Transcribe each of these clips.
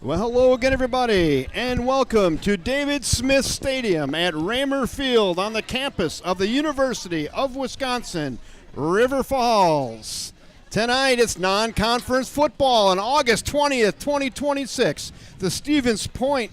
Well, hello again, everybody, and welcome to David Smith Stadium at Raymer Field on the campus of the University of Wisconsin, River Falls. Tonight, it's non-conference football on August 20th, 2026. The Stevens Point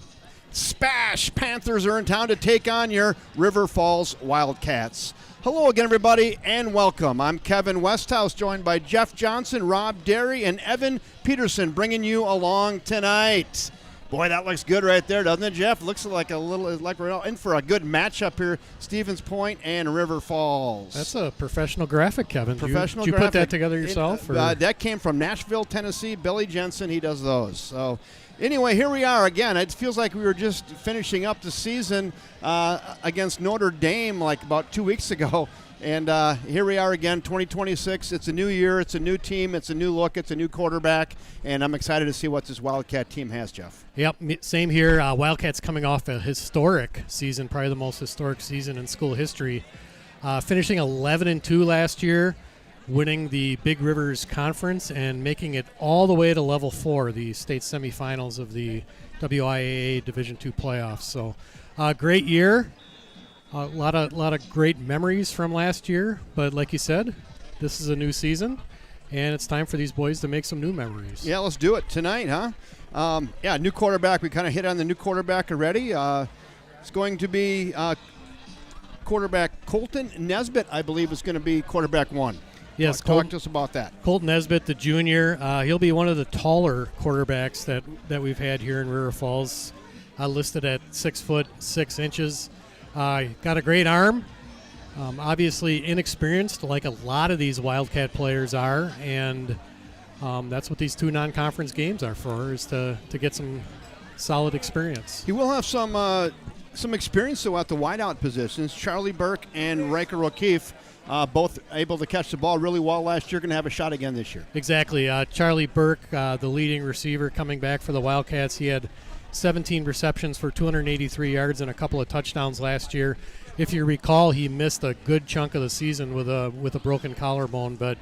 Spash Panthers are in town to take on your River Falls Wildcats. Hello again, everybody, and welcome. I'm Kevin Westhouse, joined by Jeff Johnson, Rob Derry, and Evan Peterson, bringing you along tonight. Boy, that looks good right there, doesn't it, Jeff? Looks like we're in for a good matchup here, Stevens Point and River Falls. That's a professional graphic, Kevin. Did you put that together yourself? That came from Nashville, Tennessee. Billy Jensen, he does those. So anyway, here we are again. It feels like we were just finishing up the season against Notre Dame like about 2 weeks ago. And here we are again, 2026. It's a new year. It's a new team. It's a new look. It's a new quarterback. And I'm excited to see what this Wildcat team has, Jeff. Yep, same here. Wildcats coming off a historic season, probably the most historic season in school history. Finishing 11-2 last year, winning the Big Rivers Conference and making it all the way to Level 4, the state semifinals of the WIAA Division II playoffs. So great year. A lot of great memories from last year, but like you said, this is a new season, and it's time for these boys to make some new memories. Yeah, let's do it tonight, huh? New quarterback. We kind of hit on the new quarterback already. It's going to be quarterback Colton Nesbitt, I believe, is going to be quarterback one. Yes, talk to us about that. Colton Nesbitt, the junior. He'll be one of the taller quarterbacks that we've had here in River Falls, listed at 6'6". Got a great arm, obviously inexperienced like a lot of these Wildcat players are, and that's what these two non-conference games are for, is to get some solid experience. He will have some experience, though, at the wideout positions. Charlie Burke and Riker O'Keefe, both able to catch the ball really well last year, going to have a shot again this year. Exactly. Charlie Burke, the leading receiver coming back for the Wildcats, he had 17 receptions for 283 yards and a couple of touchdowns last year. If you recall, he missed a good chunk of the season with a broken collarbone, but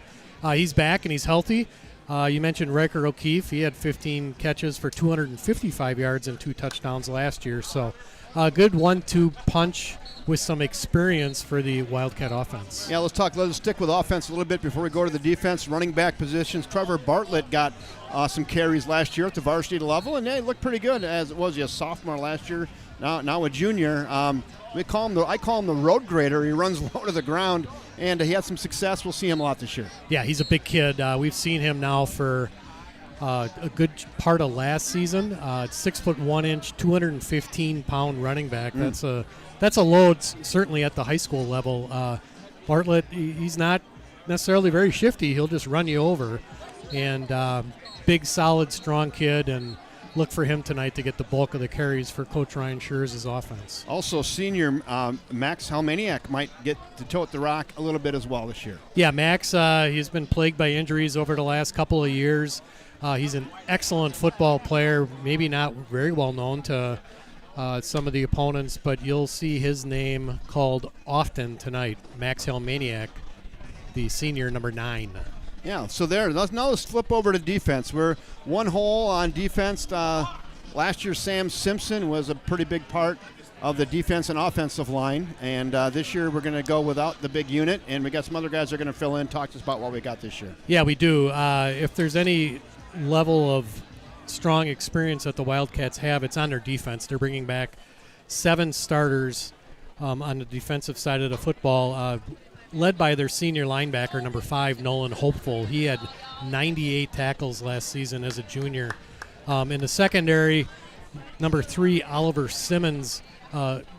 he's back and he's healthy. You mentioned Riker O'Keefe. He had 15 catches for 255 yards and 2 touchdowns last year. So a good 1-2 punch with some experience for the Wildcat offense. Yeah, let's stick with offense a little bit before we go to the defense. Running back positions, Trevor Bartlett got some carries last year at the varsity level, and he looked pretty good, as it was a sophomore last year, now a junior. I call him the road grader. He runs low to the ground, and he had some success. We'll see him a lot this year. Yeah, he's a big kid. We've seen him now for a good part of last season. 6 foot 1 inch, 215-pound running back. That's a load, certainly at the high school level. Bartlett, he's not necessarily very shifty. He'll just run you over. And big, solid, strong kid, and look for him tonight to get the bulk of the carries for Coach Ryan Scherz' offense. Also, senior Max Helmaniak might get to tote the rock a little bit as well this year. Yeah, Max, he's been plagued by injuries over the last couple of years. He's an excellent football player, maybe not very well known to some of the opponents, but you'll see his name called often tonight. Max Helmaniak, the senior, number 9. Yeah, so now let's flip over to defense. We're one hole on defense. Last year, Sam Simpson was a pretty big part of the defense and offensive line, and this year we're going to go without the big unit, and we got some other guys that are going to fill in. Talk to us about what we got this year. Yeah, we do. If there's any level of strong experience that the Wildcats have, it's on their defense. They're bringing back 7 starters on the defensive side of the football, led by their senior linebacker, number 5, Nolan Hopeful. He had 98 tackles last season as a junior. In the secondary, number 3, Oliver Simmons,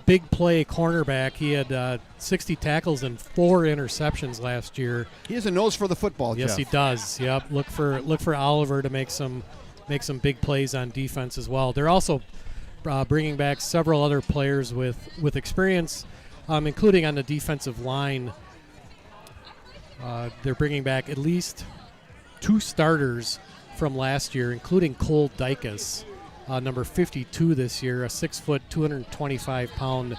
big play cornerback. He had 60 tackles and 4 interceptions last year. He has a nose for the football, Yes, Jeff. he does. Yep. Look for Oliver to make some big plays on defense as well. They're also bringing back several other players with experience, including on the defensive line. They're bringing back at least 2 starters from last year, including Cole Dykus, number 52 this year, a 6 foot, 225-pound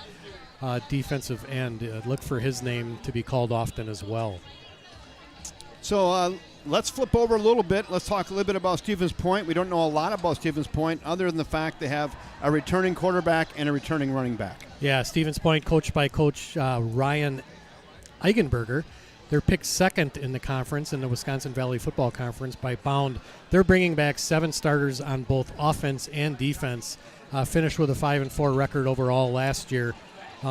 defensive end. Look for his name to be called often as well. So let's flip over a little bit. Let's talk a little bit about Stevens Point. We don't know a lot about Stevens Point other than the fact they have a returning quarterback and a returning running back. Yeah, Stevens Point, coached by Coach Ryan Eigenberger. They're picked second in the conference, in the Wisconsin Valley Football Conference, by Bound. They're bringing back 7 starters on both offense and defense. Finished with a 5-4 record overall last year.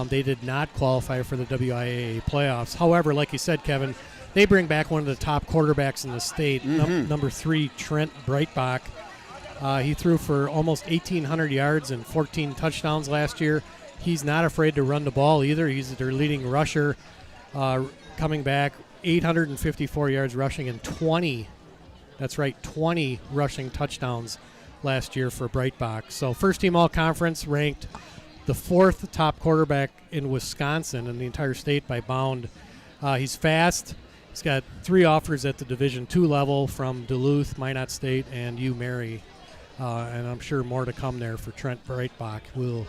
They did not qualify for the WIAA playoffs. However, like you said, Kevin, they bring back one of the top quarterbacks in the state, number 3, Trent Breitbach. He threw for almost 1,800 yards and 14 touchdowns last year. He's not afraid to run the ball either. He's their leading rusher, coming back 854 yards rushing and 20 rushing touchdowns last year for Breitbach. So first team all-conference, ranked the 4th top quarterback in Wisconsin and the entire state by Bound. He's fast. He's got 3 offers at the Division II level from Duluth, Minot State, and UMary. And I'm sure more to come there for Trent Breitbach. We'll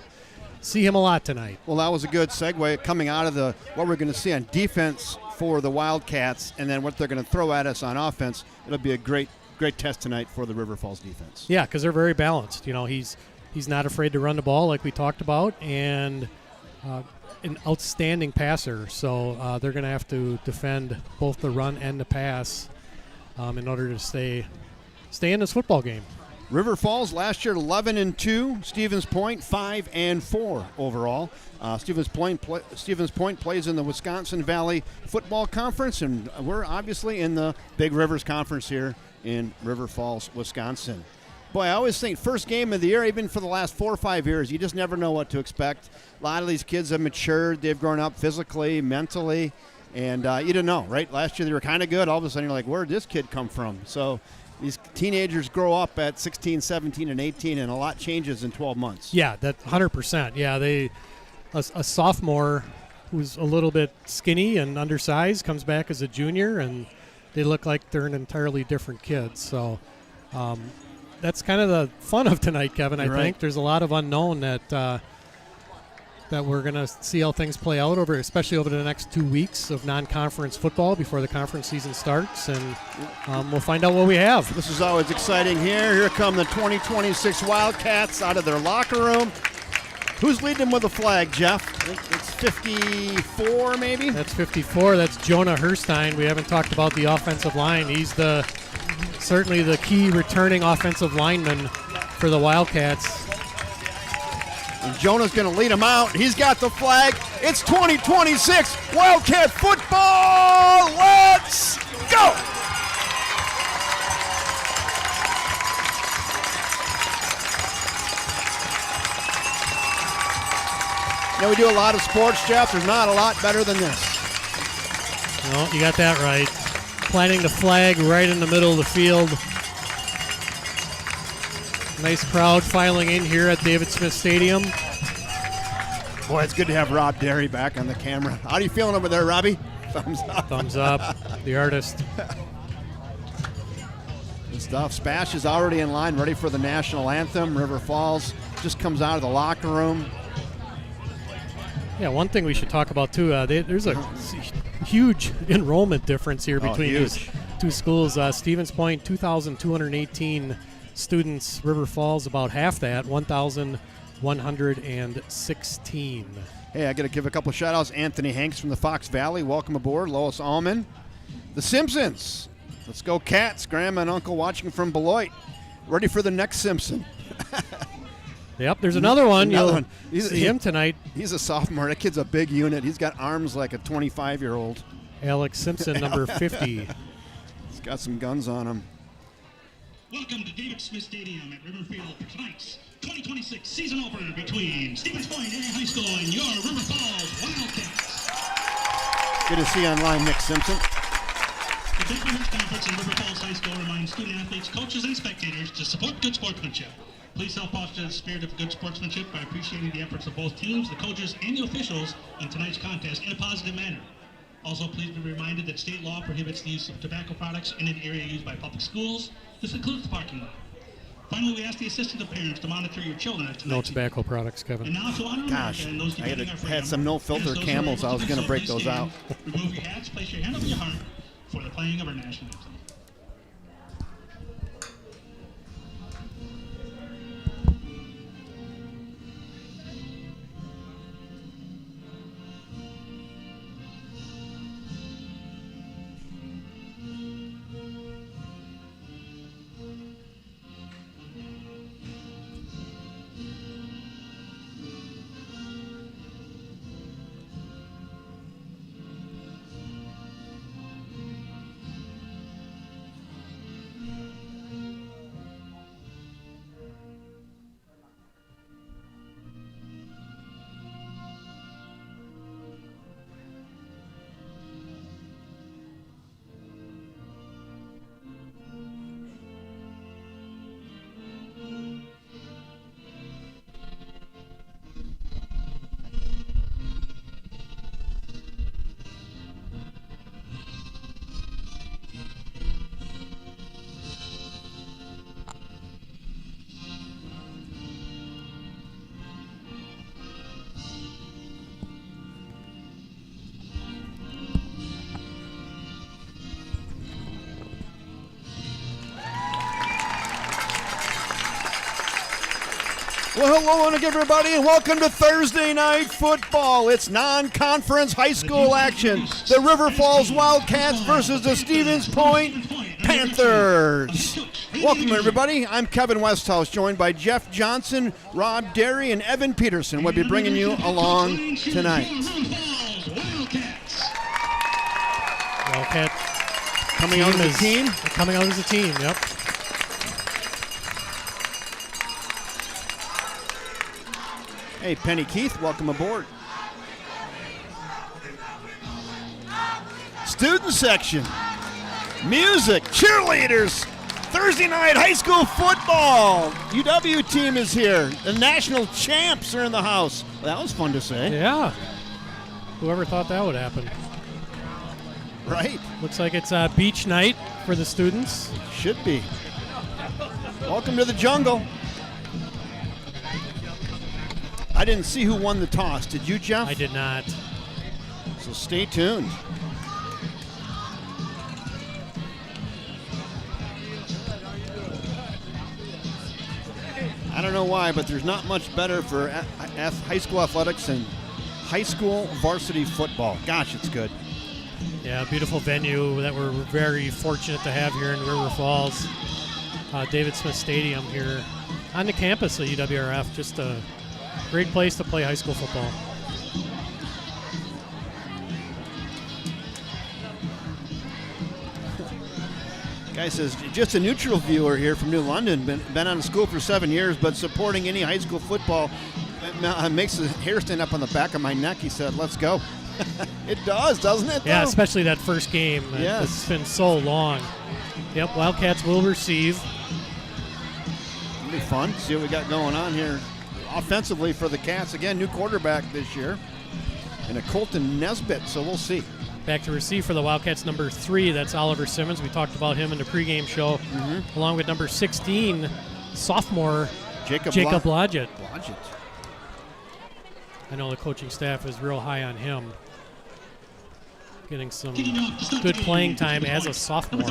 see him a lot tonight. Well, that was a good segue coming out of what we're going to see on defense for the Wildcats, and then what they're going to throw at us on offense. It'll be a great test tonight for the River Falls defense. Yeah, because they're very balanced. You know, he's not afraid to run the ball like we talked about, and an outstanding passer. So they're going to have to defend both the run and the pass in order to stay in this football game. River Falls last year 11-2. Stevens Point 5-4 overall. Stevens Point plays in the Wisconsin Valley Football Conference, and we're obviously in the Big Rivers Conference here in River Falls, Wisconsin. Boy, I always think first game of the year, even for the last 4 or 5 years, you just never know what to expect. A lot of these kids have matured. They've grown up physically, mentally, and you don't know, right? Last year they were kind of good. All of a sudden you're like, where did this kid come from? So these teenagers grow up at 16, 17, and 18, and a lot changes in 12 months. Yeah, that 100%. Yeah, a sophomore who's a little bit skinny and undersized comes back as a junior, and they look like they're an entirely different kid. So that's kind of the fun of tonight, Kevin. You're I think right. There's a lot of unknown that we're going to see how things play out especially over the next 2 weeks of non-conference football before the conference season starts, and we'll find out what we have. This is always exciting here. Here come the 2026 Wildcats out of their locker room. Who's leading them with a flag, Jeff? I think it's 54, maybe? That's 54. That's Jonah Herstein. We haven't talked about the offensive line. He's certainly the key returning offensive lineman for the Wildcats. And Jonah's going to lead them out. He's got the flag. It's 2026 Wildcat football. Let's go! You know, we do a lot of sports, Jeff. There's not a lot better than this. No, you got that right. Planting the flag right in the middle of the field. Nice crowd filing in here at David Smith Stadium. Boy, it's good to have Rob Derry back on the camera. How are you feeling over there, Robbie? Thumbs up. Thumbs up. The artist. Good stuff. Spash is already in line, ready for the national anthem. River Falls just comes out of the locker room. Yeah, one thing we should talk about, too, there's a huge enrollment difference here between these two schools. Stevens Point, 2,218 students. River Falls, about half that, 1,116. Hey, I got to give a couple of shout-outs. Anthony Hanks from the Fox Valley. Welcome aboard. Lois Allman. The Simpsons. Let's go Cats. Grandma and Uncle watching from Beloit. Ready for the next Simpson. Yep, there's another one. Another You'll see him tonight. He's a sophomore. That kid's a big unit. He's got arms like a 25-year-old. Alex Simpson, number 50. He's got some guns on him. Welcome to David Smith Stadium at Riverfield for tonight's 2026 season opener between Stevens Point Area High School and your River Falls Wildcats. Good to see you online, Nick Simpson. The Big Rivers Conference and River Falls High School reminds student athletes, coaches, and spectators to support good sportsmanship. Please help foster the spirit of good sportsmanship by appreciating the efforts of both teams, the coaches, and the officials in tonight's contest in a positive manner. Also, please be reminded that state law prohibits the use of tobacco products in an area used by public schools. This includes the parking lot. Finally, we ask the assistance of parents to monitor your children at No tonight's tobacco products, Kevin. And now to honor Gosh, America and those I had defending our freedom. some no-filter As those Camels. who are I was able going to do break so, those please out. stand. Remove your hats, place your hand over your heart for the playing of our national anthem. Well, hello again, everybody, and welcome to Thursday Night Football. It's non-conference high school action. The River Falls Wildcats versus the Stevens Point Panthers. Welcome, everybody. I'm Kevin Westhouse, joined by Jeff Johnson, Rob Derry, and Evan Peterson. We'll be bringing you along tonight. Wildcats coming out as a team. Coming out as a team, yep. Hey, Penny Keith, welcome aboard. Student section, music, cheerleaders, Thursday night high school football. UW team is here. The national champs are in the house. That was fun to say. Yeah. Whoever thought that would happen. Right. Looks like it's beach night for the students. Should be. Welcome to the jungle. I didn't see who won the toss. Did you, Jeff? I did not. So stay tuned. I don't know why, but there's not much better for high school athletics than high school varsity football. Gosh, it's good. Yeah, beautiful venue that we're very fortunate to have here in River Falls. David Smith Stadium here on the campus of UWRF. Just a great place to play high school football. Guy says, just a neutral viewer here from New London. Been out of school for 7 years, but supporting any high school football makes the hair stand up on the back of my neck. He said, let's go. It does, doesn't it? Yeah, though? especially that first game. Yes. It's been so long. Yep, Wildcats will receive. It'll be fun. See what we got going on here offensively for the Cats. Again, new quarterback this year, and a Colton Nesbitt, so we'll see. Back to receive for the Wildcats, number 3. That's Oliver Simmons. We talked about him in the pregame show, along with number 16, sophomore Jacob Blodgett. I know the coaching staff is real high on him. Getting some good playing time as a sophomore.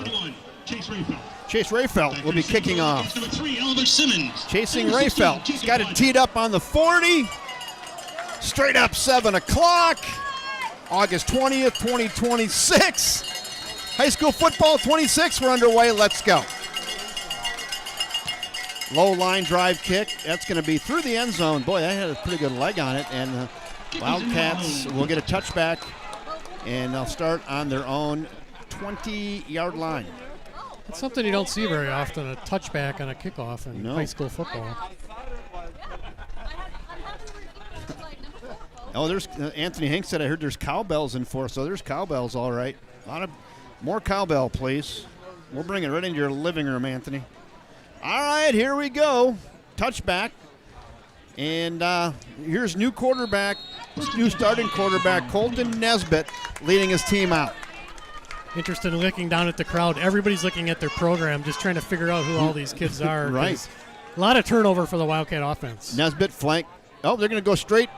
Chase Rayfelt will be kicking off. Chasing Rayfelt. He's got it teed up on the 40. Straight up 7 o'clock. August 20th, 2026. High school football 26. We're underway. Let's go. Low line drive kick. That's going to be through the end zone. Boy, that had a pretty good leg on it. And Wildcats will get a touchback. And they'll start on their own 20-yard line. That's something you don't see very often, a touchback on a kickoff in high school football. Oh, there's Anthony Hanks said, I heard there's cowbells in force, so there's cowbells, all right. A lot of more cowbell, please. We'll bring it right into your living room, Anthony. All right, here we go. Touchback. And here's new starting quarterback, Colton Nesbitt, leading his team out. Interested in looking down at the crowd. Everybody's looking at their program, just trying to figure out who all these kids are. Right. A lot of turnover for the Wildcat offense. Nesbitt flank. Oh, they're going to go straight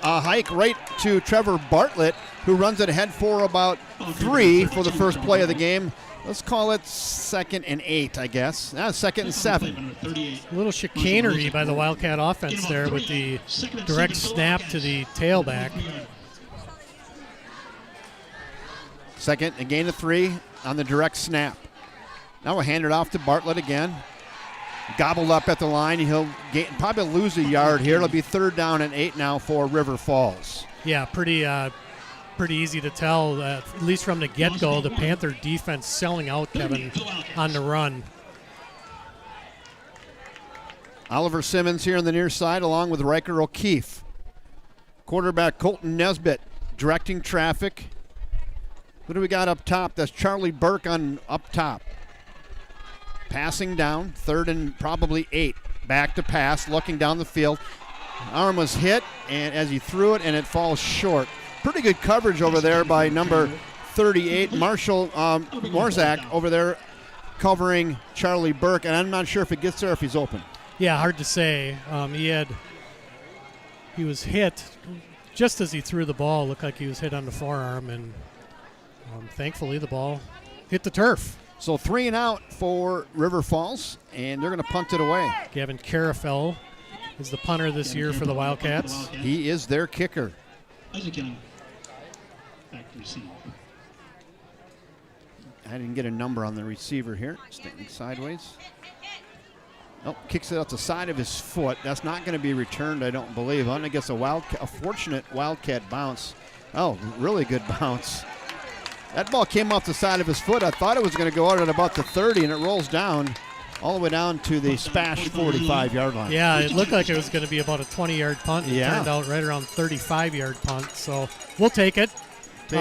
hike right to Trevor Bartlett, who runs it ahead for about 3 for the first play of the game. Let's call it 2nd and 8, I guess. 2nd and 7. A little chicanery by the Wildcat offense there with the direct snap to the tailback. Second, a gain of 3 on the direct snap. Now we'll hand it off to Bartlett again. Gobbled up at the line. He'll probably lose a yard here. It'll be 3rd down and 8 now for River Falls. Yeah, pretty easy to tell, at least from the get-go, the Panther defense selling out, Kevin, on the run. Oliver Simmons here on the near side, along with Riker O'Keefe. Quarterback Colton Nesbitt directing traffic. Who do we got up top? That's Charlie Burke on up top. Passing down, 3rd and probably 8. Back to pass, looking down the field. Arm was hit, and as he threw it, and it falls short. Pretty good coverage over there by number 38, Marshall Morzak, over there covering Charlie Burke, and I'm not sure if it gets there or if he's open. Yeah, hard to say. He was hit just as he threw the ball. Looked like he was hit on the forearm, and thankfully the ball hit the turf. So 3 and out for River Falls, and they're going to punt it away. Gavin Carafel is the punter this year for the Wildcats. He is their kicker. Isaac Young, back to receive. I didn't get a number on the receiver here. Standing sideways. Oh, kicks it out the side of his foot. That's not going to be returned, I don't believe. I guess a fortunate Wildcat bounce. Oh, really good bounce. That ball came off the side of his foot. I thought it was going to go out at about the 30, and it rolls down all the way down to the Spash 45-yard line. Yeah, it looked like it was going to be about a 20-yard punt. It Yeah. turned out right around 35-yard punt. So we'll take it.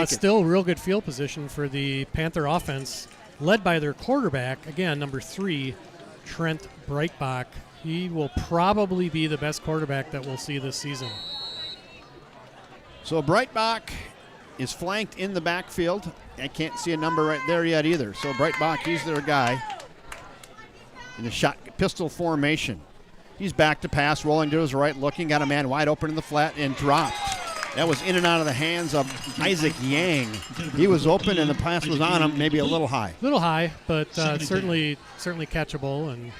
Still real good field position for the Panther offense, led by their quarterback, again, number 3, Trent Breitbach. He will probably be the best quarterback that we'll see this season. So Breitbach is flanked in the backfield. I can't see a number right there yet either. So Breitbach, he's their guy in the shot pistol formation. He's back to pass, rolling to his right, looking, got a man wide open in the flat and dropped. That was in and out of the hands of Isaac Yang. He was open and the pass was on him, maybe a little high. A little high, but certainly catchable, and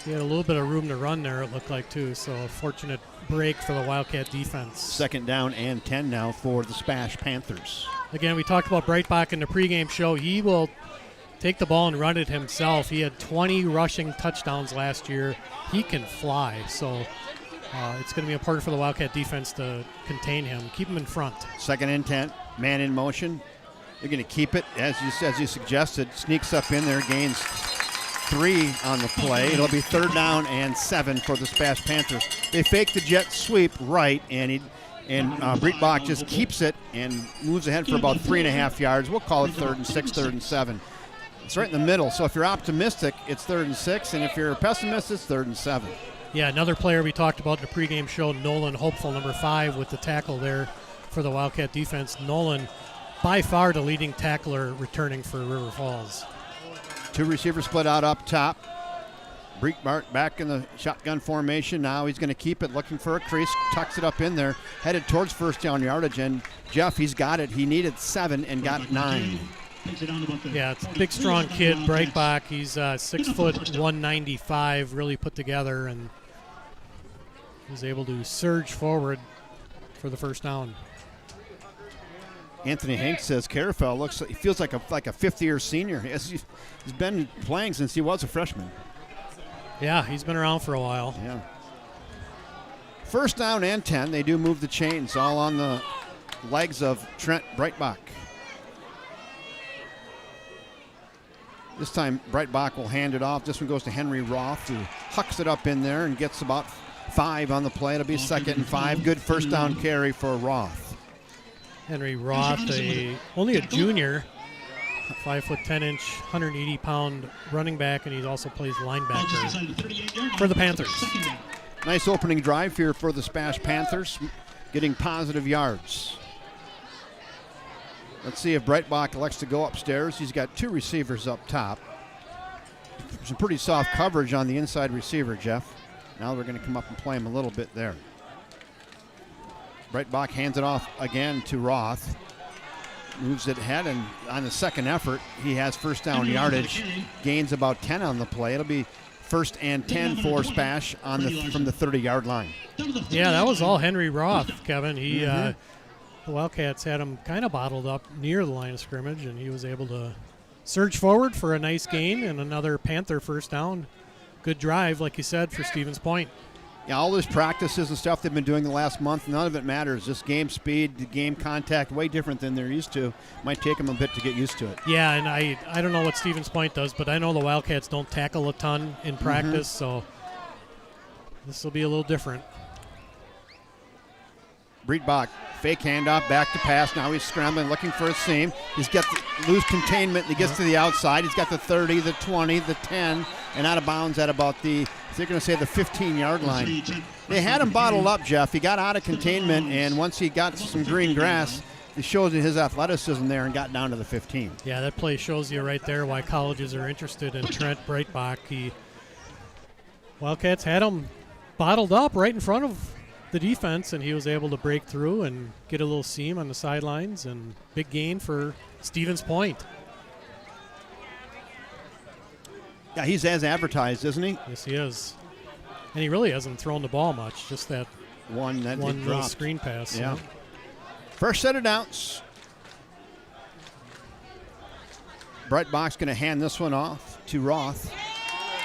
he had a little bit of room to run there, it looked like, too. So a fortunate break for the Wildcat defense. 2nd down and 10 now for the Spash Panthers. Again, we talked about Breitbach in the pregame show. He will take the ball and run it himself. He had 20 rushing touchdowns last year. He can fly, so it's going to be important for the Wildcat defense to contain him, keep him in front. 2nd and 10, man in motion. They're going to keep it, as you suggested, sneaks up in there, gains 3 on the play. It'll be 3rd down and 7 for the Spash Panthers. They fake the jet sweep right, and Breitbach just keeps it and moves ahead for about 3.5 yards. We'll call it 3rd and 6, 3rd and 7. It's right in the middle, so if you're optimistic, it's 3rd and 6, and if you're pessimistic, it's 3rd and 7. Yeah, another player we talked about in the pregame show, Nolan Hopeful, number 5, with the tackle there for the Wildcat defense. Nolan, by far the leading tackler returning for River Falls. 2 receivers split out up top. Breitbach back in the shotgun formation. Now he's going to keep it, looking for a crease, tucks it up in there, headed towards 1st down yardage. And Jeff, he's got it. He needed 7 and got 9. Yeah, it's a big, strong kid, Breitbach. He's 6 foot 195, really put together, and he's able to surge forward for the 1st down. Anthony Hanks says Carafel he feels like a 5th-year senior. He's been playing since he was a freshman. Yeah, he's been around for a while. Yeah. 1st down and 10. They do move the chains, all on the legs of Trent Breitbach. This time Breitbach will hand it off. This one goes to Henry Roth, who hucks it up in there and gets about 5 on the play. It'll be 2nd and 5. Good 1st down carry for Roth. Henry Roth, only a junior, 5 foot 10 inch, 180-pound running back, and he also plays linebacker for the Panthers. Nice opening drive here for the Spash Panthers, getting positive yards. Let's see if Breitbach elects to go upstairs. He's got 2 receivers up top. Some pretty soft coverage on the inside receiver, Jeff. Now we're going to come up and play him a little bit there. Breitbach hands it off again to Roth. Moves it ahead, and on the 2nd effort, he has 1st down yardage. Gains about 10 on the play. It'll be 1st and 10 for Spash from the 30-yard line. Yeah, that was all Henry Roth, Kevin. The Wildcats had him kind of bottled up near the line of scrimmage, and he was able to surge forward for a nice gain and another Panther 1st down. Good drive, like you said, for Stevens Point. Yeah, all those practices and stuff they've been doing the last month, none of it matters. Just game speed, the game contact, way different than they're used to. Might take them a bit to get used to it. Yeah, and I don't know what Stevens Point does, but I know the Wildcats don't tackle a ton in practice, so this will be a little different. Breitbach, fake handoff, back to pass. Now he's scrambling, looking for a seam. He's got the loose containment. He gets to the outside. He's got the 30, the 20, the 10, and out of bounds at about they're going to say the 15-yard line. They had him bottled up, Jeff. He got out of containment, and once he got some green grass, it shows his athleticism there and got down to the 15. Yeah, that play shows you right there why colleges are interested in Trent Breitbach. Wildcats had him bottled up right in front of the defense, and he was able to break through and get a little seam on the sidelines, and big gain for Stevens Point. Yeah, he's as advertised, isn't he? Yes, he is. And he really hasn't thrown the ball much, just that one little dropped. screen pass. Yeah. First set of downs. Breitbach's going to hand this one off to Roth,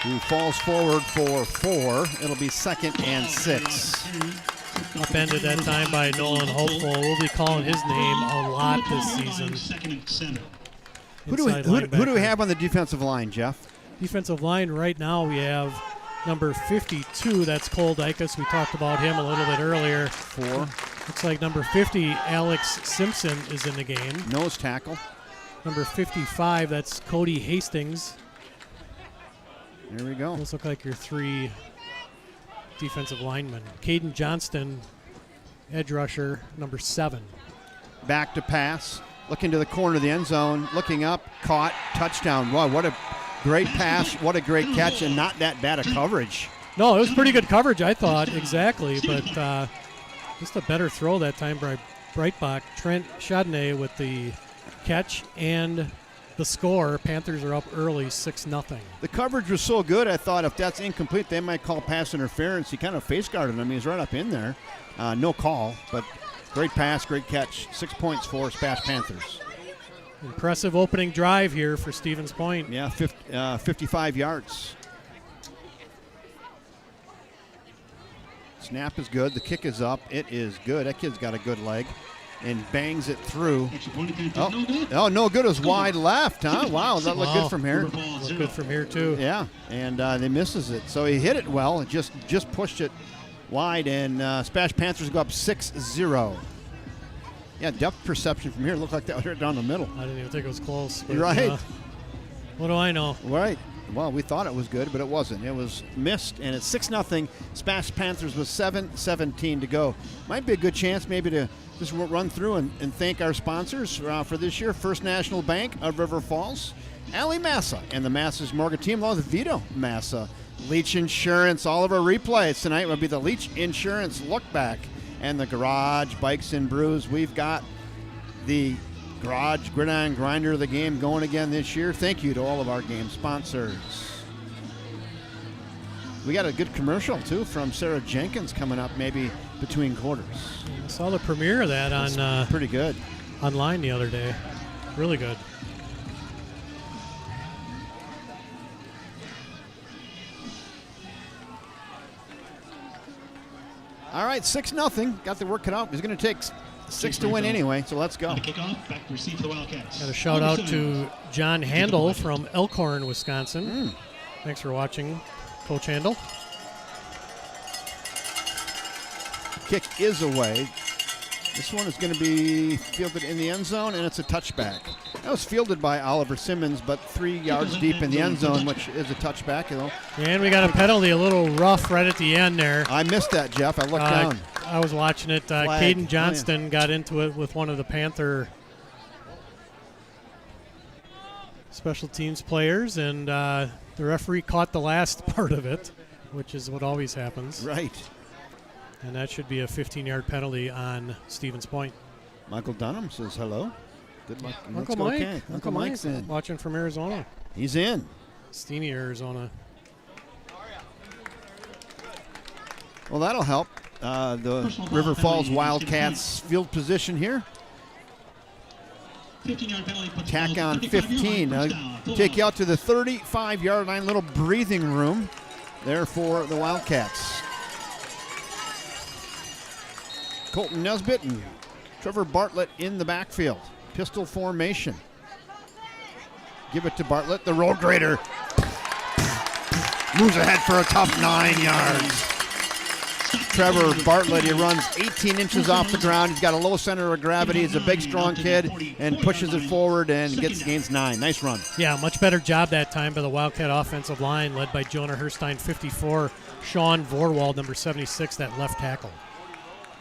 who falls forward for 4. It'll be 2nd and 6. Upended that time by Nolan Hopeful. We'll be calling his name a lot this season. Who do we have on the defensive line, Jeff? Defensive line right now we have number 52. That's Cole Dykus. We talked about him a little bit earlier. 4. Looks like number 50, Alex Simpson, is in the game. Nose tackle. Number 55, that's Cody Hastings. There we go. Those look like your 3 defensive linemen. Caden Johnston, edge rusher, number 7. Back to pass. Looking to the corner of the end zone. Looking up. Caught. Touchdown. Wow, what a great pass. What a great catch, and not that bad a coverage. No, it was pretty good coverage, I thought, exactly. But just a better throw that time by Breitbach. Trent Chardonnay with the catch and the score. Panthers are up early, 6-0. The coverage was so good, I thought if that's incomplete, they might call pass interference. He kind of face guarded him. He's right up in there. No call, but great pass, great catch. 6 points for Spash Panthers. Impressive opening drive here for Stevens Point. Yeah, 55 yards. Snap is good. The kick is up. It is good. That kid's got a good leg. And bangs it through. Oh, no good. It was wide left, huh? Wow, that looked good from here. Looked good from here, too. Yeah, and they misses it. So he hit it well. It just pushed it wide, and Spash Panthers go up 6-0. Yeah, depth perception from here looked like that was right down the middle. I didn't even think it was close. But, right. What do I know? Right. Well, we thought it was good, but it wasn't. It was missed, and it's 6-0. Spash Panthers with 7:17 to go. Might be a good chance maybe to just run through and thank our sponsors for this year. First National Bank of River Falls, Ali Massa, and the Massa's mortgage team along with Vito Massa. Leach Insurance, all of our replays tonight will be the Leach Insurance Look Back and the Garage Bikes and Brews. We've got the Garage Gridiron Grinder of the game going again this year. Thank you to all of our game sponsors. We got a good commercial, too, from Sarah Jenkins coming up maybe between quarters. I saw the premiere of that on pretty good online the other day. Really good. All right, 6-0. Got the work cut out. He's going to take 6 to win anyway, so let's go. Kickoff, back to receive for the Wildcats. Got a shout out to John Handel from Elkhorn, Wisconsin. Thanks for watching, Coach Handel. Kick is away. This one is going to be fielded in the end zone, and it's a touchback. That was fielded by Oliver Simmons, but 3 yards deep in the end zone, which is a touchback. And we got a penalty, a little rough right at the end there. I missed that, Jeff. I looked down. I was watching it. Caden Johnston got into it with one of the Panther special teams players, and the referee caught the last part of it, which is what always happens. Right. And that should be a 15-yard penalty on Stevens Point. Michael Dunham says hello. Good luck. Uncle Mike. Okay. Uncle Mike's in. Watching from Arizona. He's in. Steamy, Arizona. Well, that'll help. The River Falls Wildcats field position here. 15-yard penalty. Tack on 15. Take you out to the 35-yard line. Little breathing room there for the Wildcats. Colton Nesbitt and Trevor Bartlett in the backfield. Pistol formation. Give it to Bartlett. The road grader moves ahead for a tough 9 yards. Trevor Bartlett, he runs 18 inches off the ground. He's got a low center of gravity. He's a big, strong kid and pushes it forward and gains 9. Nice run. Yeah, much better job that time by the Wildcat offensive line, led by Jonah Herstein, 54, Sean Vorwald, number 76, that left tackle.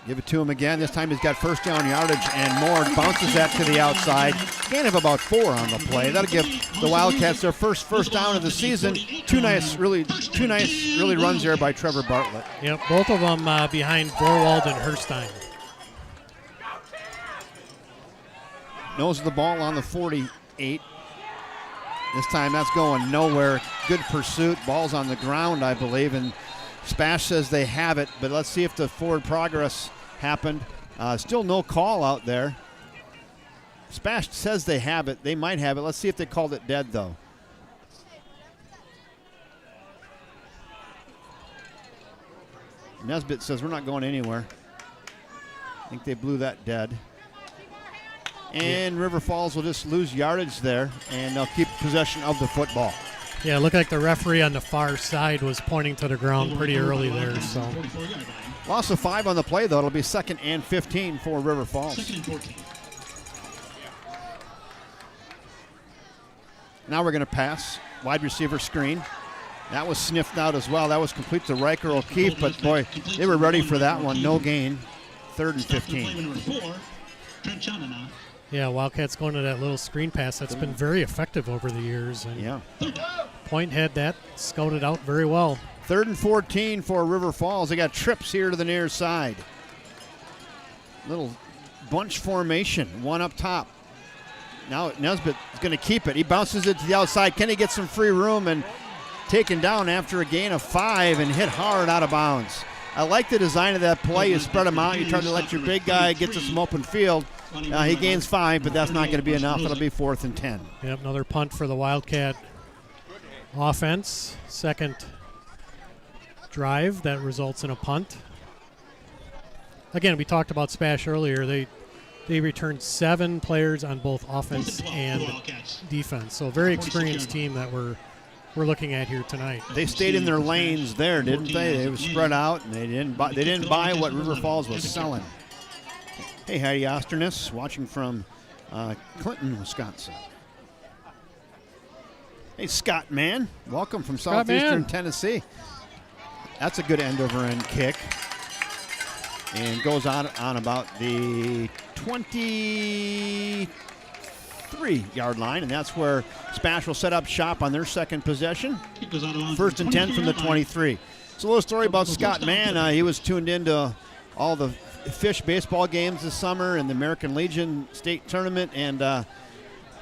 Give it to him again. This time he's got first down yardage and more. Bounces that to the outside. Gain of about 4 on the play. That'll give the Wildcats their first down of the season. Two nice runs there by Trevor Bartlett. Yep, both of them behind Vorwald and Herstein. Nose of the ball on the 48. This time that's going nowhere. Good pursuit. Ball's on the ground, I believe, and Spash says they have it, but let's see if the forward progress happened. Still no call out there. Spash says they have it. They might have it. Let's see if they called it dead, though. Nesbitt says we're not going anywhere. I think they blew that dead. And River Falls will just lose yardage there, and they'll keep possession of the football. Yeah, it looked like the referee on the far side was pointing to the ground pretty early there. So Loss of 5 on the play, though. It'll be 2nd and 15 for River Falls. 2nd and 14. Now we're going to pass. Wide receiver screen. That was sniffed out as well. That was complete to Riker O'Keefe, but boy, they were ready for that one. No gain. 3rd and 15. Yeah, Wildcats going to that little screen pass. That's been very effective over the years. And yeah. Point had that scouted out very well. 3rd and 14 for River Falls. They got trips here to the near side. Little bunch formation, one up top. Now Nesbitt is going to keep it. He bounces it to the outside. Can he get some free room and taken down after a gain of 5 and hit hard out of bounds? I like the design of that play. You spread him out. You try to let your big guy get to some open field. He gains 5, but that's not going to be enough. It'll be 4th and 10. Yep, another punt for the Wildcat offense. Second drive that results in a punt. Again, we talked about Spash earlier. They returned 7 players on both offense and defense. So a very experienced team that we're looking at here tonight. They stayed in their lanes there, didn't they? They were spread out, and they didn't buy what River Falls was selling. Hey, Heidi Osternis, watching from Clinton, Wisconsin. Hey, Scott Mann, welcome from southeastern Tennessee. That's a good end-over-end kick. And goes on about the 23-yard line, and that's where Spash will set up shop on their second possession. 1st and 10 from the 23. So a little story about Scott Mann. He was tuned into all the Fish baseball games this summer and the American Legion state tournament. And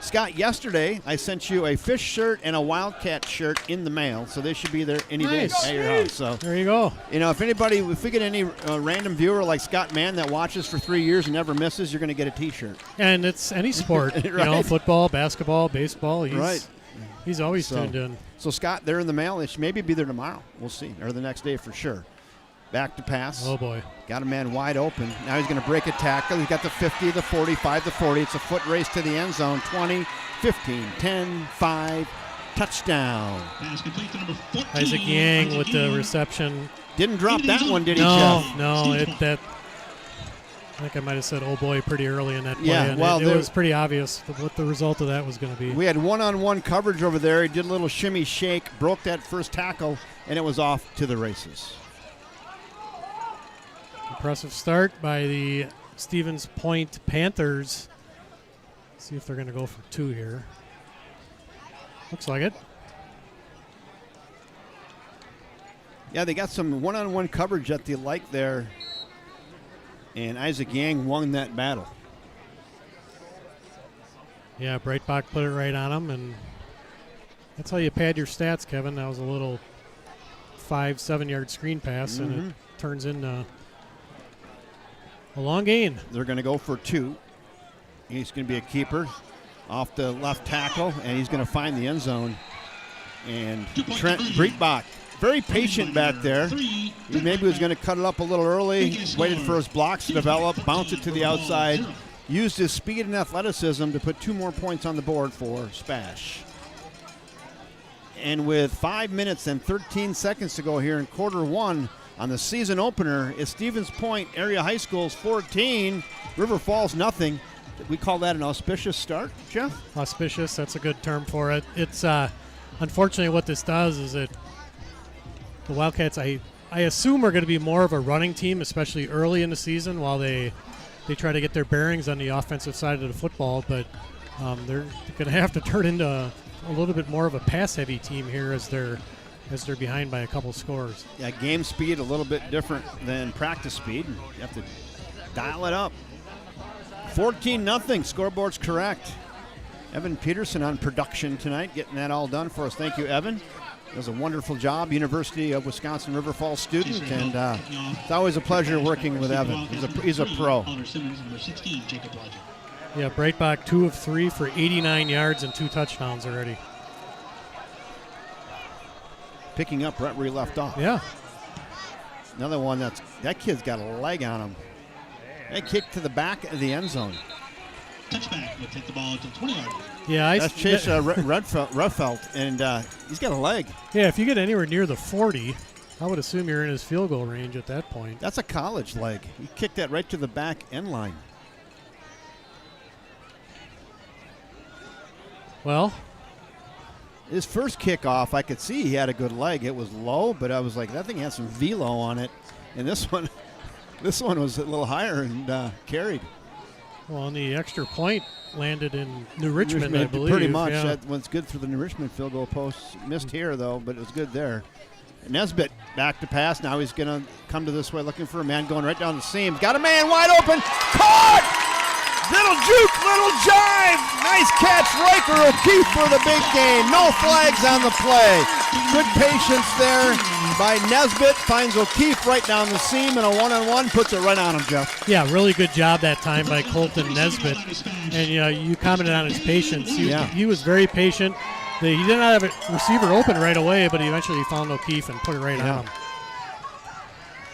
Scott, yesterday I sent you a Fish shirt and a Wildcat shirt in the mail, so they should be there any day at your house. So there you go. You know, if we get any random viewer like Scott Mann that watches for 3 years and never misses, you're going to get a T-shirt. And it's any sport, right. You know, football, basketball, baseball. Right. He's always tuned in. So Scott, they're in the mail. They should maybe be there tomorrow. We'll see, or the next day for sure. Back to pass. Oh, boy. Got a man wide open. Now he's going to break a tackle. He's got the 50, the 45, the 40. It's a foot race to the end zone. 20, 15, 10, 5, touchdown. Isaac Yang with the reception. Didn't drop that one, did he, No, Jeff? no. I think I might have said, oh, boy, pretty early in that play. Yeah, and well, it was pretty obvious what the result of that was going to be. We had one-on-one coverage over there. He did a little shimmy shake, broke that first tackle, and it was off to the races. Impressive start by the Stevens Point Panthers. Let's see if they're going to go for 2 here. Looks like it. Yeah, they got some one-on-one coverage that they like there, and Isaac Yang won that battle. Yeah, Breitbach put it right on him, and that's how you pad your stats, Kevin. That was a little 5-7 yard screen pass, and it turns into a long gain. They're going to go for 2. He's going to be a keeper off the left tackle, and he's going to find the end zone. And Trent Breitbach, very patient back there. He maybe was going to cut it up a little early, waited for his blocks to develop, bounced it to the outside, used his speed and athleticism to put 2 more points on the board for Spash. And with 5 minutes and 13 seconds to go here in quarter 1 on the season opener, is Stevens Point Area High School's 14, River Falls nothing. We call that an auspicious start, Jeff? Auspicious, that's a good term for it. It's unfortunately what this does is the Wildcats, I assume, are going to be more of a running team, especially early in the season while they try to get their bearings on the offensive side of the football. But they're going to have to turn into a little bit more of a pass-heavy team here as they're behind by a couple scores. Yeah, game speed a little bit different than practice speed. You have to dial it up. 14-0, scoreboard's correct. Evan Peterson on production tonight, getting that all done for us. Thank you, Evan. Does a wonderful job, University of Wisconsin River Falls student, and it's always a pleasure working with Evan. He's a pro. Yeah, Breitbach 2 of 3 for 89 yards and 2 touchdowns already. Picking up right where he left off. Yeah. Another one that kid's got a leg on him. That kick to the back of the end zone. Touchback will take the ball to the 20-yard line. Yeah, that's Chase Ruffelt, and he's got a leg. Yeah, if you get anywhere near the 40, I would assume you're in his field goal range at that point. That's a college leg. He kicked that right to the back end line. Well, his first kickoff, I could see he had a good leg. It was low, but I was like, that thing had some velo on it. And this one was a little higher and carried. Well, and the extra point landed in New Richmond, I believe. Pretty much. Yeah. That one's good for the New Richmond field goal post. Missed here, though, but it was good there. Nesbitt back to pass. Now he's going to come to this way looking for a man going right down the seam. Got a man wide open. Caught! Little juke, little jive. Nice catch. Riker O'Keefe for the big game. No flags on the play. Good patience there by Nesbitt. Finds O'Keefe right down the seam, and a one-on-one puts it right on him, Jeff. Yeah, really good job that time by Colton Nesbitt. And you commented on his patience. He was very patient. He did not have a receiver open right away, but eventually found O'Keefe and put it right on him.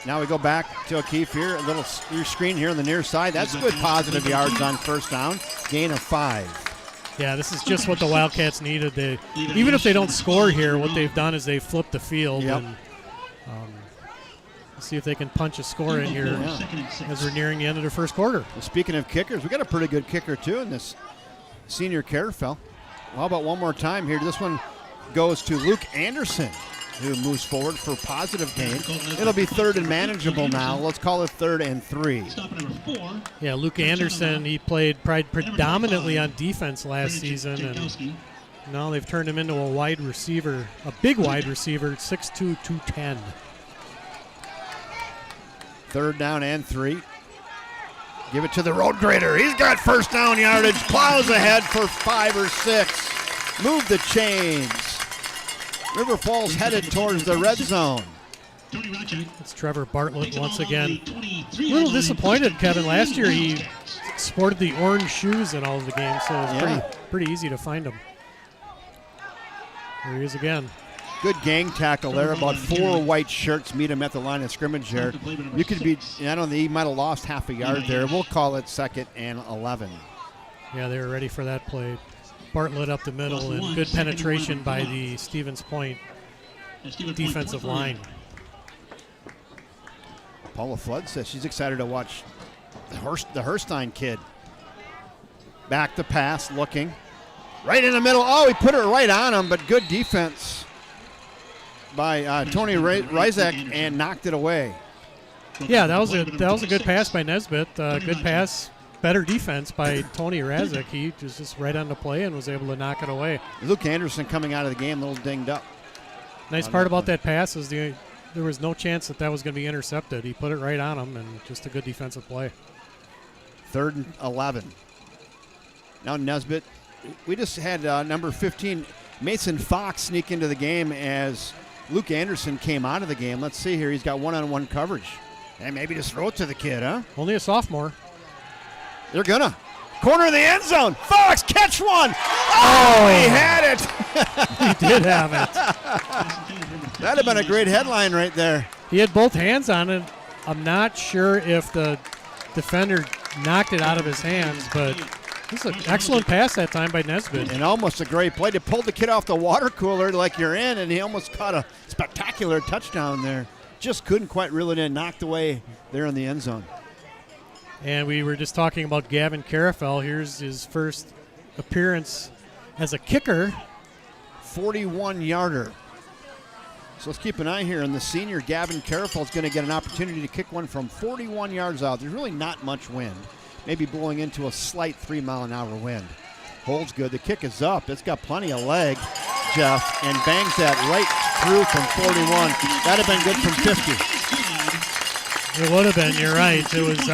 Now we go back to O'Keefe here. A little screen here on the near side. That's good positive yards on first down. Gain of 5. Yeah, this is just what the Wildcats needed. Even if they don't score here, what they've done is they've flipped the field. Yep. And see if they can punch a score in here as we're nearing the end of the first quarter. Well, speaking of kickers, we got a pretty good kicker, too, in this senior Carafel. Well, how about one more time here? This one goes to Luke Anderson, who moves forward for positive gain. It'll be 3rd and manageable now. Let's call it 3rd and 3. Yeah, Luke Anderson, he played predominantly on defense last season, and now they've turned him into a wide receiver, a big wide receiver, 6'2", 210. 3rd down and 3. Give it to the road grader. He's got first down yardage. Plows ahead for 5 or 6. Move the chains. River Falls headed towards the red zone. It's Trevor Bartlett once again. A little disappointed, Kevin. Last year he sported the orange shoes in all of the games, so it was pretty easy to find him. There he is again. Good gang tackle there. About 4 white shirts meet him at the line of scrimmage there. You could be, I don't think he might have lost half a yard there. We'll call it 2nd and 11. Yeah, they were ready for that play. Bartlett up the middle and good penetration by the Stevens Point defensive line. Paula Flood says she's excited to watch the Herstein kid. Back to pass, looking. Right in the middle. Oh, he put it right on him, but good defense by Tony Rizak and knocked it away. Yeah, that was a good pass by Nesbitt. Good pass. Better defense by Tony Razik. He was just right on the play and was able to knock it away. Luke Anderson coming out of the game a little dinged up. Nice part about that pass is there was no chance that was going to be intercepted. He put it right on him, and just a good defensive play. 3rd and 11. Now Nesbitt. We just had number 15, Mason Fox, sneak into the game as Luke Anderson came out of the game. Let's see here. He's got one-on-one coverage. And maybe just throw it to the kid, huh? Only a sophomore. They're gonna. Corner of the end zone. Fox, catch one. Oh, he had it. He did have it. That'd have been a great headline right there. He had both hands on it. I'm not sure if the defender knocked it out of his hands, but this is an excellent pass that time by Nesbitt. And almost a great play. They pulled the kid off the water cooler like you're in, and he almost caught a spectacular touchdown there. Just couldn't quite reel it in. Knocked away there in the end zone. And we were just talking about Gavin Carafel. Here's his first appearance as a kicker. 41-yarder. So let's keep an eye here. And the senior Gavin Carafel is going to get an opportunity to kick one from 41 yards out. There's really not much wind. Maybe blowing into a slight 3-mile-an-hour wind. Holds good. The kick is up. It's got plenty of leg, Jeff, and bangs that right through from 41. That'd have been good from 50. It would have been, you're right. It was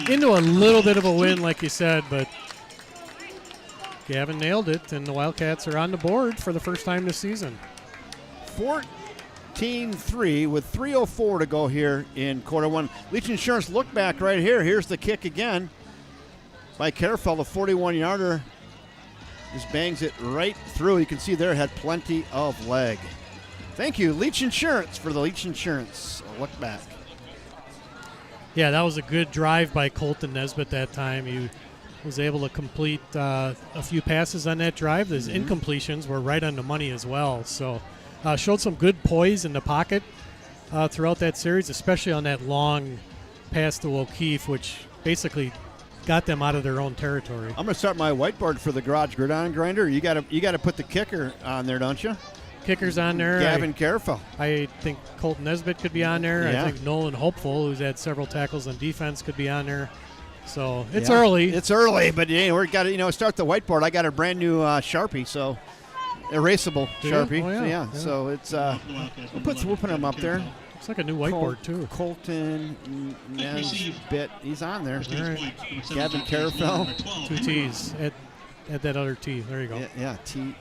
into a little bit of a wind, like you said, but Gavin nailed it, and the Wildcats are on the board for the first time this season. 14-3 with 3:04 to go here in quarter one. Leach Insurance look back right here. Here's the kick again by Carefell, the 41-yarder. Just bangs it right through. You can see there it had plenty of leg. Thank you, Leach Insurance, for the Leach Insurance look back. Yeah, that was a good drive by Colton Nesbitt that time. He was able to complete a few passes on that drive. His incompletions were right on the money as well. So showed some good poise in the pocket throughout that series, especially on that long pass to O'Keefe, which basically got them out of their own territory. I'm going to start my whiteboard for the garage gridiron grinder. You got to put the kicker on there, don't you? Kicker's on there. Gavin Carefell. I think Colton Nesbitt could be on there. Yeah. I think Nolan Hopeful, who's had several tackles on defense, could be on there. So it's early. It's early, but we're got to start the whiteboard. I got a brand new Sharpie, so erasable Sharpie. Oh, yeah. So it's we'll put him up there. It's like a new whiteboard too. Colton Nesbitt, he's on there. All right. Gavin Carefell. 2 T's. Add that other T. There you go. Yeah. T.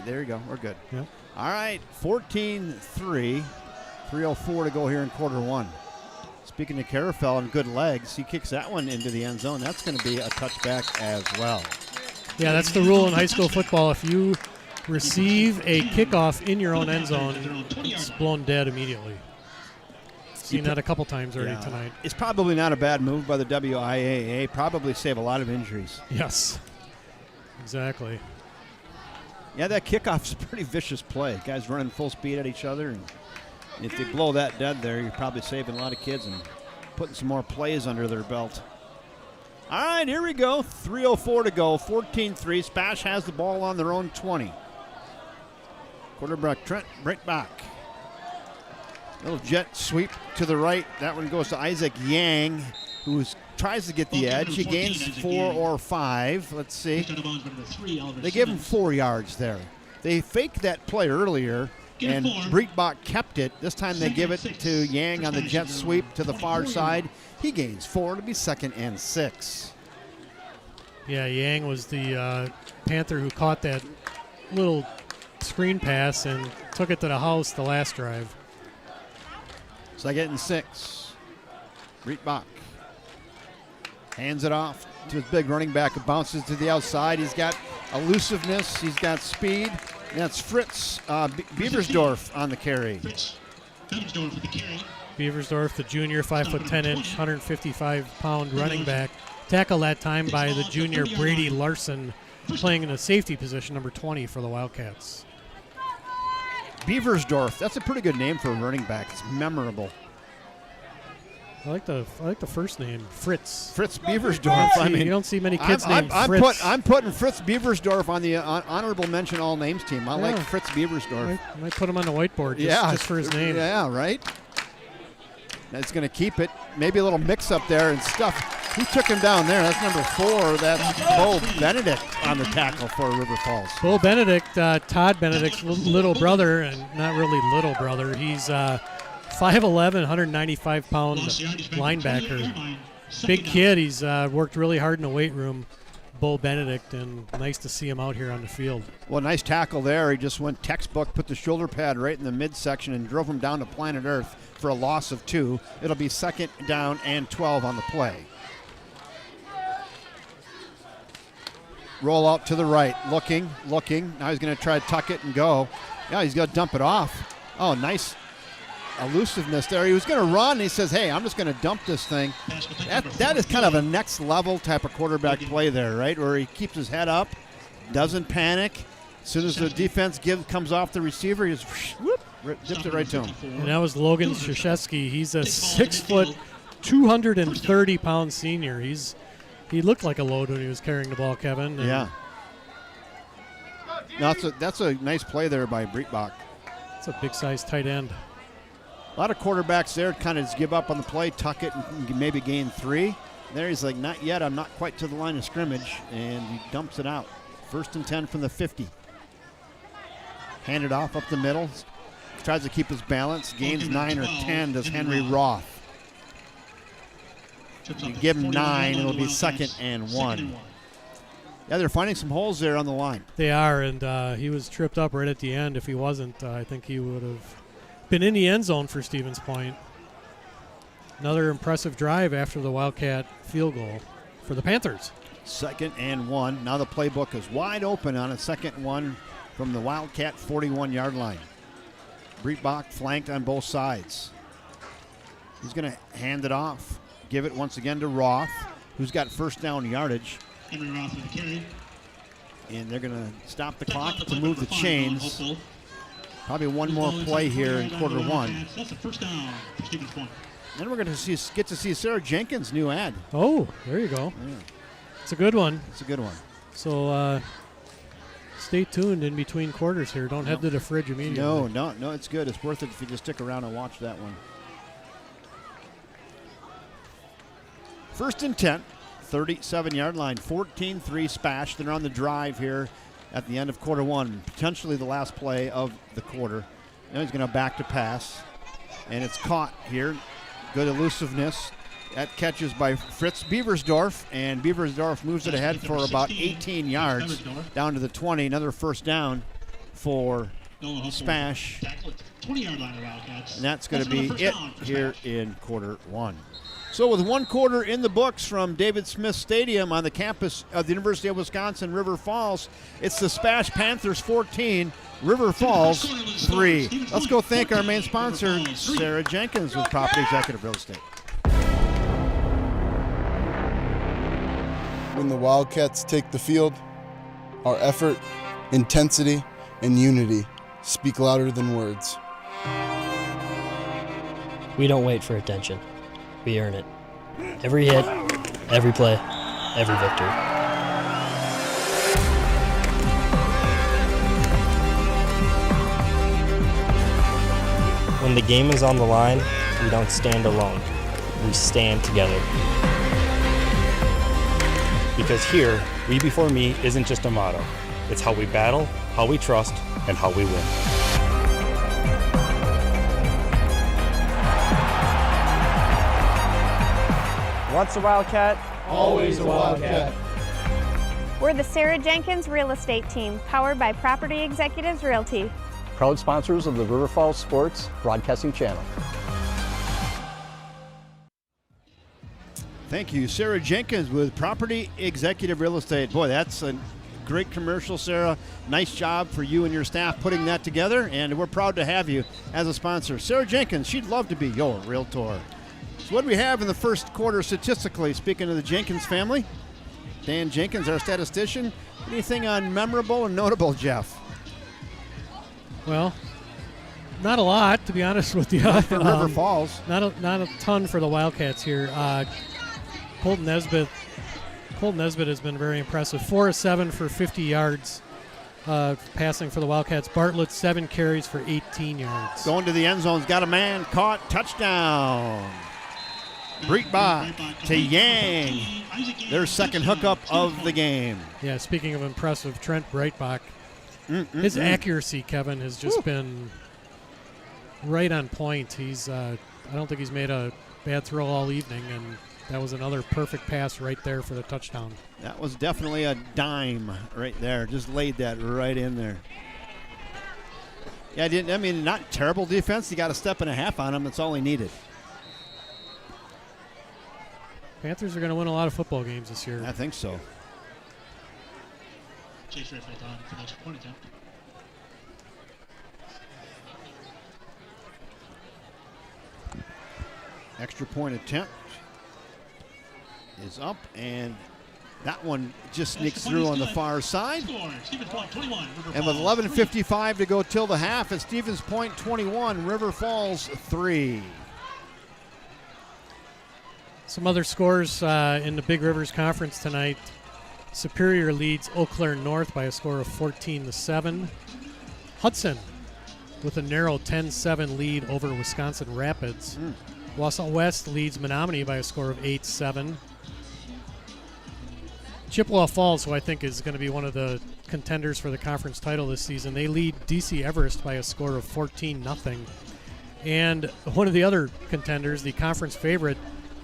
There you go. We're good. Yep. All right. 14-3. 3:04 to go here in quarter one. Speaking of Carefell and good legs, he kicks that one into the end zone. That's going to be a touchback as well. Yeah, that's the rule in high school football. If you receive a kickoff in your own end zone, it's blown dead immediately. Seen that a couple times already tonight. It's probably not a bad move by the WIAA. Probably save a lot of injuries. Yes, exactly. Yeah, that kickoff's a pretty vicious play. Guys running full speed at each other, and if they blow that dead there, you're probably saving a lot of kids and putting some more plays under their belt. All right, here we go. 3:04 to go. 14-3. Spash has the ball on their own 20. Quarterback Trent Brinkbach. Little jet sweep to the right. That one goes to Isaac Yang, who tries to get the edge. He gains 4 or 5. Let's see. They gave him 4 yards there. They faked that play earlier, and Brinkbach kept it. This time they give it to Yang on the jet sweep to the far side. He gains 4 to be 2nd and 6. Yeah, Yang was the Panther who caught that little screen pass and took it to the house the last drive. 2nd and 6. Brinkbach hands it off to his big running back. It bounces to the outside. He's got elusiveness. He's got speed. And that's Fritz Beversdorf on the carry. Beversdorf, the junior, 5'10", 155-pound running back. Tackled that time by the junior Brady Larson, playing in the safety position, number 20 for the Wildcats. Beversdorf, that's a pretty good name for a running back. It's memorable. I like the first name, Fritz. Fritz Beversdorf. I mean, you don't see many kids named Fritz. I'm putting Fritz Beversdorf on the honorable mention all names team. I like Fritz Beversdorf. I might put him on the whiteboard just for his name. Yeah, right. That's going to keep it. Maybe a little mix-up there and stuff. Who took him down there? That's number 4. That's Bo Benedict on the tackle for River Falls. Bo Benedict, Todd Benedict's little brother, and not really little brother. He's 5'11", 195-pound linebacker. Big kid. He's worked really hard in the weight room, Bo Benedict, and nice to see him out here on the field. Well, nice tackle there. He just went textbook, put the shoulder pad right in the midsection, and drove him down to planet Earth for a loss of 2. It'll be 2nd down and 12 on the play. Roll out to the right, looking. Now he's going to try to tuck it and go. Yeah, he's going to dump it off. Oh, nice elusiveness there. He was going to run, and he says, hey, I'm just going to dump this thing. That is kind of a next level type of quarterback play there, right, where he keeps his head up, doesn't panic. As soon as the defense comes off the receiver, he just dips it right to him. And that was Logan Krzyzewski. He's a 6', 230-pound senior. He looked like a load when he was carrying the ball, Kevin. Yeah. No, that's a nice play there by Brinkbach. It's a big-sized tight end. A lot of quarterbacks there kind of just give up on the play, tuck it, and maybe gain 3. There he's like, not yet. I'm not quite to the line of scrimmage, and he dumps it out. 1st and 10 from the 50. Handed off up the middle. Tries to keep his balance. Gains 9 or 10 does Henry Roth. You give him 9, it'll be 2nd and 1. Yeah, they're finding some holes there on the line. They are, and he was tripped up right at the end. If he wasn't, I think he would have been in the end zone for Stevens Point. Another impressive drive after the Wildcat field goal for the Panthers. 2nd and 1. Now the playbook is wide open on a 2nd and 1 from the Wildcat 41-yard line. Breitbach flanked on both sides. He's going to hand it off, give it once again to Roth, who's got first down yardage. Henry Roth with the carry. And they're going to stop the clock to move the chains. Probably one more play here in quarter 1. That's a first down for Stevens Point. Then we're going to get to see Sarah Jenkins' new ad. Oh, there you go. Yeah. It's a good one. It's a good one. So stay tuned in between quarters here. Don't head to the fridge immediately. No, it's good. It's worth it if you just stick around and watch that one. 1st and 10, 37-yard line, 14-3 Spash. They're on the drive here at the end of quarter 1, potentially the last play of the quarter. Now he's going to back to pass, and it's caught here. Good elusiveness. That catches by Fritz Beversdorf, and Beversdorf moves it ahead for about 18 yards down to the 20. Another first down for Spash. 20-yard line of Wildcats. And that's going to be it here in quarter 1. So with 1 quarter in the books from David Smith Stadium on the campus of the University of Wisconsin, River Falls, it's the Spash Panthers 14, River Falls 3. Let's go thank our main sponsor, Sarah Jenkins with Property Executive Real Estate. When the Wildcats take the field, our effort, intensity, and unity speak louder than words. We don't wait for attention. We earn it. Every hit, every play, every victory. When the game is on the line, we don't stand alone. We stand together. Because here, we before me isn't just a motto. It's how we battle, how we trust, and how we win. Once a Wildcat, Always a Wildcat. We're the Sarah Jenkins Real Estate Team, powered by Property Executives Realty. proud sponsors of the River Falls Sports Broadcasting Channel. Thank you, Sarah Jenkins with Property Executive Real Estate. Boy, that's a great commercial, Sarah. Nice job for you and your staff putting that together, and we're proud to have you as a sponsor. Sarah Jenkins, she'd love to be your realtor. So what do we have in the first quarter statistically, speaking of the Jenkins family? Dan Jenkins, our statistician. Anything on memorable and notable, Jeff? Well, not a lot, to be honest with you. For River Falls. Not a ton for the Wildcats here. Colton Nesbitt has been very impressive. 4 of 7 for 50 yards passing for the Wildcats. Bartlett, 7 carries for 18 yards. Going to the end zone's got a man caught. Touchdown. Breitbach to Yang. Their second hookup of the game. Yeah, speaking of impressive, Trent Breitbach. His accuracy, Kevin, has just been right on point. I don't think he's made a bad throw all evening, and that was another perfect pass right there for the touchdown. That was definitely a dime right there. Just laid that right in there. Yeah, not terrible defense. He got a step and a half on him. That's all he needed. Panthers are going to win a lot of football games this year. I think so. Chase Rifle on for the extra point attempt. Extra point attempt is up, and that one just sneaks through on the far side. Stevens Point 21, River And with Falls 11:55 to go till the half, it's Stevens Point 21, River Falls 3. Some other scores in the Big Rivers Conference tonight. Superior leads Eau Claire North by a score of 14-7. Hudson with a narrow 10-7 lead over Wisconsin Rapids. Wausau West leads Menominee by a score of 8-7. Chippewa Falls, who I think is going to be one of the contenders for the conference title this season, they lead DC Everest by a score of 14-0. And one of the other contenders, the conference favorite,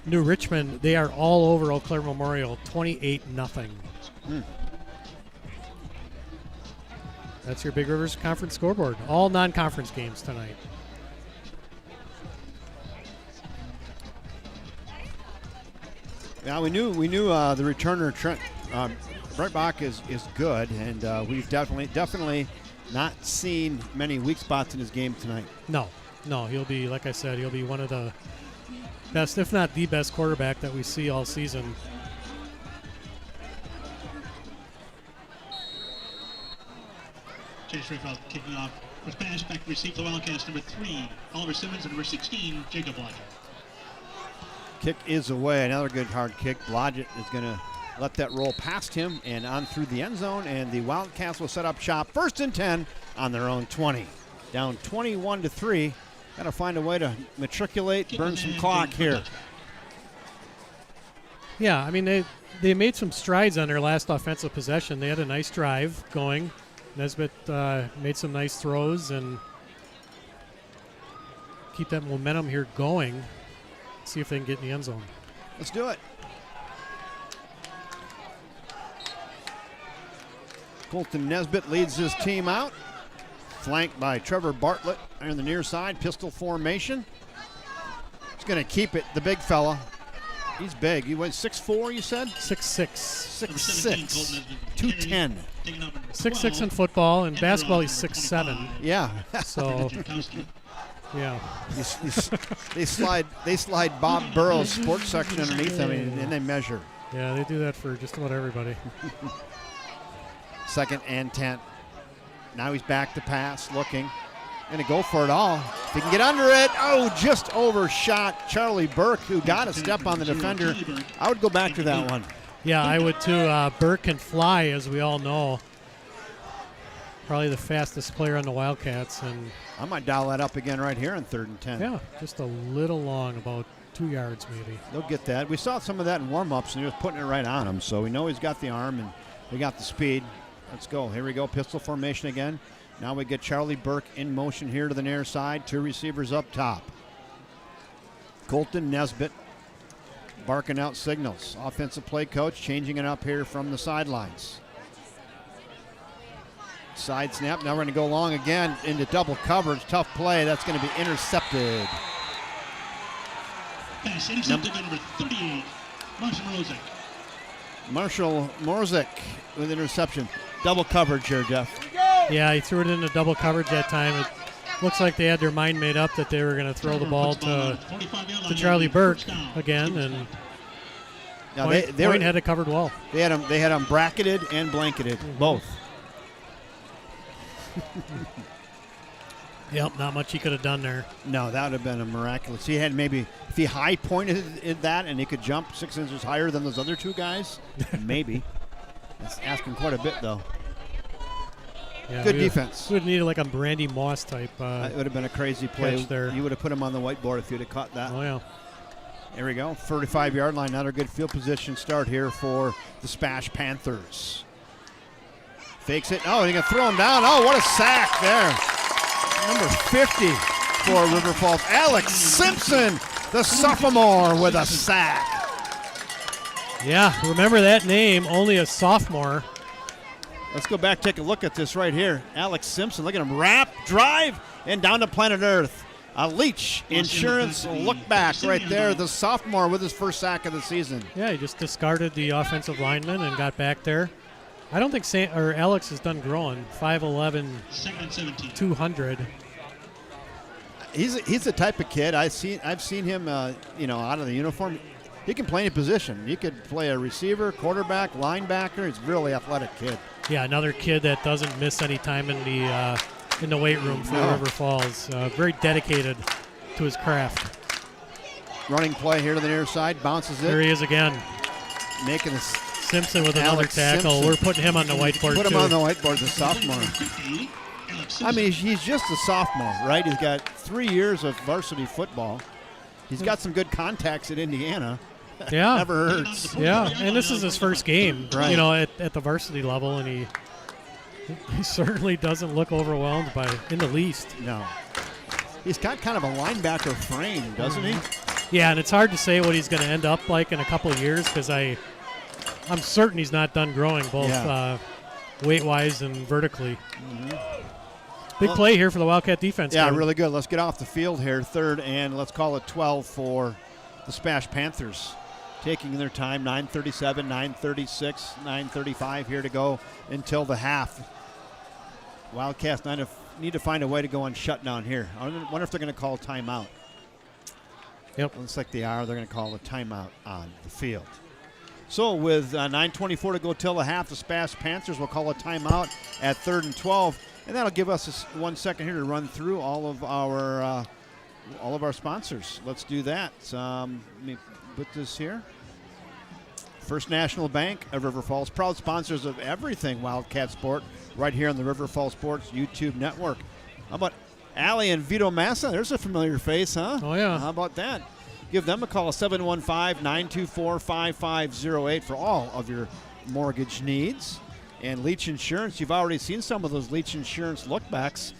New Richmond, they are all over Eau Claire Memorial, 28-0. That's your Big Rivers Conference scoreboard. All non-conference games tonight. Yeah, we knew the returner Trent Breitbach is good, and we've definitely not seen many weak spots in his game tonight. No, he'll be, like I said, he'll be one of the best, if not the best quarterback that we see all season. Chase Riffeld kicking off with pass back to receive the Wildcats. Number 3, Oliver Simmons, and number 16, Jacob Blodgett. Kick is away. Another good hard kick. Blodgett is going to let that roll past him and on through the end zone, and the Wildcats will set up shop 1st and 10 on their own 20. Down 21-3. Got to find a way to matriculate, burn some clock here. Yeah, I mean, they made some strides on their last offensive possession. They had a nice drive going. Nesbitt made some nice throws and keep that momentum here going. See if they can get in the end zone. Let's do it. Colton Nesbitt leads his team out. Flanked by Trevor Bartlett on the near side. Pistol formation. He's going to keep it, the big fella. He's big. He went 6'4", you said? 6'6". 6'6". 210. 6'6" in football. In basketball, he's 6'7". Yeah. So, yeah. They slide Bob Burrow's sports section underneath them, and they measure. Yeah, they do that for just about everybody. 2nd and 10. Now he's back to pass, looking. Going to go for it all. If he can get under it. Oh, just overshot Charlie Burke, who got a step on the defender. I would go back to that one. Yeah, I would too. Burke can fly, as we all know. Probably the fastest player on the Wildcats. And I might dial that up again right here on 3rd and 10. Yeah, just a little long, about 2 yards maybe. They'll get that. We saw some of that in warm-ups, and he was putting it right on him. So we know he's got the arm, and we got the speed. Let's go. Here we go. Pistol formation again. Now we get Charlie Burke in motion here to the near side. 2 receivers up top. Colton Nesbitt barking out signals. Offensive play coach changing it up here from the sidelines. Side snap. Now we're going to go long again into double coverage. Tough play. That's going to be intercepted. Pass intercepted number 38, Marshall Morozek. Marshall Morozek with interception. Double coverage here, Jeff. Yeah, he threw it into double coverage that time. It looks like they had their mind made up that they were going to throw the ball to Charlie Burke again, and now Point had it covered well. They had him bracketed and blanketed, both. Yep, not much he could have done there. No, that would have been a miraculous. He had maybe, if he high pointed at that and he could jump 6 inches higher than those other 2 guys, maybe. That's asking quite a bit, though. Yeah, good defense. We would need like a Brandy Moss type. It would have been a crazy play there. You would have put him on the whiteboard if you'd have caught that. Oh, yeah. There we go. 35-yard line. Another good field position start here for the Spash Panthers. Fakes it. Oh, he can throw him down. Oh, what a sack there. Number 50 for River Falls. Alex Simpson, the sophomore, with a sack. Yeah, remember that name, only a sophomore. Let's go back, take a look at this right here. Alex Simpson, look at him wrap, drive, and down to planet Earth. A Leach Insurance look back right there. The sophomore with his first sack of the season. Yeah, he just discarded the offensive lineman and got back there. I don't think Alex is done growing. 5'11", 200. He's the type of kid I've seen him out of the uniform. He can play any position. He could play a receiver, quarterback, linebacker. He's a really athletic kid. Yeah, another kid that doesn't miss any time in the weight room for River Falls. Very dedicated to his craft. Running play here to the near side, bounces it. There he is again. Making a Simpson with another tackle. Simpson. We're putting him on the whiteboard, Put him on the whiteboard, the sophomore. I mean, he's just a sophomore, right? He's got 3 years of varsity football. He's got some good contacts at Indiana. Yeah. Never hurts. Yeah, and this is his first game, right. at the varsity level, and he certainly doesn't look overwhelmed in the least. No. He's got kind of a linebacker frame, doesn't he? Yeah, and it's hard to say what he's going to end up like in a couple of years because I'm certain he's not done growing, both weight-wise and vertically. Big play here for the Wildcat defense. Yeah, Kevin. really good. Let's get off the field here. 3rd and let's call it 12 for the Smash Panthers. Taking their time, 9:37, 9:36, 9:35 here to go until the half. Wildcats need to find a way to go on shutdown here. I wonder if they're going to call a timeout. Yep. Looks like they are. They're going to call a timeout on the field. So with 9:24 to go till the half, the Smash Panthers will call a timeout at 3rd and 12. And that'll give us 1 second here to run through all of our sponsors. Let's do that. Let me put this here. First National Bank of River Falls, proud sponsors of everything Wildcat Sport, right here on the River Falls Sports YouTube network. How about Allie and Vito Massa? There's a familiar face, huh? Oh, yeah. How about that? Give them a call, 715-924-5508 for all of your mortgage needs. And Leach Insurance, you've already seen some of those Leach Insurance lookbacks.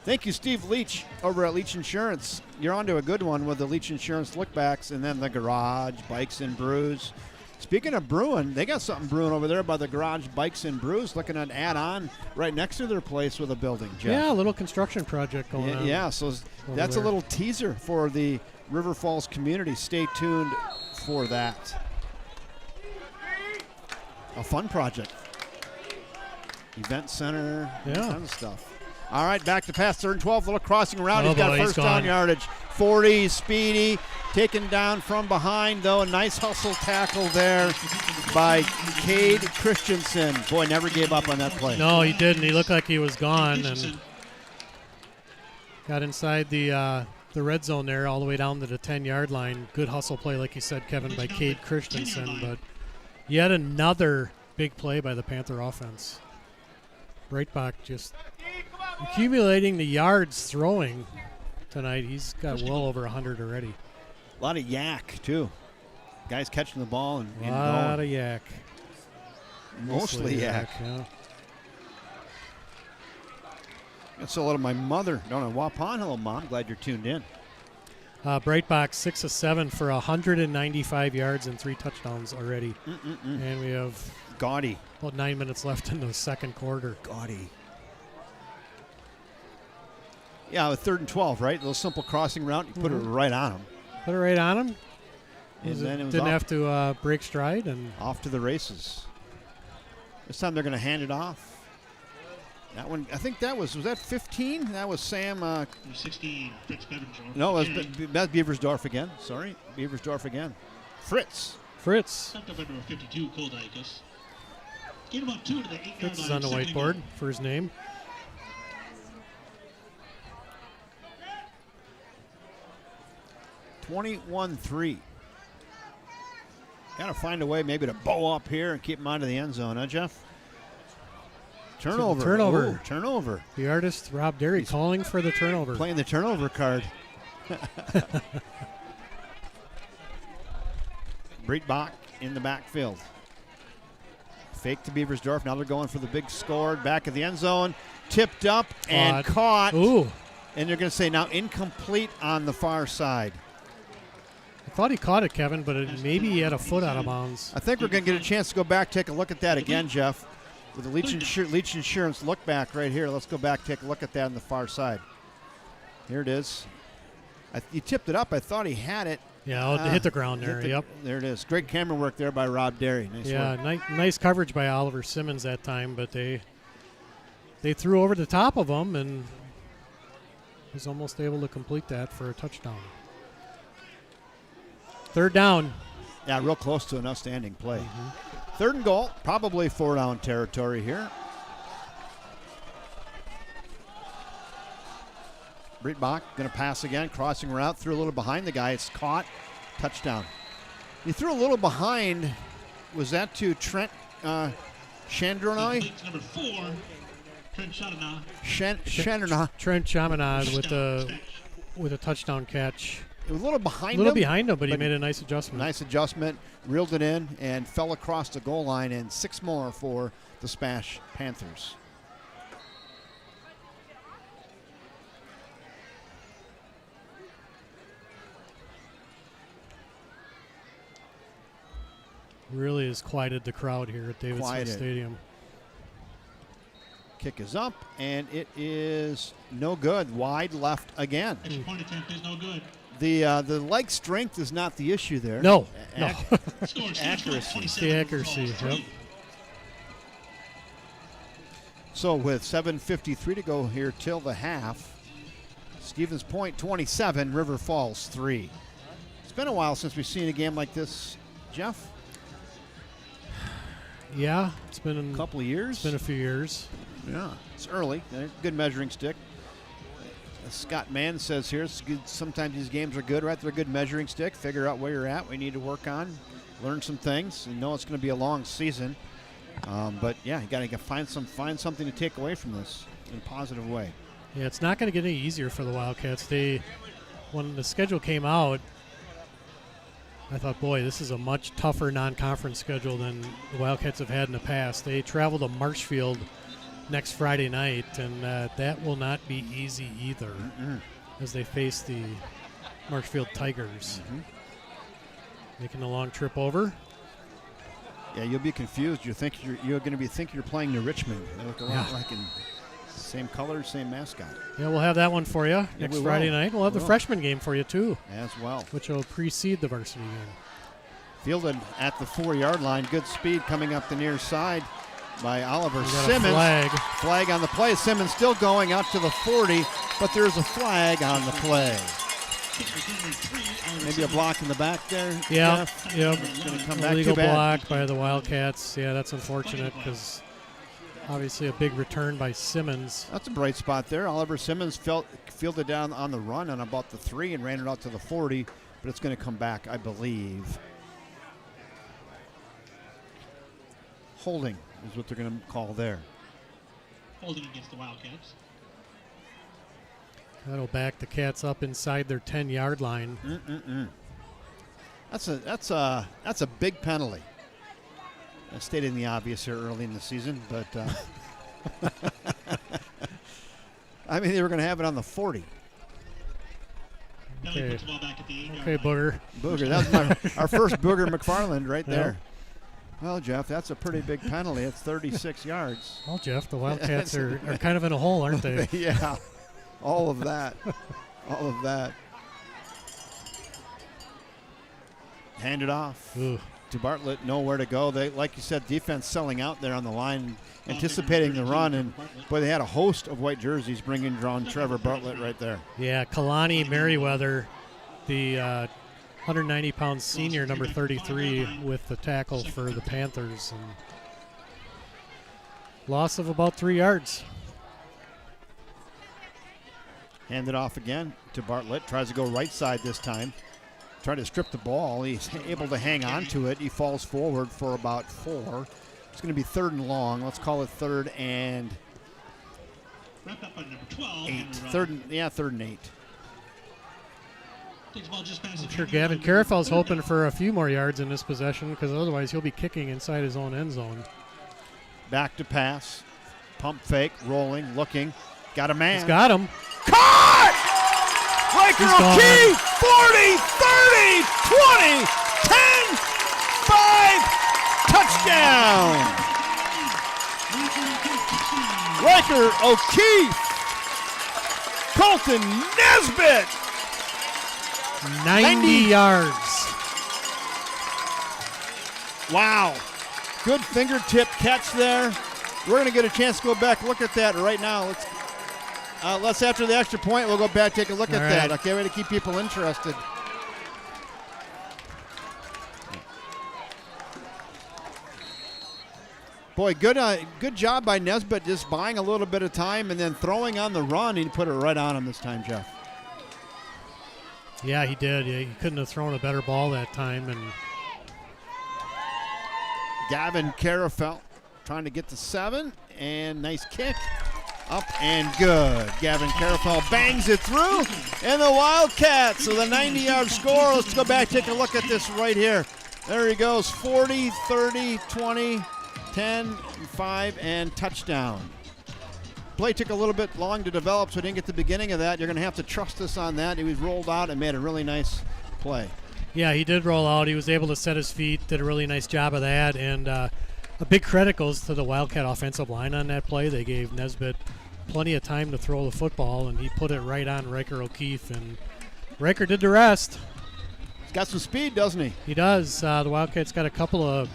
Thank you, Steve Leach, over at Leach Insurance. You're on to a good one with the Leach Insurance lookbacks, and then the garage, bikes and brews. Speaking of brewing, they got something brewing over there by the garage, bikes and brews, looking at add-on right next to their place with a building, Jeff. Yeah, a little construction project going on. Yeah, so that's there. a little teaser for the River Falls community. Stay tuned for that. A fun project. Event center, all kinds of stuff. All right, back to pass, 3rd and 12, little crossing around. He's got first down yardage. 40, speedy, taken down from behind, though. A nice hustle tackle there by Cade Christensen. Boy, never gave up on that play. No, he didn't. He looked like he was gone and got inside the red zone there all the way down to the 10-yard line. Good hustle play, like you said, Kevin, by Cade Christensen. But yet another big play by the Panther offense. Breitbach just accumulating the yards throwing tonight. He's got well over 100 already. A lot of yak, too. Guys catching the ball and going. A lot of yak. Mostly yak. Yeah. That's a little of my mother down in Waupun. Hello, Mom. Glad you're tuned in. Breitbach 6 of 7 for 195 yards and 3 touchdowns already. And we have gaudy. About 9 minutes left in the second quarter. Gaudy. Yeah, with 3rd and 12, right? A little simple crossing route. You put it right on him. Put it right on him. And then it was didn't have to break stride and off to the races. This time they're going to hand it off. That one, I think that was that 15? That was Sam. 16, Fritz Beversdorf. No, that's Beversdorf again. Sorry, Beversdorf again. Fritz. Up to number 52, Koldikis. Get about 2 to the 8-yard line. Fritz is on the whiteboard for his name. $21-3. Got to find a way maybe to bow up here and keep him out of the end zone, huh, Jeff? Turnover. Ooh, turnover. The artist, Rob Derry, calling for the turnover. Playing the turnover card. Breitbach in the backfield. Fake to Beversdorf. Now they're going for the big score. Back of the end zone. Tipped up and caught. Ooh. And they're going to say now incomplete on the far side. I thought he caught it, Kevin, but maybe he had a foot out of bounds. I think we're going to get a chance to go back, take a look at that again, Jeff. With the Leach Insurance look back right here. Let's go back, take a look at that on the far side. Here it is. He tipped it up. I thought he had it. Yeah, it hit the ground there. Yep. There it is. Great camera work there by Rob Derry. Nice work. Nice coverage by Oliver Simmons that time, but they threw over the top of him and was almost able to complete that for a touchdown. 3rd down. Yeah, real close to an outstanding play. 3rd and goal, probably 4-down territory here. Breitbach going to pass again, crossing route, threw a little behind the guy. It's caught, touchdown. He threw a little behind. Was that to Trent Chandronai? Number 4, Trent Chaminade. Trent Chaminade with a touchdown catch. It was a little behind him. A little behind him, but he made a nice adjustment. Nice adjustment, reeled it in, and fell across the goal line, and 6 more for the Smash Panthers. Really has quieted the crowd here at David Smith Stadium. Kick is up, and it is no good. Wide left again. Extra point attempt is no good. The leg strength is not the issue there. No. Accuracy. It's the accuracy. Yep. So with 7:53 to go here till the half, Stevens Point 27, River Falls 3. It's been a while since we've seen a game like this, Jeff. Yeah, it's been A couple of years. It's been a few years. Yeah, it's early. Good measuring stick. As Scott Mann says here, it's good. Sometimes these games are good, right? They're a good measuring stick. Figure out where you're at. We need to work on, learn some things, and know it's going to be a long season. But yeah, you got to find something to take away from this in a positive way. Yeah, it's not going to get any easier for the Wildcats. When the schedule came out, I thought, boy, this is a much tougher non-conference schedule than the Wildcats have had in the past. They travel to Marshfield next Friday night, and that will not be easy either as they face the Marshfield Tigers. Making a long trip over. Yeah, you'll be confused. You're going to be thinking you're playing New Richmond. They look a lot like in same colors, same mascot. Yeah, we'll have that one for you next Friday night. We'll have the freshman game for you too, as well, which will precede the varsity game. Fielded at the 4-yard line. Good speed coming up the near side by Oliver We got Simmons. A flag on the play. Simmons still going out to the 40, but there's a flag on the play. Maybe a block in the back there. Yeah, Jeff. yep. Illegal block by the Wildcats. Yeah, that's unfortunate because obviously a big return by Simmons. That's a bright spot there. Oliver Simmons fielded down on the run on about the 3 and ran it out to the 40, but it's going to come back, I believe. Holding is what they're going to call there. Holding against the Wildcats. That'll back the Cats up inside their 10-yard line. That's a big penalty. Stating the obvious here early in the season, but I mean they were going to have it on the 40. Okay, Booger. That was our first Booger McFarland right there. Well, Jeff, that's a pretty big penalty. It's 36 yards. Well, Jeff, the Wildcats are kind of in a hole, aren't they? Yeah, all of that. All of that. Hand it off to Bartlett. Nowhere to go. They, like you said, defense selling out there on the line, anticipating the run. And, boy, they had a host of white jerseys bringing drawn Trevor Bartlett right there. Yeah, Kalani Merriweather, the 190-pound senior, number 33, with the tackle for the Panthers. And loss of about 3 yards. Hand it off again to Bartlett. Tries to go right side this time. Trying to strip the ball. He's able to hang on to it. He falls forward for about 4. It's going to be 3rd and long. Let's call it 3rd and 8. 3rd and 8. I'm sure Gavin Carafel's hoping for a few more yards in this possession because otherwise he'll be kicking inside his own end zone. Back to pass. Pump fake. Rolling. Looking. Got a man. He's got him. Caught! Riker O'Keefe! 40, 30, 20, 10, 5, touchdown! Riker O'Keefe! Colton Nesbitt! 90 yards. Wow. Good fingertip catch there. We're going to get a chance to go back look at that right now. Let's after the extra point, we'll go back, take a look at that. Okay, way to keep people interested. Boy, good job by Nesbitt, just buying a little bit of time and then throwing on the run. He put it right on him this time, Jeff. Yeah, he did. Yeah, he couldn't have thrown a better ball that time. And Gavin Carafel trying to get to 7, and nice kick. Up and good. Gavin Carafel bangs it through, and the Wildcats with a 90-yard score. Let's go back, take a look at this right here. There he goes, 40, 30, 20, 10, 5, and touchdown. Play took a little bit long to develop, so I didn't get the beginning of that. You're going to have to trust us on that. He was rolled out and made a really nice play. Yeah, he did roll out. He was able to set his feet, did a really nice job of that, and A big credit goes to the Wildcat offensive line on that play. They gave Nesbitt plenty of time to throw the football, and he put it right on Riker O'Keefe, and Riker did the rest. He's got some speed, doesn't he? He does. The Wildcats got a couple of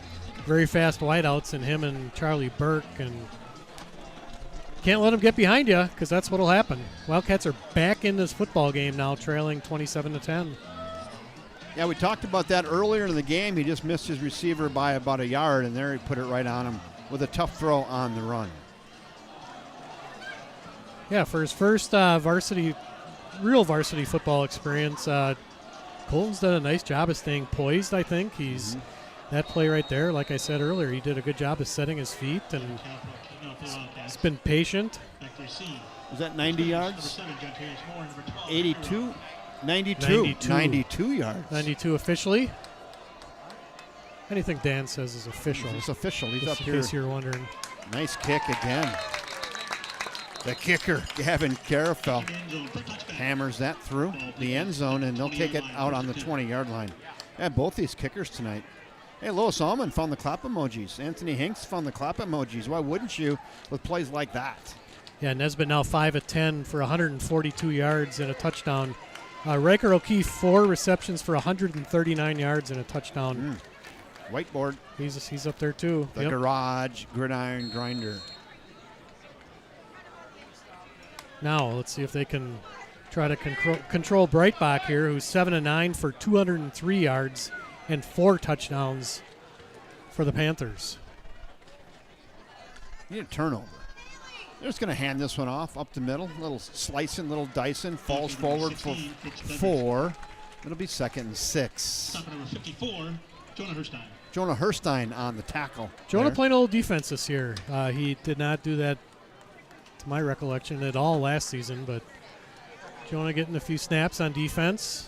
very fast wideouts in him and Charlie Burke, and can't let him get behind you because that's what will happen. Wildcats are back in this football game now, trailing 27-10. Yeah, we talked about that earlier in the game. He just missed his receiver by about a yard, and there he put it right on him with a tough throw on the run. Yeah, for his first real varsity football experience, Colton's done a nice job of staying poised, I think. He's that play right there, like I said earlier, he did a good job of setting his feet, and he's been patient. Was that 90 yards? 82? 92 yards. 92 officially. Anything Dan says is official. It's official. He's Just up in here. case you're wondering. Nice kick again. The kicker, Gavin Carafel, hammers that through the end zone, and they'll take it out on the 20-yard line. Yeah, both these kickers tonight. Hey, Lois Allman found the clap emojis. Anthony Hinks found the clap emojis. Why wouldn't you with plays like that? Yeah, Nesbitt now 5 of 10 for 142 yards and a touchdown. Riker O'Keefe, 4 receptions for 139 yards and a touchdown. Whiteboard. He's up there too. The garage gridiron grinder. Now let's see if they can try to control Breitbach here, who's 7 of 9 for 203 yards and 4 touchdowns for the Panthers. Need a turnover. They're just going to hand this one off up the middle. Little slicing, little dicing. Falls forward for 4. It'll be 2nd and 6. Stop number 54, Jonah Herstein. Jonah Herstein on the tackle. Jonah playing a little defense this year. He did not do that, to my recollection, at all last season, but Jonah getting a few snaps on defense.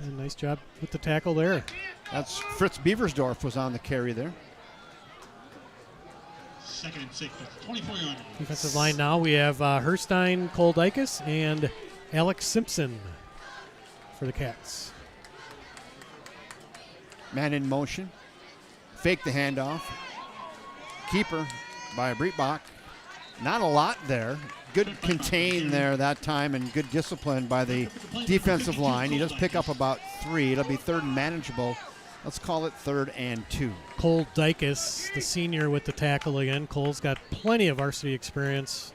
And nice job with the tackle there. That's Fritz Beversdorf was on the carry there. 2nd and 6, 24-yard. Defensive line now, we have Herstein, Cole Dykes, and Alex Simpson for the Cats. Man in motion. Fake the handoff. Keeper by Breitbach. Not a lot there. Good contain there that time and good discipline by the defensive line. He does pick up about 3. It'll be 3rd and manageable. Let's call it 3rd and 2. Cole Dykes, the senior, with the tackle again. Cole's got plenty of varsity experience.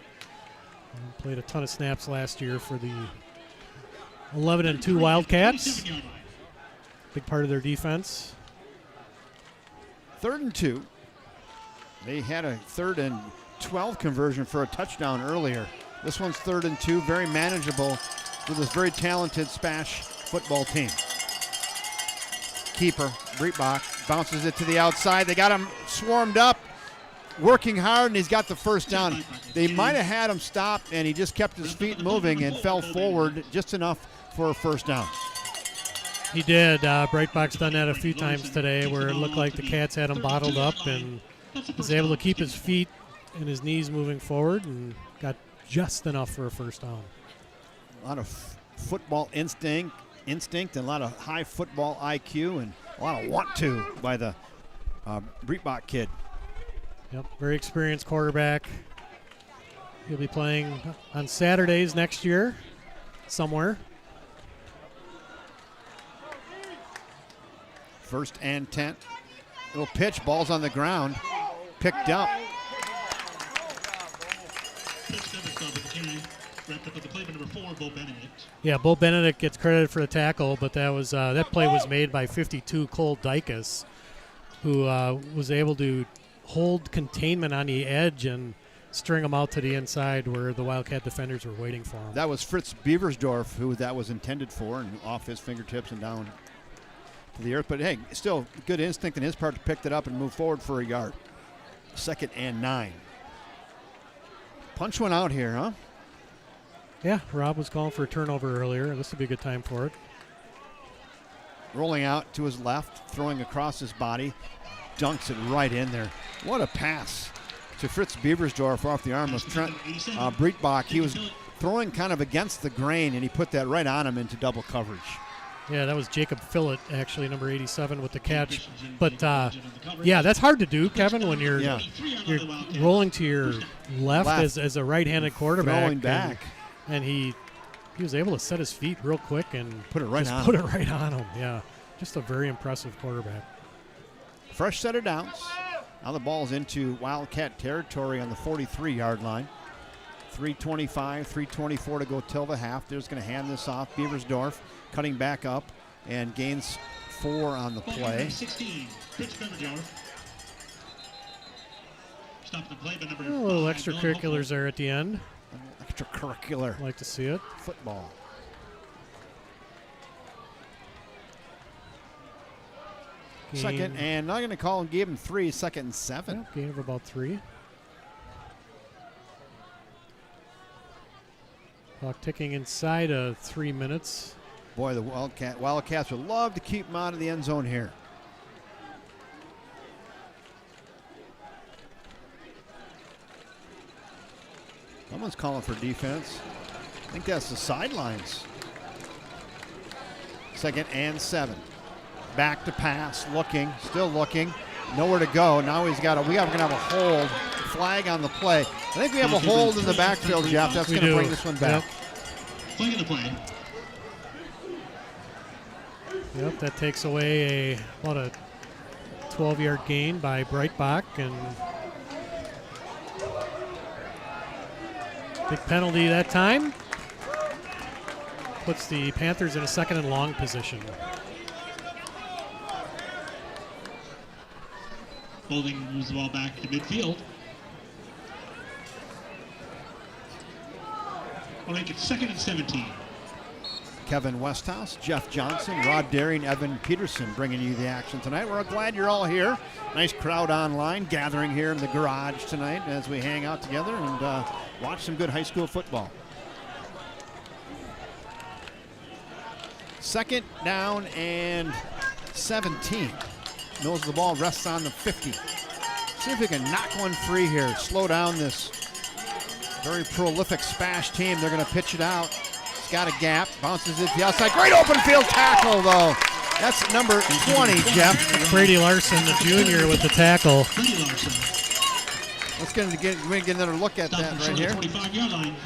Played a ton of snaps last year for the 11-2 Wildcats. Big part of their defense. 3rd and 2. They had a 3rd and 12 conversion for a touchdown earlier. This one's 3rd and 2, very manageable for this very talented Spash football team. Keeper, Breitbach, bounces it to the outside. They got him swarmed up, working hard, and he's got the first down. They might have had him stop, and he just kept his feet moving and fell forward just enough for a first down. He did. Breitbach's done that a few times today where it looked like the Cats had him bottled up and was able to keep his feet and his knees moving forward and got just enough for a first down. A lot of football instinct and a lot of high football IQ and a lot of want to by the Breitbach kid. Yep, very experienced quarterback. He'll be playing on Saturdays next year somewhere. 1st and 10. Little pitch, ball's on the ground, picked up. Wrapped up with the play by number 4, Bo Benedict. Yeah, Bo Benedict gets credit for the tackle, but that was that play was made by 52 Cole Dykes, who was able to hold containment on the edge and string him out to the inside where the Wildcat defenders were waiting for him. That was Fritz Beversdorf, who that was intended for, and off his fingertips and down to the earth. But hey, still good instinct on his part to pick it up and move forward for a yard. 2nd and 9. Punch one out here, huh? Yeah, Rob was calling for a turnover earlier. This would be a good time for it. Rolling out to his left, throwing across his body, dunks it right in there. What a pass to Fritz Beversdorf off the arm of Trent Breitbach. He was throwing kind of against the grain, and he put that right on him into double coverage. Yeah, that was Jacob Fillett, actually, number 87 with the catch. But, yeah, that's hard to do, Kevin, when you're rolling to your left. As a right-handed quarterback. Throwing back. And he was able to set his feet real quick and put it right on him. Yeah, just a very impressive quarterback. Fresh set of downs. Now the ball's into Wildcat territory on the 43-yard line. 3:25, 3:24 to go till the half. They're just going to hand this off. Beaversdorf cutting back up and gains 4 on the play. 16, Fritz Beaversdorf. Stop the play by number A little extracurriculars there at the end. Extracurricular. Like to see it. Football. Second, and not going to call him, gave him 3, 2nd and 7. Yeah, gain of about 3. Clock ticking inside of 3 minutes. Boy, the Wildcats would love to keep him out of the end zone here. Someone's calling for defense. I think that's the sidelines. 2nd and 7. Back to pass, looking, still looking. Nowhere to go. Now we are going to have a hold. Flag on the play. I think we have a hold in the backfield, Jeff. That's going to bring this one back. Flag in the play. Yep, that takes away about a 12-yard gain by Breitbach, and big penalty that time. Puts the Panthers in a 2nd and long position. Holding moves the ball back to midfield. We'll make it 2nd and 17. Kevin Westhouse, Jeff Johnson, Rod Daring, Evan Peterson bringing you the action tonight. We're glad you're all here. Nice crowd online gathering here in the garage tonight as we hang out together and watch some good high school football. 2nd down and 17. Knows the ball rests on the 50. See if we can knock one free here. Slow down this very prolific Spash team. They're going to pitch it out. It's got a gap. Bounces it to the outside. Great open field tackle, though. That's number 20, Jeff. Brady Larson, the junior, with the tackle. Let's get another look at that right here.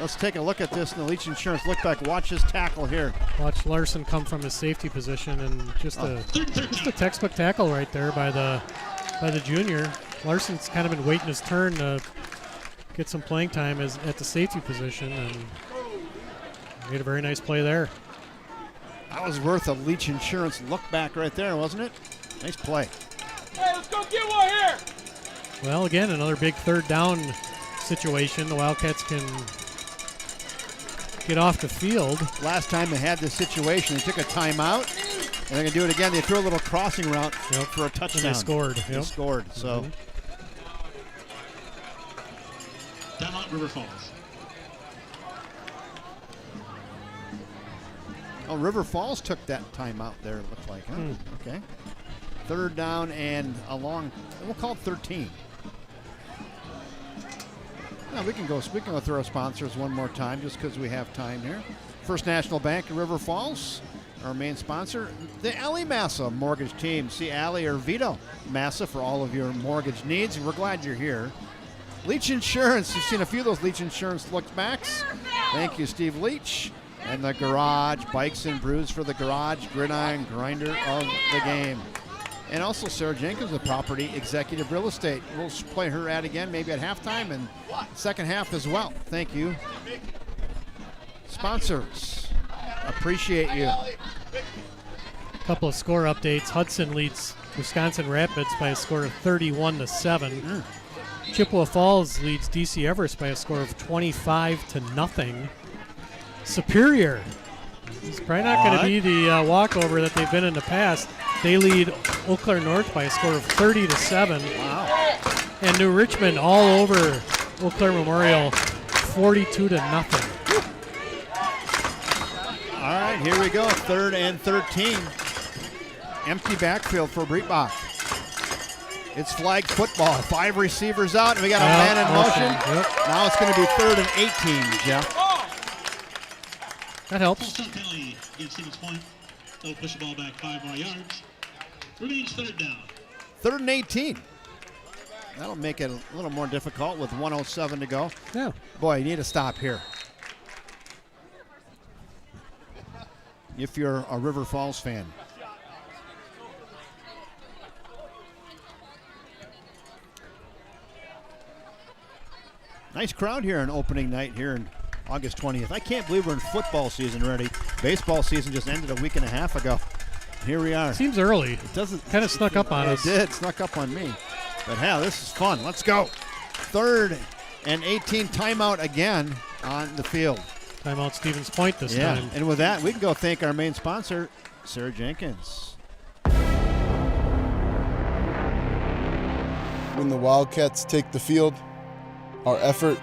Let's take a look at this in the Leach Insurance look back. Watch his tackle here. Watch Larson come from his safety position, and just a textbook tackle right there by the junior. Larson's kind of been waiting his turn to get some playing time at the safety position, and made a very nice play there. That was worth a Leach Insurance look back right there, wasn't it? Nice play. Hey, let's go get one here. Well, again, another big 3rd down situation. The Wildcats can get off the field. Last time they had this situation, they took a timeout, and they're going to do it again. They threw a little crossing route for a touchdown. And they scored. They scored, so. Timeout, River Falls. Oh, River Falls took that timeout there, it looks like. Huh? Okay. 3rd down and a long, we'll call it 13. Now we can go through our sponsors one more time just because we have time here. First National Bank of River Falls, our main sponsor. The Allie Massa mortgage team. See Allie or Vito Massa for all of your mortgage needs. We're glad you're here. Leach Insurance. You've seen a few of those Leach Insurance look backs. Thank you, Steve Leach. And the Garage, Bikes and Brews for the Garage, Gridiron Grinder of the game. And also Sarah Jenkins, the Property Executive Real Estate. We'll play her ad again, maybe at halftime and second half as well. Thank you. Sponsors, appreciate you. A couple of score updates. Hudson leads Wisconsin Rapids by a score of 31-7. Chippewa Falls leads DC Everest by a score of 25-0. Superior is probably not going to be the walkover that they've been in the past. They lead Eau Claire North by a score of 30-7. Wow. And New Richmond all over Eau Claire Memorial, 42-0. All right, here we go. 3rd and 13. Empty backfield for Breitbach. It's flag football. 5 receivers out, and we got a man in motion. Yep. Now it's going to be 3rd and 18, Jeff. That helps. Penalty against Stevens Point. They'll push the ball back 5 more yards. Remains third down. 3rd and 18. That'll make it a little more difficult with 1:07 to go. Yeah. Boy, you need to stop here. If you're a River Falls fan. Nice crowd here on opening night here in August 20th. I can't believe we're in football season already. Baseball season just ended a week and a half ago. Here we are. Seems early. It doesn't kind of snuck up on us. It did, snuck up on me. But hell, this is fun. Let's go. 3rd and 18, timeout again on the field. Timeout Stevens Point this time. And with that, we can go thank our main sponsor, Sarah Jenkins. When the Wildcats take the field, our effort,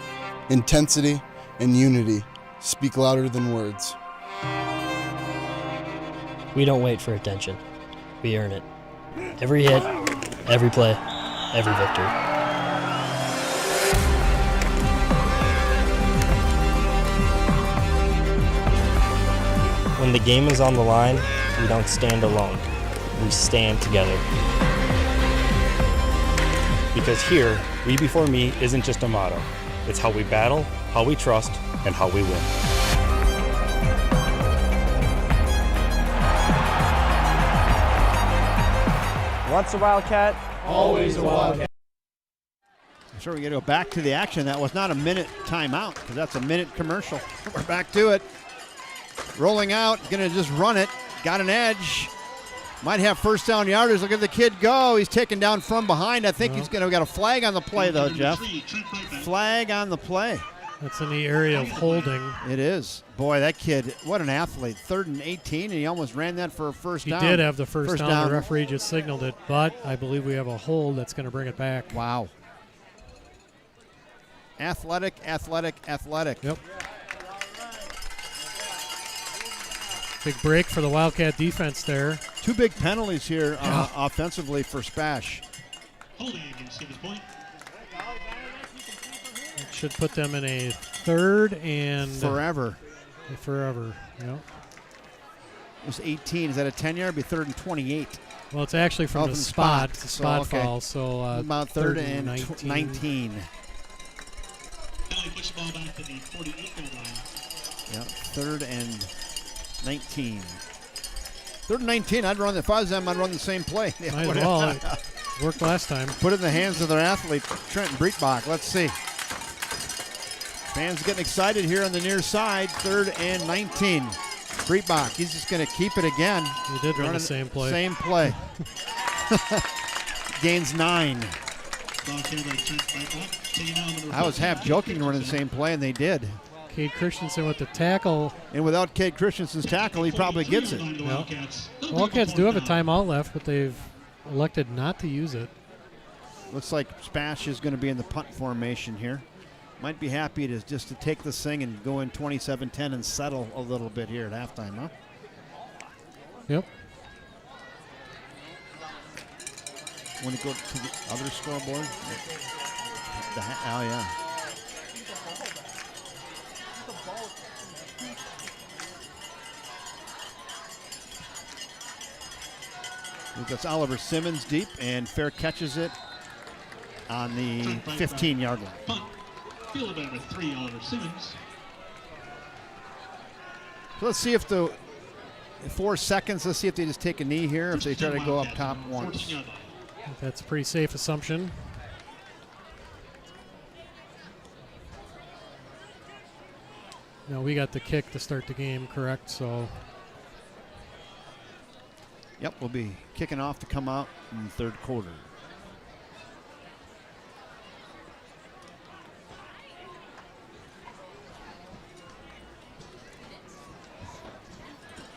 intensity, and unity speak louder than words. We don't wait for attention. We earn it. Every hit, every play, every victory. When the game is on the line, we don't stand alone. We stand together. Because here, we before me isn't just a motto. It's how we battle, how we trust, and how we win. Once a Wildcat, Always a Wildcat. So we're going to go back to the action. That was not a minute timeout because that's a minute commercial. We're back to it. Rolling out, going to just run it. Got an edge. Might have first down yardage. Look at the kid go. He's taken down from behind. I think he's going to got a flag on the play, though, Jeff. Flag on the play. That's in the area of holding. It is. Boy, that kid, what an athlete. 3rd and 18, and he almost ran that for a first down. He did have the first down. The referee just signaled it, but I believe we have a hold that's going to bring it back. Wow. Athletic, athletic, athletic. Yep. Big break for the Wildcat defense there. 2 big penalties here offensively for Spash. Holding against Stevens Point. It should put them in a 3rd and Forever. Forever. Yep. It was 18. Is that a 10-yard? Be 3rd and 28. Well, it's actually from the spot. It's a spot okay. foul. So about 3rd and 19. 19. Now he pushed the ball back to the 48-yard line. Yeah, 3rd and 19. 3rd and 19. I'd run. If I was them, I'd run the same play. Might as well. It worked last time. Put it in the hands of their athlete, Trenton Breitbach. Let's see. Fans getting excited here on the near side. 3rd and 19. Breitbach, he's just going to keep it again. He did run the same play. Same play. Gains 9. I was half joking running the same play, and they did. Cade Christensen with the tackle. And without Cade Christensen's tackle, he probably gets it. Yep. Wildcats do have a timeout left, but they've elected not to use it. Looks like Spash is going to be in the punt formation here. Might be happy to just to take this thing and go in 27-10 and settle a little bit here at halftime, huh? Yep. Want to go to the other scoreboard? Oh, yeah. That's Oliver Simmons deep, and Fair catches it on the 15-yard line. Punt. Field number 3, Oliver Simmons. So let's see if the 4 seconds, let's see if they just take a knee here, if they try to go up top once. That's a pretty safe assumption. No, we got the kick to start the game, correct? So. Yep, we'll be kicking off to come out in the 3rd quarter.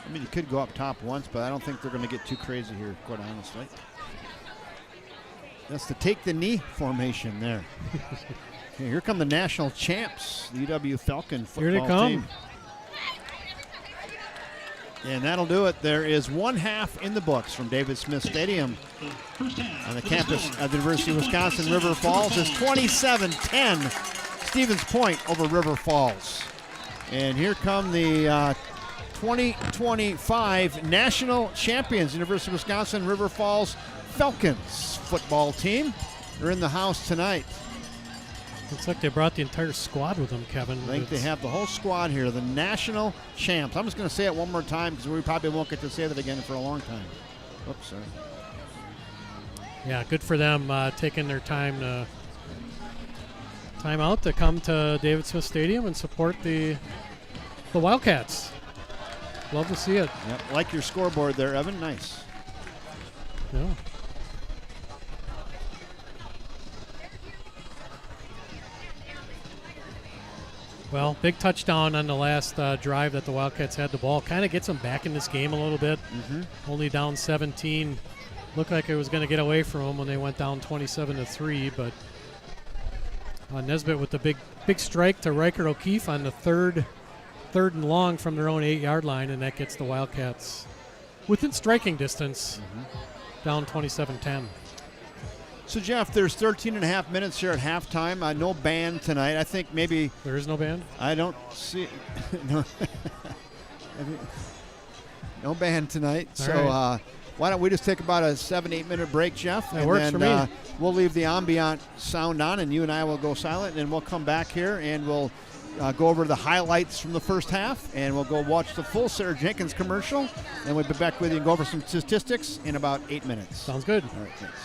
I mean, you could go up top once, but I don't think they're going to get too crazy here, quite honestly. That's the take the knee formation there. Okay, here come the national champs, the UW Falcon football here they come. Team. And that'll do it. There is 1 half in the books from David Smith Stadium on the campus of the University of Wisconsin River Falls. It's 27-10, Stevens Point over River Falls. And here come the 2025 national champions, University of Wisconsin River Falls Falcons football team. They're in the house tonight. Looks like they brought the entire squad with them, Kevin. I think they have the whole squad here, the national champs. I'm just going to say it one more time because we probably won't get to say that again for a long time. Oops, sorry. Yeah, good for them taking their time out to come to David Smith Stadium and support the Wildcats. Love to see it. Yep, like your scoreboard there, Evan. Nice. Yeah. Well, big touchdown on the last drive that the Wildcats had the ball. Kind of gets them back in this game a little bit. Only down 17. Looked like it was going to get away from them when they went down 27-3, but Nesbitt with the big strike to Riker O'Keefe on the third and long from their own 8-yard line, and that gets the Wildcats within striking distance, down 27-10. So, Jeff, there's 13 and a half minutes here at halftime. No band tonight. I think maybe... There is no band? I don't see... no band tonight. All so right. Why don't we just take about a 7-8 minute break, Jeff? That works for me. We'll leave the ambient sound on, and you and I will go silent, and we'll come back here, and we'll go over the highlights from the first half, and we'll go watch the full Sarah Jenkins commercial, and we'll be back with you and go over some statistics in about 8 minutes. Sounds good. All right, thanks.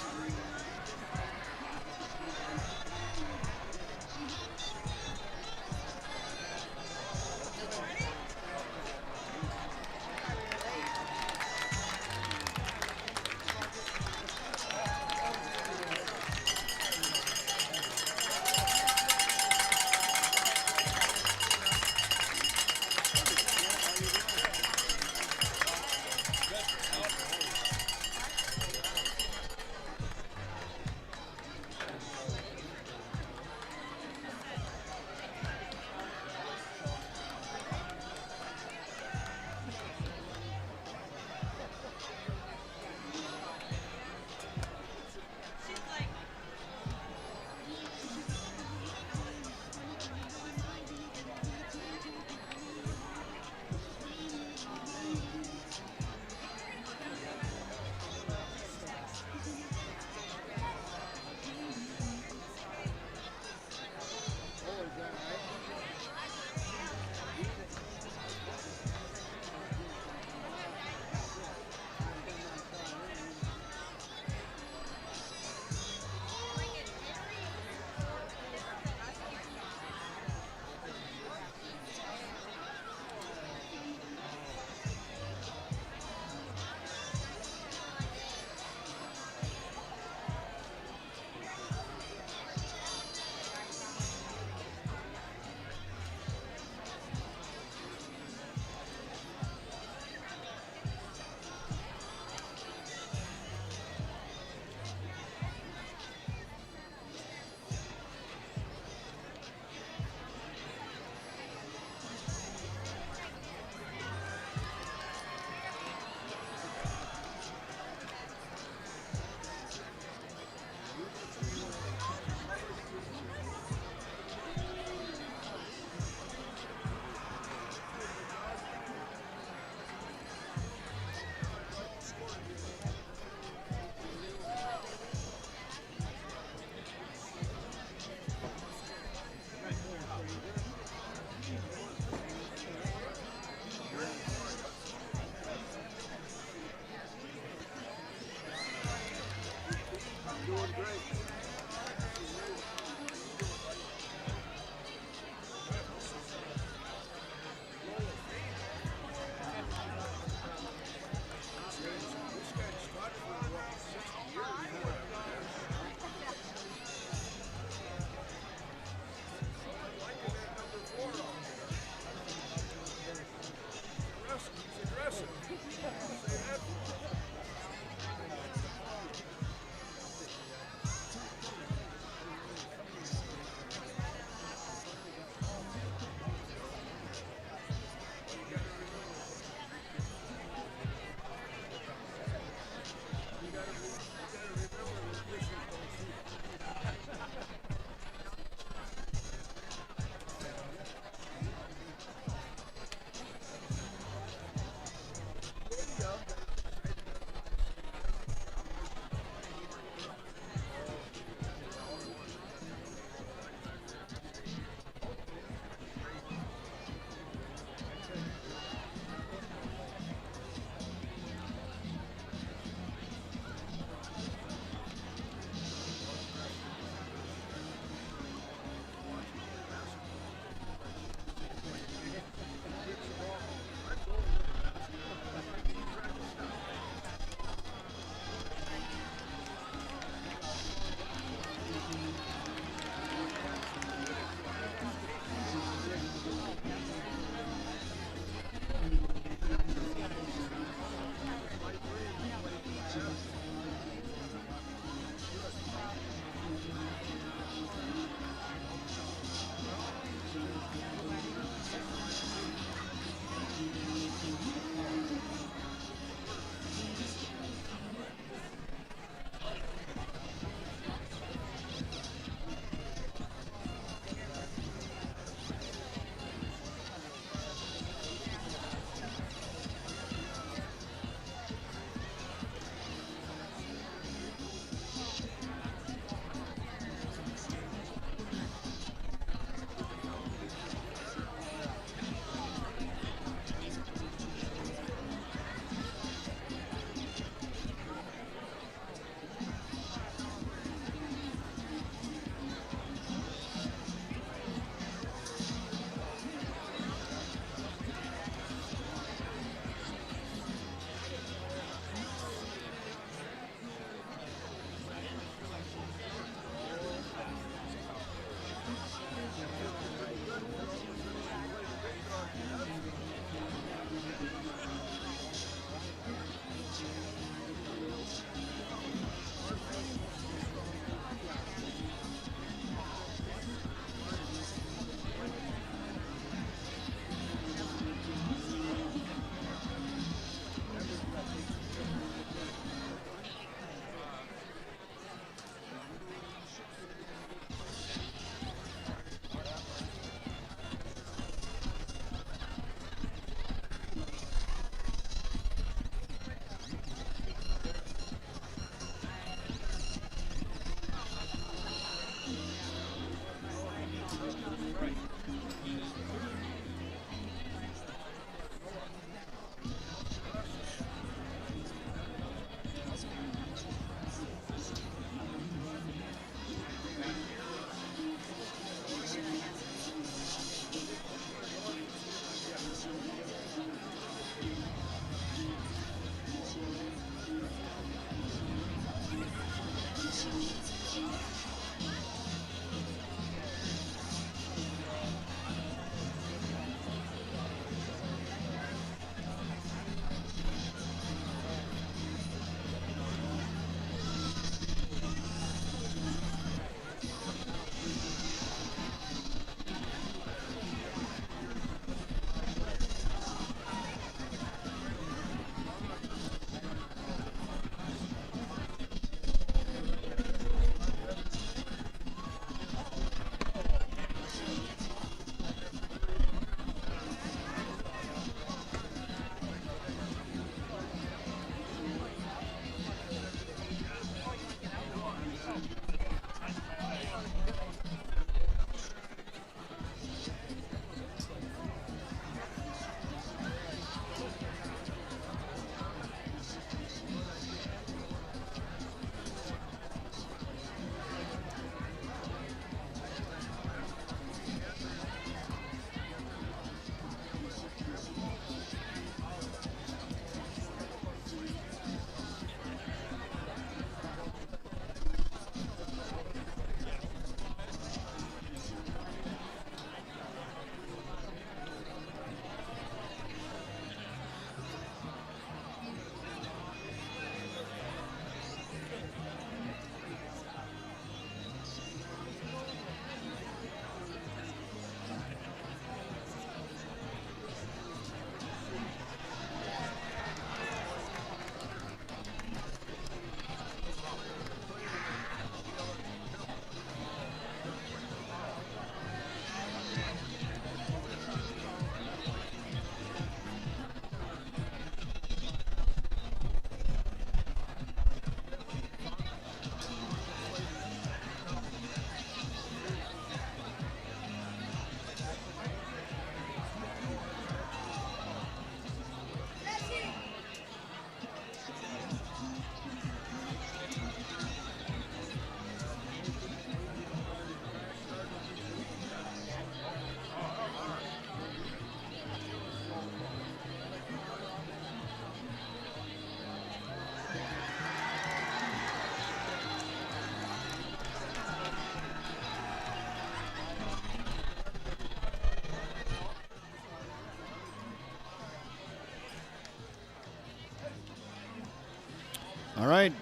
All right.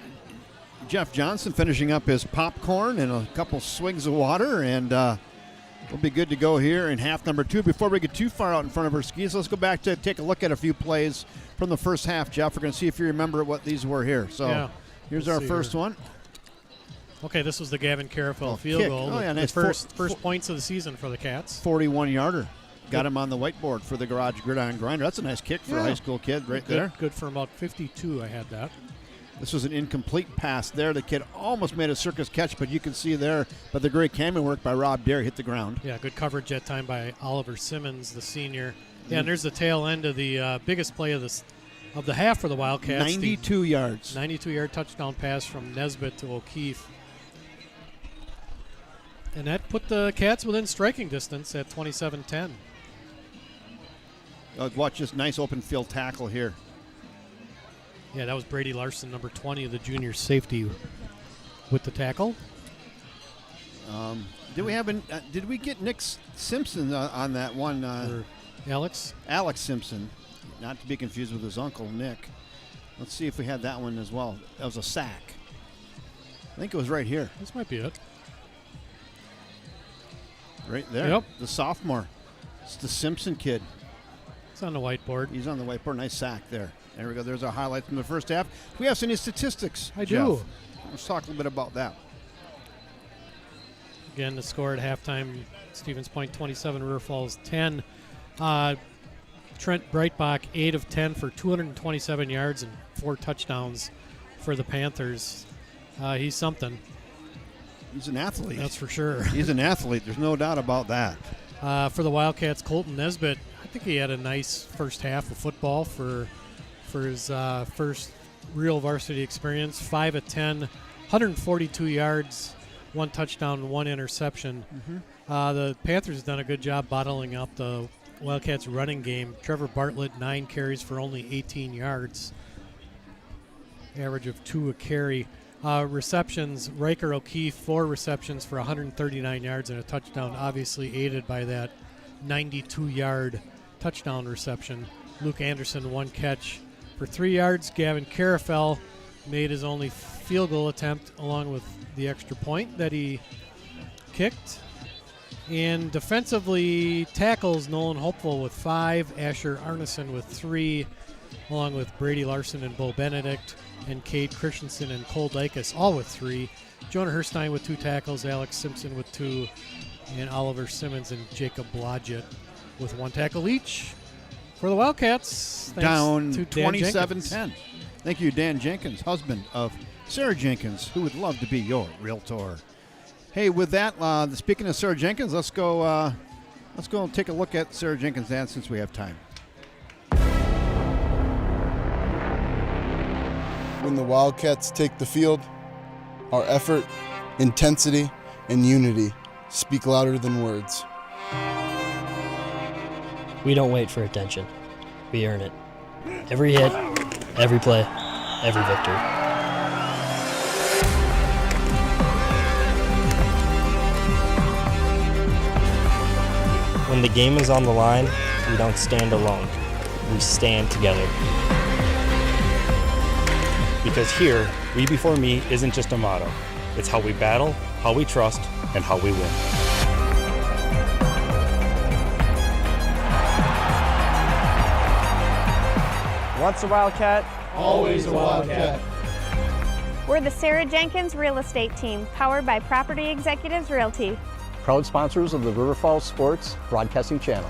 Jeff Johnson finishing up his popcorn and a couple swigs of water, and we'll be good to go here in half number 2. Before we get too far out in front of our skis, let's go back to take a look at a few plays from the first half, Jeff. We're going to see if you remember what these were here. So here's our first one. Okay, this was the Gavin Carafel field kick. goal. Oh, yeah, nice. First points of the season for the Cats. 41-yarder. Got him on the whiteboard for the Garage Gridiron Grinder. That's a nice kick for a high school kid there. Good for about 52, I had that. This was an incomplete pass there. The kid almost made a circus catch, but you can see there, but the great camera work by Rob Dare hit the ground. Yeah, good coverage that time by Oliver Simmons, the senior. Yeah, and there's the tail end of the biggest play of the half for the Wildcats. 92 yards. 92-yard touchdown pass from Nesbitt to O'Keefe. And that put the Cats within striking distance at 27-10. Watch this nice open field tackle here. Yeah, that was Brady Larson, number 20 of the junior safety, with the tackle. Did we get Nick Simpson on that one? Or Alex Simpson, not to be confused with his uncle Nick. Let's see if we had that one as well. That was a sack. I think it was right here. This might be it. Right there. Yep. The sophomore. It's the Simpson kid. It's on the whiteboard. He's on the whiteboard. Nice sack there. There we go. There's our highlights from the first half. Do we have any statistics? I Jeff? do. Let's talk a little bit about that. Again, the score at halftime, Stevens Point 27, River Falls 10. Trent Breitbach, 8 of 10 for 227 yards and 4 touchdowns for the Panthers. He's something. He's an athlete. That's for sure. He's an athlete. There's no doubt about that. For the Wildcats, Colton Nesbitt, I think he had a nice first half of football for his first real varsity experience. 5 of 10, 142 yards, 1 touchdown, 1 interception. The Panthers have done a good job bottling up the Wildcats' running game. Trevor Bartlett, 9 carries for only 18 yards. Average of 2 a carry. Receptions, Riker O'Keefe, 4 receptions for 139 yards and a touchdown, obviously aided by that 92-yard touchdown reception. Luke Anderson, 1 catch for 3 yards. Gavin Carafel made his only field goal attempt along with the extra point that he kicked. And defensively, tackles Nolan Hopeful with 5, Asher Arneson with 3, along with Brady Larson and Bo Benedict, and Cade Christensen and Cole Dykes all with 3. Jonah Herstein with 2 tackles, Alex Simpson with 2, and Oliver Simmons and Jacob Blodgett with 1 tackle each. For the Wildcats, down to 27-10. Thank you, Dan Jenkins, husband of Sarah Jenkins, who would love to be your realtor. Hey, with that, speaking of Sarah Jenkins, let's go and take a look at Sarah Jenkins' dad since we have time. When the Wildcats take the field, our effort, intensity, and unity speak louder than words. We don't wait for attention. We earn it. Every hit, every play, every victory. When the game is on the line, we don't stand alone. We stand together. Because here, we before me isn't just a motto. It's how we battle, how we trust, and how we win. Once a Wildcat, Always a Wildcat. We're the Sarah Jenkins Real Estate Team, powered by Property Executives Realty. proud sponsors of the River Falls Sports Broadcasting Channel.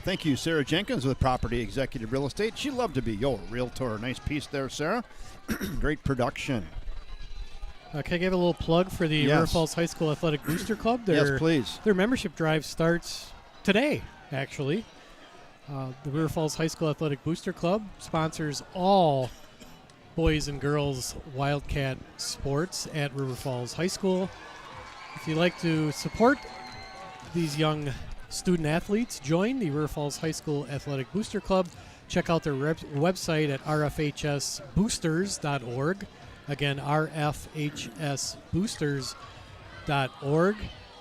Thank you, Sarah Jenkins with Property Executive Real Estate. She'd love to be your realtor. Nice piece there, Sarah. Great production. Can I give a little plug for the River Falls High School Athletic Booster Club? Yes, please. Their membership drive starts today, actually. The River Falls High School Athletic Booster Club sponsors all boys and girls Wildcat sports at River Falls High School. If you'd like to support these young student athletes, join the River Falls High School Athletic Booster Club. Check out their website at rfhsboosters.org. Again, rfhsboosters.org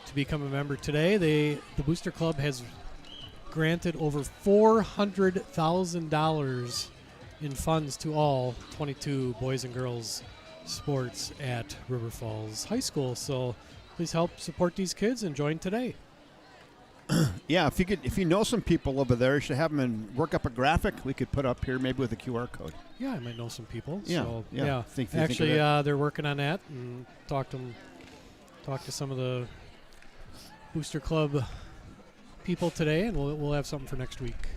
to become a member today. The Booster Club has granted over $400,000 in funds to all 22 boys and girls sports at River Falls High School. So please help support these kids and join today. Yeah, if you know some people over there, you should have them work up a graphic we could put up here, maybe with a QR code. Yeah, I might know some people. Yeah, so, yeah. Actually, they're working on that, and talk to some of the Booster Club people today, and we'll have something for next week.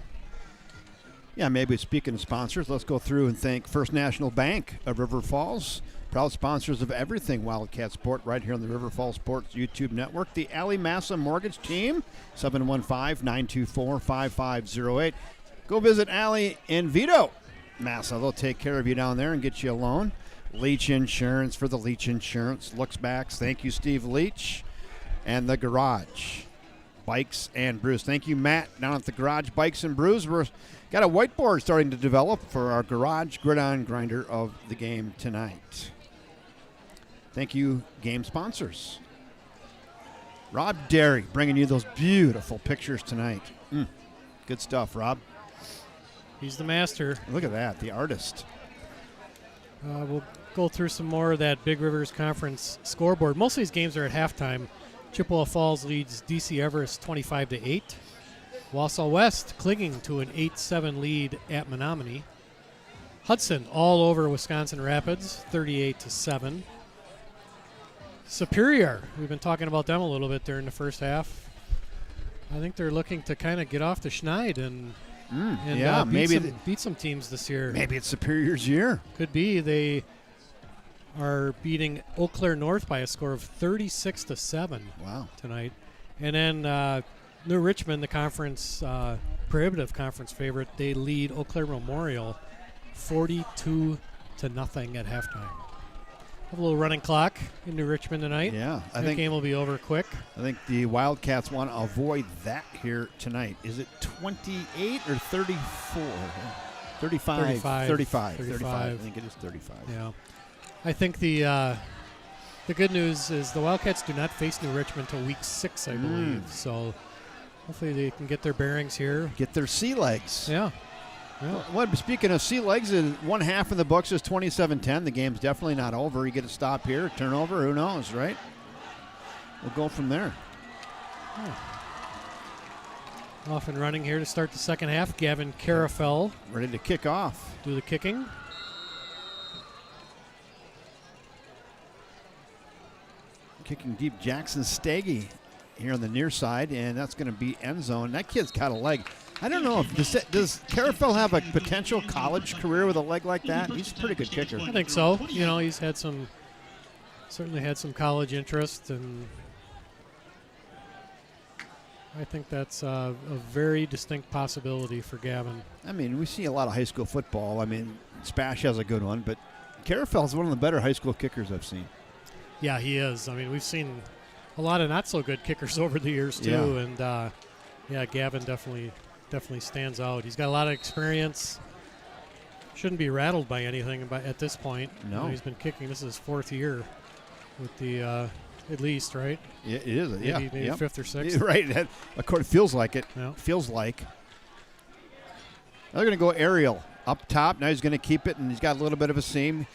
Yeah, maybe speaking of sponsors, let's go through and thank First National Bank of River Falls, proud sponsors of everything Wildcat Sport right here on the River Falls Sports YouTube network. The Ali Massa Mortgage Team, 715-924-5508. Go visit Ali and Vito Massa. They'll take care of you down there and get you a loan. Leach Insurance for the Leach Insurance. Looks backs. Thank you, Steve Leach. And the Garage Bikes and Brews. Thank you, Matt, down at the Garage Bikes and Brews. We're got a whiteboard starting to develop for our Garage Gridiron Grinder of the game tonight. Thank you, game sponsors. Rob Derry bringing you those beautiful pictures tonight. Good stuff, Rob. He's the master. Look at that, the artist. We'll go through some more of that Big Rivers Conference scoreboard. Most of these games are at halftime. Chippewa Falls leads DC Everest 25-8. Wausau West clinging to an 8-7 lead at Menominee. Hudson all over Wisconsin Rapids 38-7. Superior, we've been talking about them a little bit during the first half. I think they're looking to kind of get off the schneid and beat some teams this year. Maybe it's Superior's year. Could be. They are beating Eau Claire North by a score of 36-7. Wow. Tonight. And then New Richmond, the conference prohibitive conference favorite, they lead Eau Claire Memorial 42-0 at halftime. Have a little running clock in New Richmond tonight. Yeah, I think the game will be over quick. I think the Wildcats want to avoid that here tonight. Is it 28 or 34? 35. 35. I think it is 35. Yeah. I think the good news is the Wildcats do not face New Richmond until week 6, I believe. So hopefully they can get their bearings here. Get their sea legs. Yeah. Well, speaking of sea legs, one half in the books is 27-10. The game's definitely not over. You get a stop here, turnover, who knows, right? We'll go from there. Off and running here to start the second half. Gavin Carafell ready to kick off. Do the kicking. Kicking deep, Jackson Staggy here on the near side, and that's going to be end zone. That kid's got a leg. I don't know if does Carafell have a potential college career with a leg like that? He's a pretty good kicker. I think so. You know, he's certainly had some college interest, and I think that's a very distinct possibility for Gavin. I mean, we see a lot of high school football. I mean, Spash has a good one, but Carafell's one of the better high school kickers I've seen. Yeah, he is. I mean, we've seen a lot of not so good kickers over the years too, and Gavin definitely stands out. He's got a lot of experience. Shouldn't be rattled by anything at this point. No, you know, he's been kicking. This is his 4th year with the at least, right? Yeah, it is. Maybe 5th or 6th. Right. Of course, it feels like it. Yeah. Feels like. They're going to go aerial up top. Now he's going to keep it, and he's got a little bit of a seam.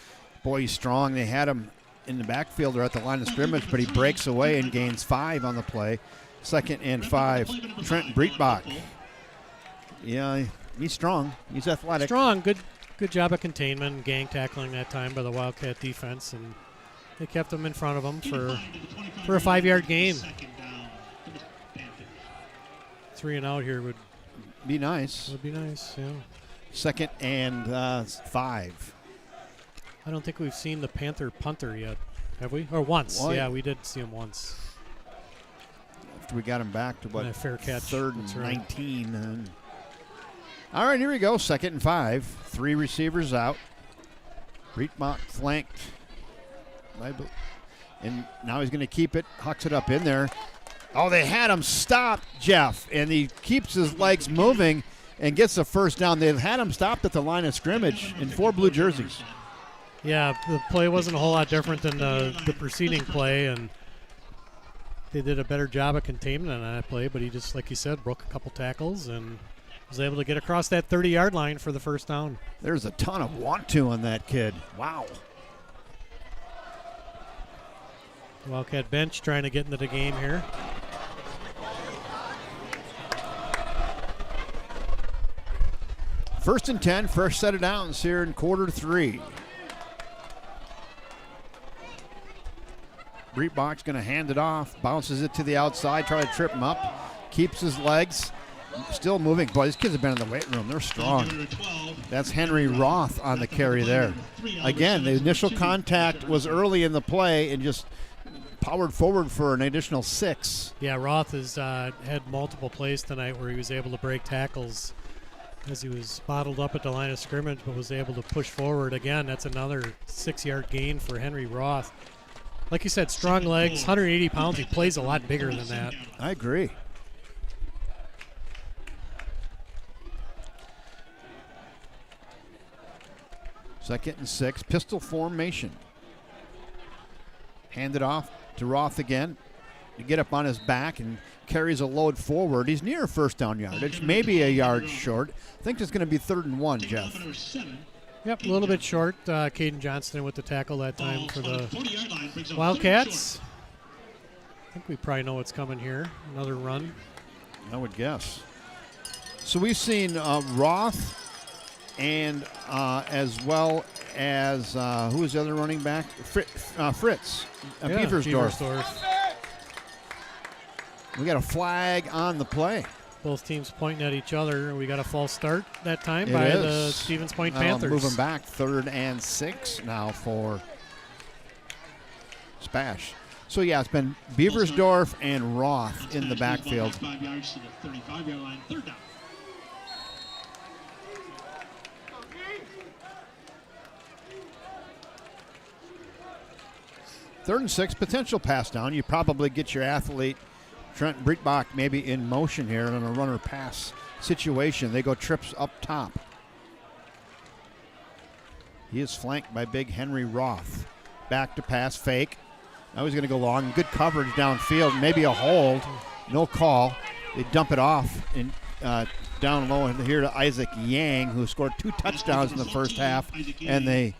Boy, he's strong. They had him in the backfield or at the line of scrimmage, but he breaks away and gains 5 on the play. 2nd and 5. Trent Breitbach. Yeah, he's strong. He's athletic. Strong. Good job of containment, gang tackling that time by the Wildcat defense, and they kept him in front of him for a 5-yard gain. 3 and out here would be nice. Would be nice, yeah. 2nd and 5. I don't think we've seen the Panther punter yet, have we? Or once. What? Yeah, we did see him once. After we got him back to a fair catch. 3rd and right. 19. And all right, here we go. 2nd and 5. 3 receivers out. Breitbach flanked. And now he's going to keep it. Hucks it up in there. Oh, they had him stopped, Jeff. And he keeps his legs moving and gets the first down. They've had him stopped at the line of scrimmage in 4 blue jerseys. Yeah, the play wasn't a whole lot different than the preceding play, and they did a better job of containment on that play, but he just, like you said, broke a couple tackles and Was able to get across that 30-yard line for the first down. There's a ton of want-to on that kid. Wow. Wildcat bench trying to get into the game here. First and 10, first set of downs here in quarter 3. Breitbach's going to hand it off, bounces it to the outside, try to trip him up, keeps his legs, still moving. Boy, these kids have been in the weight room. They're strong. That's Henry Roth on the carry there. Again, the initial contact was early in the play and just powered forward for an additional 6. Yeah, Roth has had multiple plays tonight where he was able to break tackles as he was bottled up at the line of scrimmage, but was able to push forward. Again, that's another 6-yard gain for Henry Roth. Like you said, strong legs, 180 pounds. He plays a lot bigger than that. I agree. Second and 6, pistol formation. Hand it off to Roth again. To get up on his back and carries a load forward. He's near first down yardage, maybe a yard short. I think it's going to be 3rd and 1, Jeff. Yep, a little bit short. Caden Johnston with the tackle that time for the Wildcats. I think we probably know what's coming here. Another run. I would guess. So we've seen Roth and as well as, who is the other running back? Fritz, Beaversdorf. We got a flag on the play. Both teams pointing at each other. We got a false start that time by the Stevens Point Panthers. Moving back, 3rd and 6 now for Spash. So, yeah, it's been Beaversdorf and Roth in the backfield. 5 yards to the 35-yard line, 3rd down. Third and 6, potential pass down. You probably get your athlete, Trent Breitbach, maybe in motion here in a runner pass situation. They go trips up top. He is flanked by big Henry Roth. Back to pass, fake. Now he's going to go long. Good coverage downfield, maybe a hold. No call. They dump it off and down low and here to Isaac Yang, who scored 2 touchdowns in the first half, and they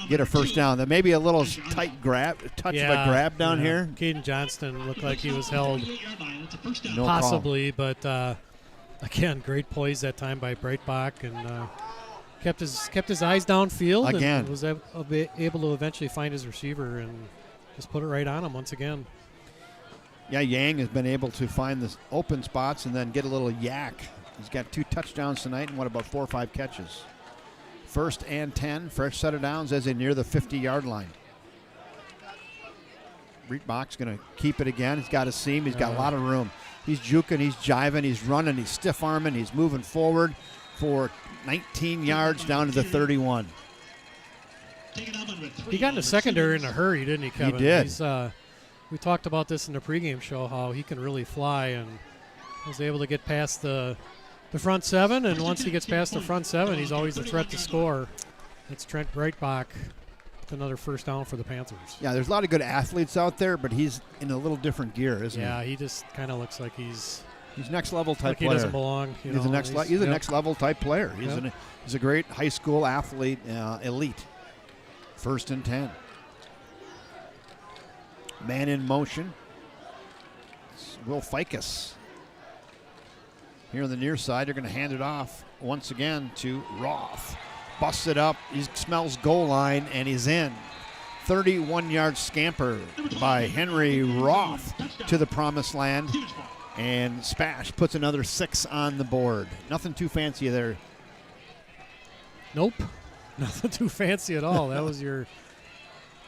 get a first down. There may be a little tight grab, touch of a grab down here. Caden Johnston looked like he was held no possibly, call. But again, great plays that time by Breitbach, and kept his eyes downfield again. And was able to eventually find his receiver and just put it right on him once again. Yeah, Yang has been able to find the open spots and then get a little yak. He's got 2 touchdowns tonight and about 4 or 5 catches. 1st and 10, fresh set of downs as they near the 50-yard line. Breitbach's going to keep it again. He's got a seam. He's got a lot of room. He's juking, he's jiving, he's running, he's stiff-arming, he's moving forward for 19 yards down to the 31. He got in the secondary in a hurry, didn't he, Kevin? He did. We talked about this in the pregame show, how he can really fly, and was able to get past the front 7, and once he gets past the front 7, he's always a threat to score. It's Trent Breitbach with another first down for the Panthers. Yeah, there's a lot of good athletes out there, but he's in a little different gear, isn't he? Yeah, he just kind of looks like he's next level type player. He doesn't belong. He's a next level type player. He's a great high school athlete, elite. 1st and 10. Man in motion. It's Will Ficus. Here on the near side, they're going to hand it off once again to Roth. Busts it up. He smells goal line, and he's in. 31-yard scamper by Henry Roth to the promised land. And Spash puts another 6 on the board. Nothing too fancy there. Nope. Nothing too fancy at all. That was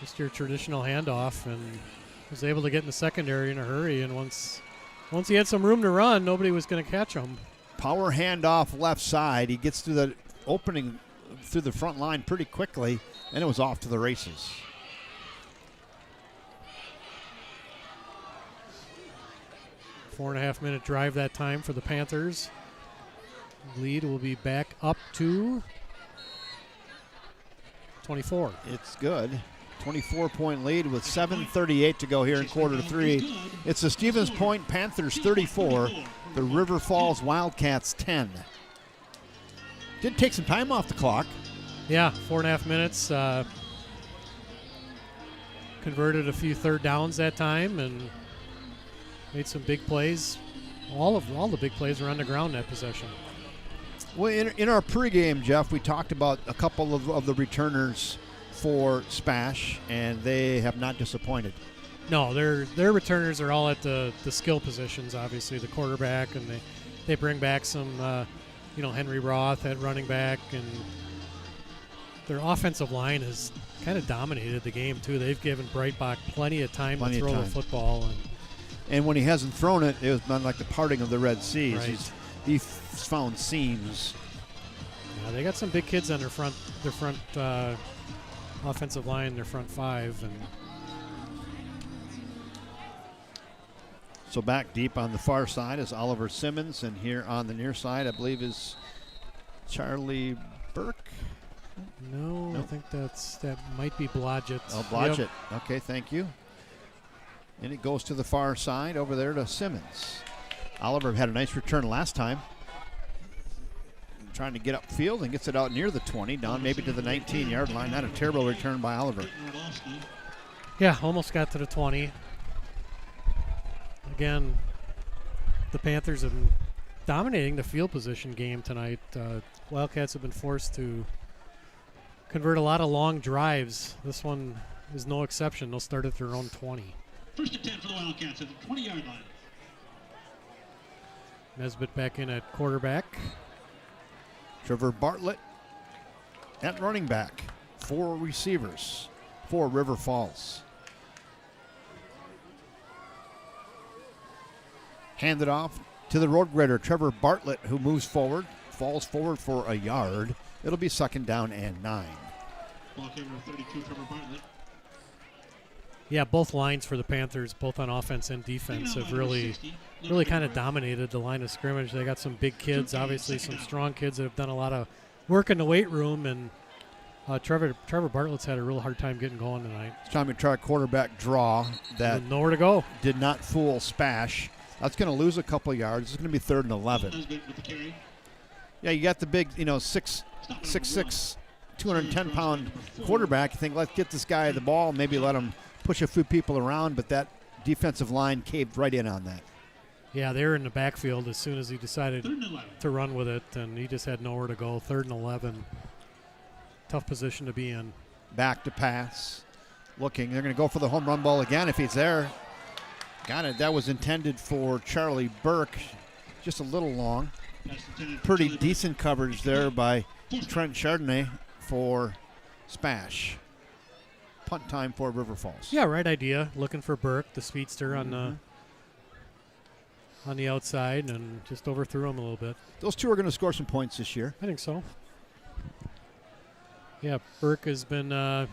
just your traditional handoff, and was able to get in the secondary in a hurry. And once he had some room to run, nobody was going to catch him. Power handoff left side. He gets through the opening through the front line pretty quickly, and it was off to the races. Four-and-a-half-minute drive that time for the Panthers. Lead will be back up to 24. It's good. 24-point lead with 7:38 to go here in quarter 3. It's the Stevens Point Panthers 34, the River Falls Wildcats 10. Did take some time off the clock. Yeah, 4.5 minutes. Converted a few third downs that time and made some big plays. All the big plays were on the ground that possession. Well, in our pregame, Jeff, we talked about a couple of the returners for Spash, and they have not disappointed. No, their returners are all at the skill positions, obviously, the quarterback, and they bring back some, Henry Roth at running back, and their offensive line has kind of dominated the game, too. They've given Breitbach plenty of time to throw the football. And when he hasn't thrown it, it has been like the parting of the Red Seas. Right. He's found seams. Yeah, they got some big kids on their front offensive line, their front five, and so back deep on the far side is Oliver Simmons, and here on the near side, I believe, is Charlie Burke. No, I think that might be Blodgett. Oh, Blodgett. Yep. Okay, thank you. And it goes to the far side over there to Simmons. Oliver had a nice return last time. Trying to get upfield and gets it out near the 20, down maybe to the 19-yard line. Not a terrible return by Oliver. Yeah, almost got to the 20. Again, the Panthers have been dominating the field position game tonight. Wildcats have been forced to convert a lot of long drives. This one is no exception. They'll start at their own 20. First and 10 for the Wildcats at the 20-yard line. Nesbitt back in at quarterback. Trevor Bartlett at running back. 4 receivers for River Falls. Handed off to the road grader, Trevor Bartlett, who moves forward, falls forward for a yard. It'll be 2nd down and 9. Ball carrier 32, Trevor Bartlett. Yeah, both lines for the Panthers, both on offense and defense, have really kind of dominated the line of scrimmage. They got some big kids, obviously some strong kids that have done a lot of work in the weight room, and Trevor Bartlett's had a real hard time getting going tonight. It's time to try a quarterback draw that nowhere to go. Did not fool Spash. That's going to lose a couple yards. It's going to be 3rd and 11. Yeah, you got the big, 6'6", 210-pound quarterback. You think, let's get this guy the ball, maybe let him push a few people around, but that defensive line caved right in on that. Yeah, they were in the backfield as soon as he decided to run with it, and he just had nowhere to go. 3rd and 11. Tough position to be in. Back to pass. Looking. They're going to go for the home run ball again if he's there. Got it. That was intended for Charlie Burke. Just a little long. Pretty decent coverage there by Trent Chardonnay for Spash. Punt time for River Falls. Yeah, right idea. Looking for Burke, the speedster on the outside, and just overthrew him a little bit. Those two are going to score some points this year. I think so. Yeah, Burke has been kind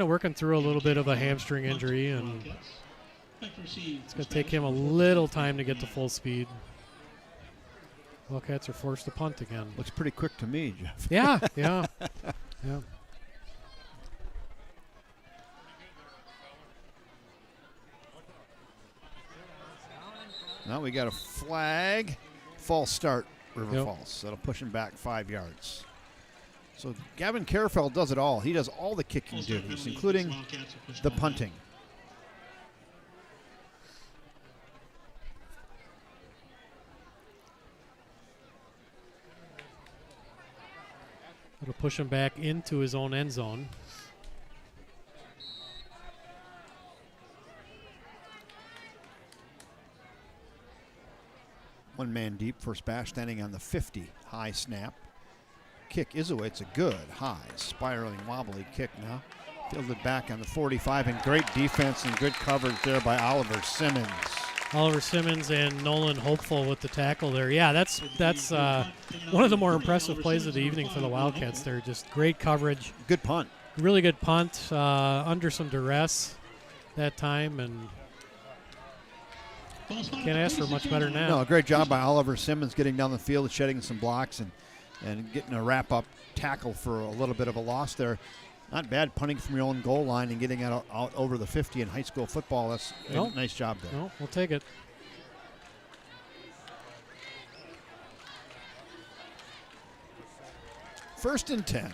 of working through a little bit of a hamstring injury, and it's going to take him a little time to get to full speed. Wildcats are forced to punt again. Looks pretty quick to me, Jeff. Yeah. Now we got a flag. False start, River Falls. That'll push him back 5 yards. So Gavin Carefeld does it all. He does all the kicking duties, including the punting. It'll push him back into his own end zone. One man deep for Spash, standing on the 50. High snap. Kick is away. It's a good, high, spiraling, wobbly kick now. Fielded back on the 45, and great defense and good coverage there by Oliver Simmons. Oliver Simmons and Nolan Hopeful with the tackle there. Yeah, that's one of the more impressive plays of the evening for the Wildcats there. Just great coverage. Good punt. Really good punt under some duress that time, and can't ask for much better now. No, great job by Oliver Simmons getting down the field, shedding some blocks, and getting a wrap-up tackle for a little bit of a loss there. Not bad punting from your own goal line and getting it out over the 50 in high school football. That's a nice job there. No, we'll take it. First and 10.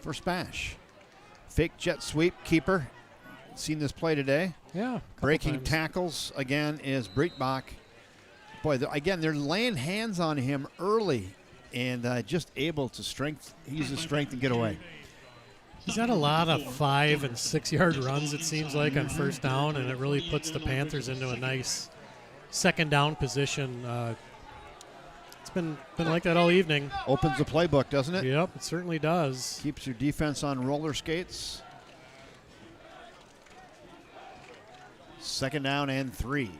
For Spash. Fake jet sweep, keeper. Seen this play today. Yeah. Breaking tackles again is Breitbach. Boy, again, they're laying hands on him early and just able to use his strength and get away. He's had a lot of 5 and 6 yard runs, it seems like, on first down, and it really puts the Panthers into a nice second down position. It's been like that all evening. Opens the playbook, doesn't it? Yep, it certainly does. Keeps your defense on roller skates. Second down and 3.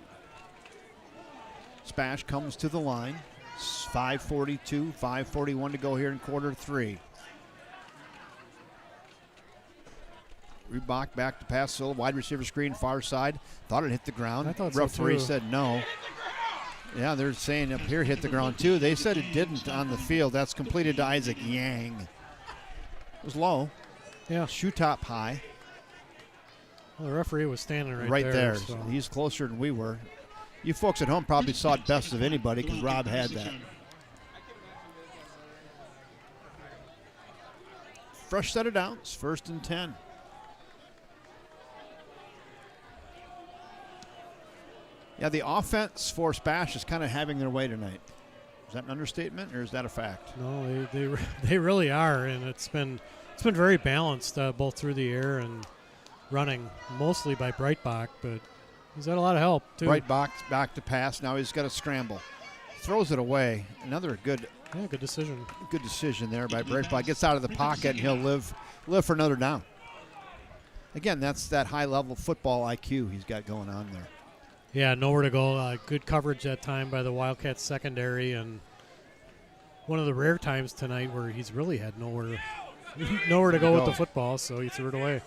Spash comes to the line. 5:42, 5:41 to go here in quarter 3. Reebok back to pass, so wide receiver screen, far side. Thought it hit the ground. I thought so Referee too. said no. Yeah, they're saying up here hit the ground too. They said it didn't on the field. That's completed to Isaac Yang. It was low. Yeah. Shoe top high. Well, the referee was standing Right there. So. He's closer than we were. You folks at home probably saw it best of anybody because Rob had that. Fresh set of downs, first and 10. Yeah, the offense for Spash is kind of having their way tonight. Is that an understatement or is that a fact? No, they really are, and it's been very balanced both through the air and running, mostly by Breitbach, but he's had a lot of help too. Breitbach back to pass. Now he's got to scramble. Throws it away. Another good decision. Good decision there by Breitbach. Gets out of the pocket and he'll live for another down. Again, that's that high-level football IQ he's got going on there. Yeah, nowhere to go. Good coverage that time by the Wildcats secondary, and one of the rare times tonight where he's really had nowhere to go with the football, so he threw it away.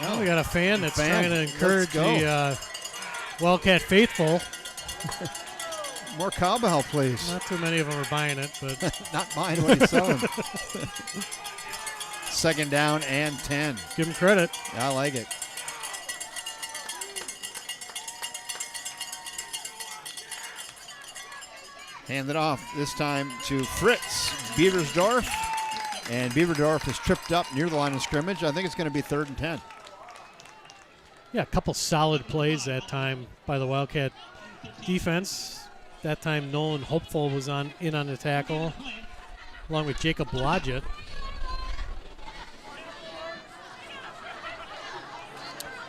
Well, we got a fan that's trying to encourage the Wildcat faithful. More cowbell, please. Not too many of them are buying it, but not buying what he's selling. Second down and 10. Give him credit. I like it. Hand it off this time to Fritz Beaversdorf. And Beaverdorf is tripped up near the line of scrimmage. I think it's going to be 3rd and 10. Yeah, a couple solid plays that time by the Wildcat defense. That time Nolan Hopeful was in on the tackle, along with Jacob Blodgett.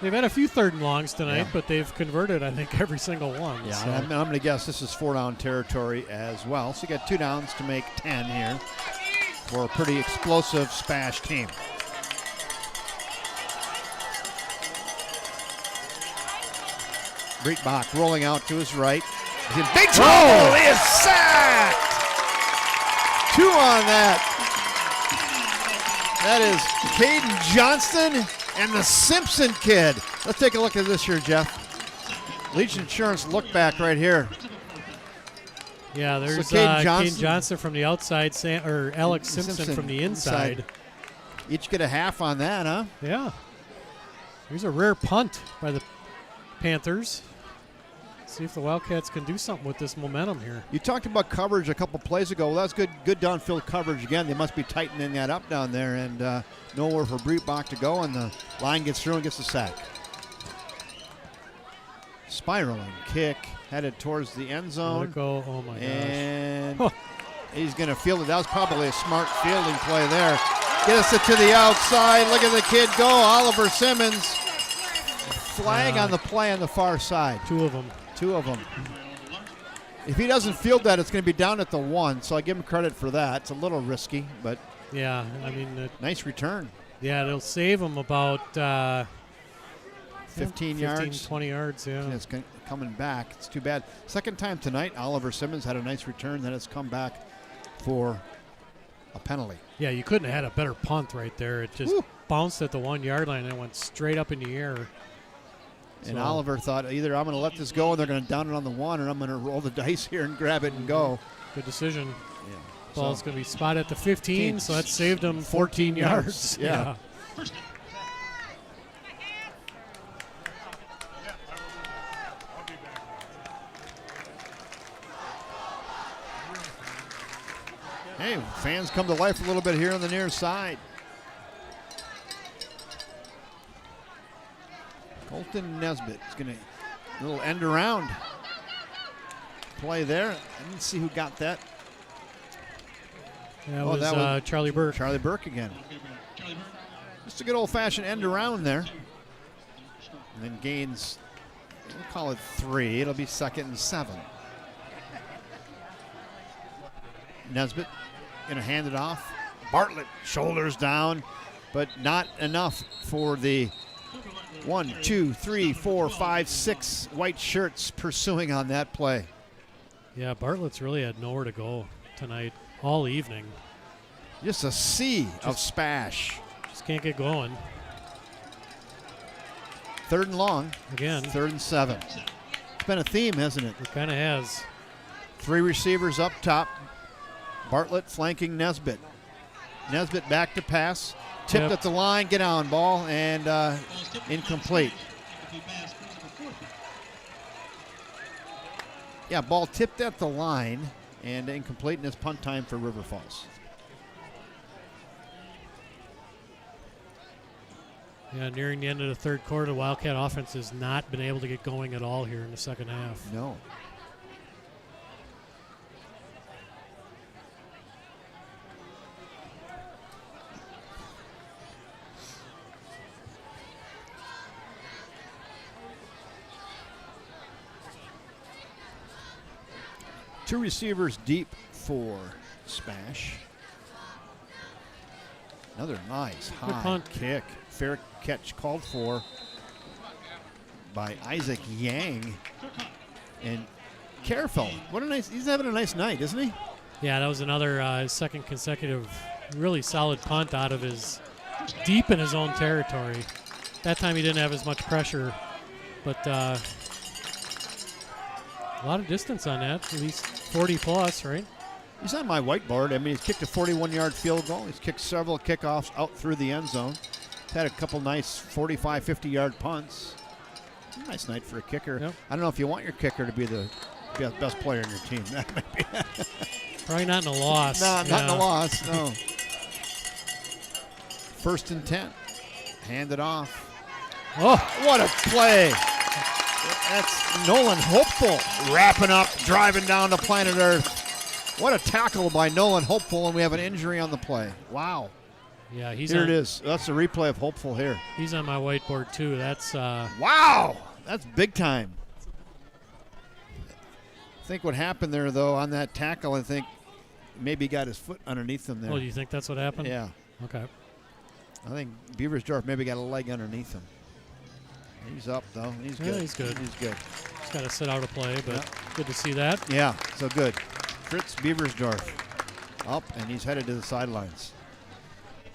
They've had a few 3rd and longs tonight, but they've converted, I think, every single one. Yeah, so. I'm going to guess this is 4-down territory as well. So you got 2 downs to make 10 here for a pretty explosive Spash team. Breitbach rolling out to his right. He's in big trouble. He is sacked. 2 on that. That is Caden Johnston and the Simpson kid. Let's take a look at this here, Jeff. Legion Insurance look back right here. Yeah, there's so Caden Johnson from the outside, or Alex Simpson from the inside. Each get a half on that, huh? Yeah. Here's a rare punt by the Panthers. See if the Wildcats can do something with this momentum here. You talked about coverage a couple plays ago. Well, that's good downfield coverage again. They must be tightening that up down there, and nowhere for Breitbach to go, and the line gets through and gets the sack. Spiraling kick headed towards the end zone. Let it go. Oh my gosh. And he's going to field it. That was probably a smart fielding play there. Gets it to the outside. Look at the kid go. Oliver Simmons. Flag on the play on the far side. 2 of them. 2 of them. If he doesn't field that, it's going to be down at the 1, so I give him credit for that. It's a little risky, but yeah, I mean, nice return. Yeah, it'll save him about 15 yards. 20 yards, yeah. It's coming back. It's too bad. Second time tonight, Oliver Simmons had a nice return, then it's come back for a penalty. Yeah, you couldn't have had a better punt right there. It just bounced at the 1 yard line and went straight up in the air. And Oliver thought either I'm going to let this go and they're going to down it on the 1, or I'm going to roll the dice here and grab it and go. Good decision. Yeah. Ball's going to be spotted at the 15, so that saved him 14 yards. Yeah. Hey, fans come to life a little bit here on the near side. Colton Nesbitt is going to a little end around play there. I didn't see who got that. That was Charlie Burke. Charlie Burke again. Just a good old-fashioned end around there. And then gains, we'll call it 3. It'll be 2nd and 7. Nesbitt going to hand it off. Bartlett shoulders down, but not enough for the 1, 2, 3, 4, 5, 6 white shirts pursuing on that play. Yeah, Bartlett's really had nowhere to go tonight, all evening. Just a sea of spash. Just can't get going. 3rd and long. Again. 3rd and 7. It's been a theme, hasn't it? It kind of has. 3 receivers up top. Bartlett flanking Nesbitt. Nesbitt back to pass. Tipped at the line, get on ball, and incomplete. Yeah, ball tipped at the line and incomplete, and it's punt time for River Falls. Yeah, nearing the end of the third quarter, the Wildcat offense has not been able to get going at all here in the second half. No. Two receivers deep for Spash. Another nice high punt. kick. Fair catch called for by Isaac Yang. And Careful. What a nice, he's having a nice night, isn't he? Yeah, that was another second consecutive really solid punt out of his deep in his own territory. That time he didn't have as much pressure, but a lot of distance on that, at least 40 plus, right? He's on my whiteboard. I mean, he's kicked a 41-yard field goal. He's kicked several kickoffs out through the end zone. He's had a couple nice 45, 50-yard punts. Nice night for a kicker. Yep. I don't know if you want your kicker to be the best player on your team. That might be probably not in a loss. No, not in a loss, no. 1st and 10. Hand it off. Oh, what a play. That's Nolan Hopeful wrapping up, driving down to planet Earth. What a tackle by Nolan Hopeful, and we have an injury on the play. Wow. Yeah, he's here. It is. That's a replay of Hopeful here. He's on my whiteboard too. That's wow. That's big time. I think what happened there, though, on that tackle, I think maybe got his foot underneath him there. Oh, do you think that's what happened? Yeah. Okay. I think Beaversdorf maybe got a leg underneath him. He's up, though. He's good. Yeah, he's good. He's good. He's got to sit out a play, but good to see that. Yeah, so good. Fritz Beaversdorf up, and he's headed to the sidelines.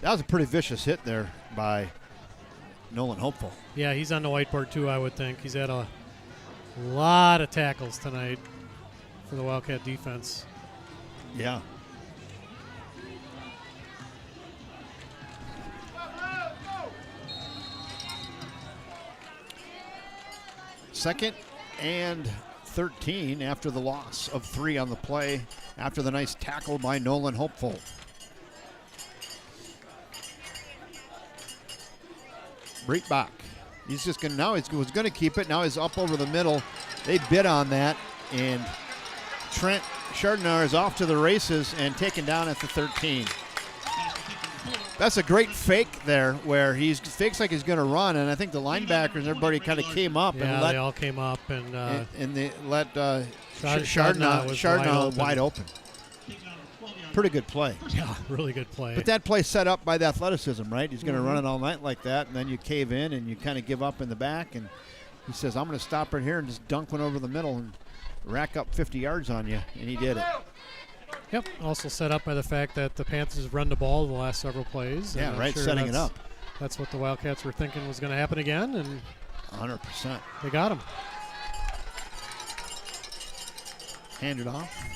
That was a pretty vicious hit there by Nolan Hopeful. Yeah, he's on the whiteboard too, I would think. He's had a lot of tackles tonight for the Wildcat defense. Yeah. Second and 13 after the loss of 3 on the play after the nice tackle by Nolan Hopeful. Breitbach. He's just going to, now he was going to keep it. Now he's up over the middle. They bid on that, and Trent Chardonnay is off to the races and taken down at the 13. That's a great fake there where he fakes like he's going to run, and I think the linebackers and everybody kind of came up. Yeah, they all came up. And they let Chardonnay wide open. Pretty good play. Yeah, really good play. But that play set up by the athleticism, right? He's going to run it all night like that, and then you cave in and you kind of give up in the back, and he says, I'm going to stop right here and just dunk one over the middle and rack up 50 yards on you, and he did it. Yep, also set up by the fact that the Panthers have run the ball the last several plays. Yeah, right, setting it up. That's what the Wildcats were thinking was going to happen again, and 100%. They got him. Hand it off.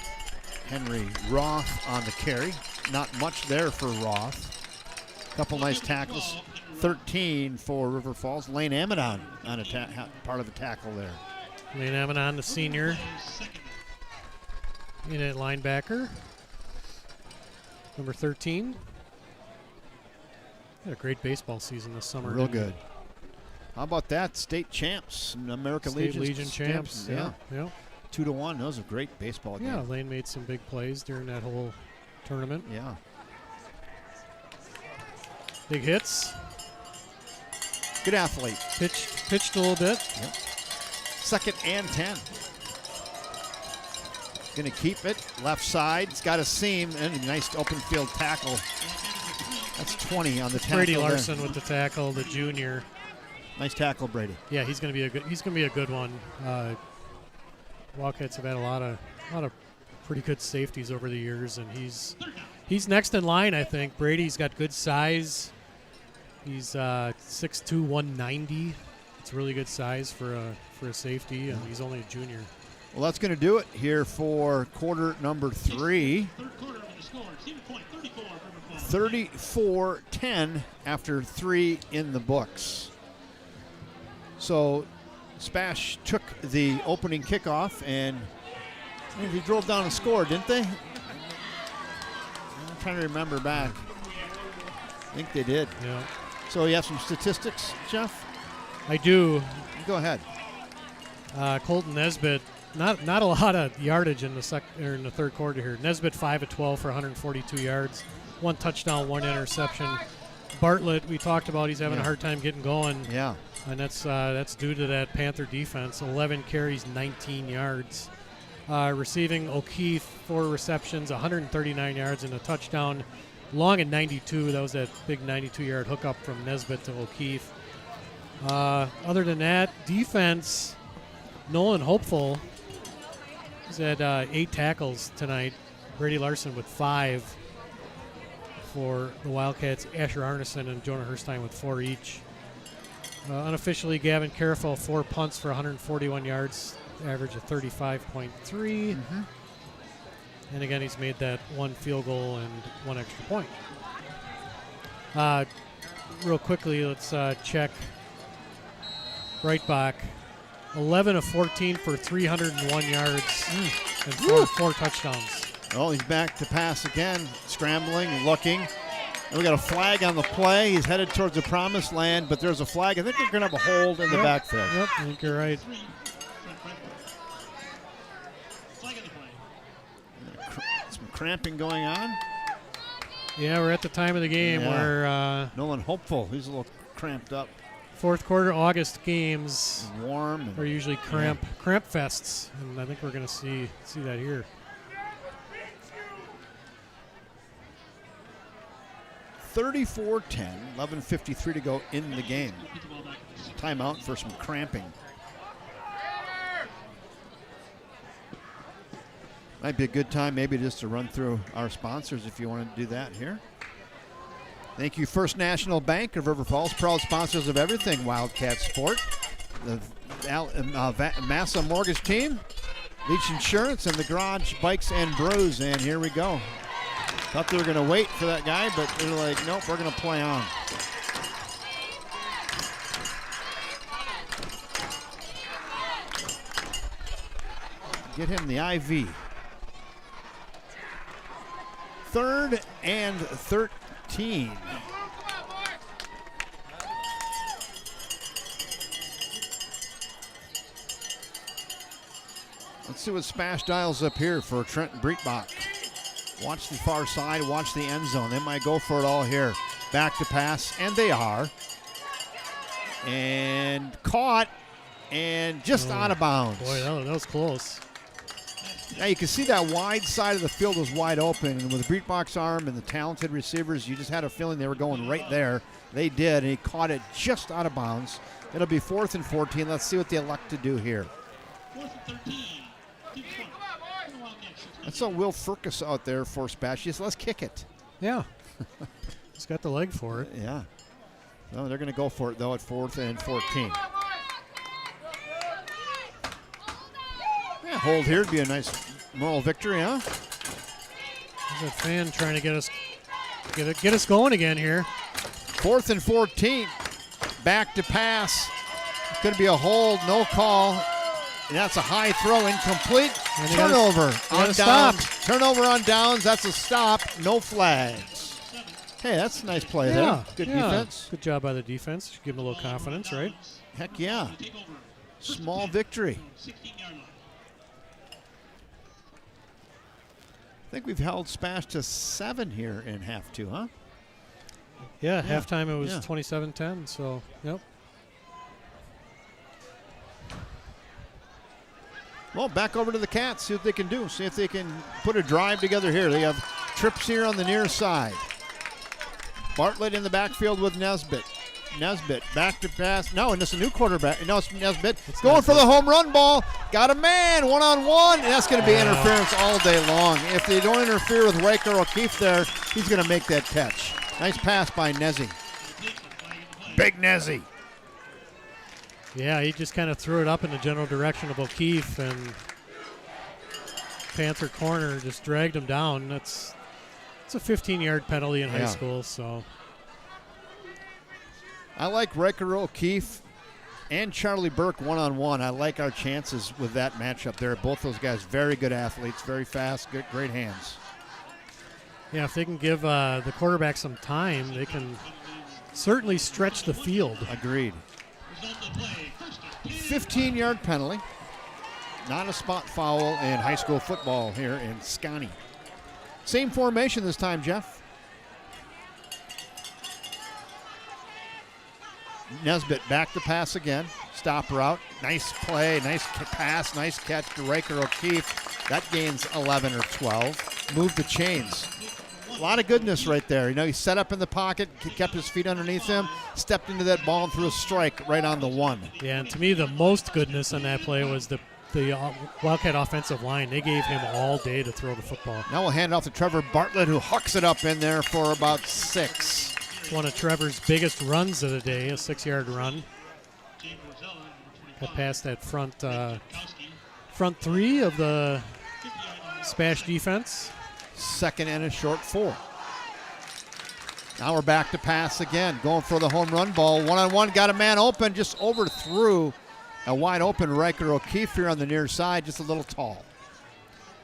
Henry Roth on the carry. Not much there for Roth. Couple nice tackles. 13 for River Falls. Lane Amadon on a part of the tackle there. Lane Amadon, the senior, in at linebacker. Number 13. Had a great baseball season this summer. Real good. How about that? State champs, American Legion champs. Yeah. 2-1. That was a great baseball game. Yeah, Lane made some big plays during that whole tournament. Yeah. Big hits. Good athlete. Pitched a little bit. Yep. 2nd and 10. Going to keep it. Left side. It's got a seam and a nice open field tackle. That's 20 on the tackle. Brady Larson with the tackle, the junior. Nice tackle, Brady. Yeah, he's going to be a good one. Wildcats have had a lot of pretty good safeties over the years, and he's next in line, I think. Brady's got good size. He's 6'2", 190. It's really good size for a safety, and he's only a junior. Well, that's going to do it here for quarter number 3. 34-10 after 3 in the books. So Spash took the opening kickoff, and they drove down and scored, didn't they? I'm trying to remember back. I think they did. Yeah. So you have some statistics, Jeff? I do. Go ahead. Colton Nesbitt, not a lot of yardage in the third quarter here. Nesbitt 5 of 12 for 142 yards, 1 touchdown, 1 interception. Bartlett, we talked about, he's having a hard time getting going. Yeah. And that's due to that Panther defense. 11 carries, 19 yards. Receiving, O'Keefe, 4 receptions, 139 yards and a touchdown. Long at 92. That was that big 92-yard hookup from Nesbitt to O'Keefe. Other than that, defense, Nolan Hopeful. He's had 8 tackles tonight. Brady Larson with 5 for the Wildcats. Asher Arneson and Jonah Herstein with 4 each. Unofficially, Gavin Carafel, 4 punts for 141 yards, average of 35.3. Mm-hmm. And again, he's made that 1 field goal and 1 extra point. Real quickly, let's check Breitbach. 11 of 14 for 301 yards and 4 touchdowns. Oh, he's back to pass again, scrambling, looking. And we got a flag on the play. He's headed towards the promised land, but there's a flag. I think they're going to have a hold in the backfield. Yep, I think you're right. Some cramping going on. Yeah, we're at the time of the game where Nolan Hopeful, he's a little cramped up. Fourth quarter August games warm are usually cramp fests, and I think we're going to see that here. 34-10, 11:53 to go in the game. Timeout for some cramping. Might be a good time maybe just to run through our sponsors if you want to do that here. Thank you, First National Bank of River Falls, proud sponsors of everything Wildcat Sport. The Massa Mortgage Team, Leach Insurance, and the Garage Bikes and Brews. And here we go. Thought they were going to wait for that guy, but they're like, nope, we're going to play on. Get him the IV. 3rd and 13. Let's see what Spash dials up here for Trenton Breitbach. Watch the far side, watch the end zone. They might go for it all here. Back to pass, and they are. And caught, and just out of bounds. Boy, that was close. Now you can see that wide side of the field was wide open, and with Breitbach's arm and the talented receivers, you just had a feeling they were going right there. They did, and he caught it just out of bounds. It'll be 4th and 14. Let's see what they elect to do here. 4th and 13. I saw Will Furcus out there for Spash. He said, let's kick it. Yeah. He's got the leg for it. Yeah. No, they're going to go for it, though, at 4th and 14. Yeah, hold here would be a nice moral victory, huh? There's a fan trying to get us going again here. 4th and 14. Back to pass. It's going to be a hold, no call. And that's a high throw, incomplete. And Turnover on downs. stop. Turnover on downs. That's a stop. No flags. Hey, that's a nice play there. Good defense. Good job by the defense. Should give them a little confidence, right? Heck yeah. Small victory. I think we've held Spash to 7 here in half 2, huh? Yeah, halftime it was 27-10, so, yep. Well, back over to the Cats, see what they can do. See if they can put a drive together here. They have trips here on the near side. Bartlett in the backfield with Nesbitt. Nesbitt back to pass. No, and it's a new quarterback. No, it's Nesbitt. It's going Nesbitt. for the home run ball. Got a man, one-on-one. And that's going to be interference all day long. If they don't interfere with Riker O'Keefe there, he's going to make that catch. Nice pass by Nezzy. Big Nezzy. Yeah, he just kind of threw it up in the general direction of O'Keefe, and Panther corner just dragged him down. It's a 15-yard penalty in high school, so. I like Riker O'Keefe and Charlie Burke one-on-one. I like our chances with that matchup there. Both those guys very good athletes, very fast, great hands. Yeah, if they can give the quarterback some time, they can certainly stretch the field. Agreed. 15-yard penalty. Not a spot foul in high school football here in Scotty. Same formation this time, Jeff. Nesbitt back to pass again. Stop route. Nice play, nice pass, nice catch to Riker O'Keefe. That gains 11 or 12. Move the chains. A lot of goodness right there. You know, he set up in the pocket, kept his feet underneath him, stepped into that ball and threw a strike right on the one. Yeah, and to me, the most goodness on that play was the Wildcat offensive line. They gave him all day to throw the football. Now we'll hand it off to Trevor Bartlett, who hucks it up in there for about 6. One of Trevor's biggest runs of the day, a 6-yard run. Got past that front three of the Spash defense. 2nd and a short 4. Now we're back to pass again, going for the home run ball. One-on-one, got a man open, just overthrew a wide open Riker O'Keefe here on the near side, just a little tall.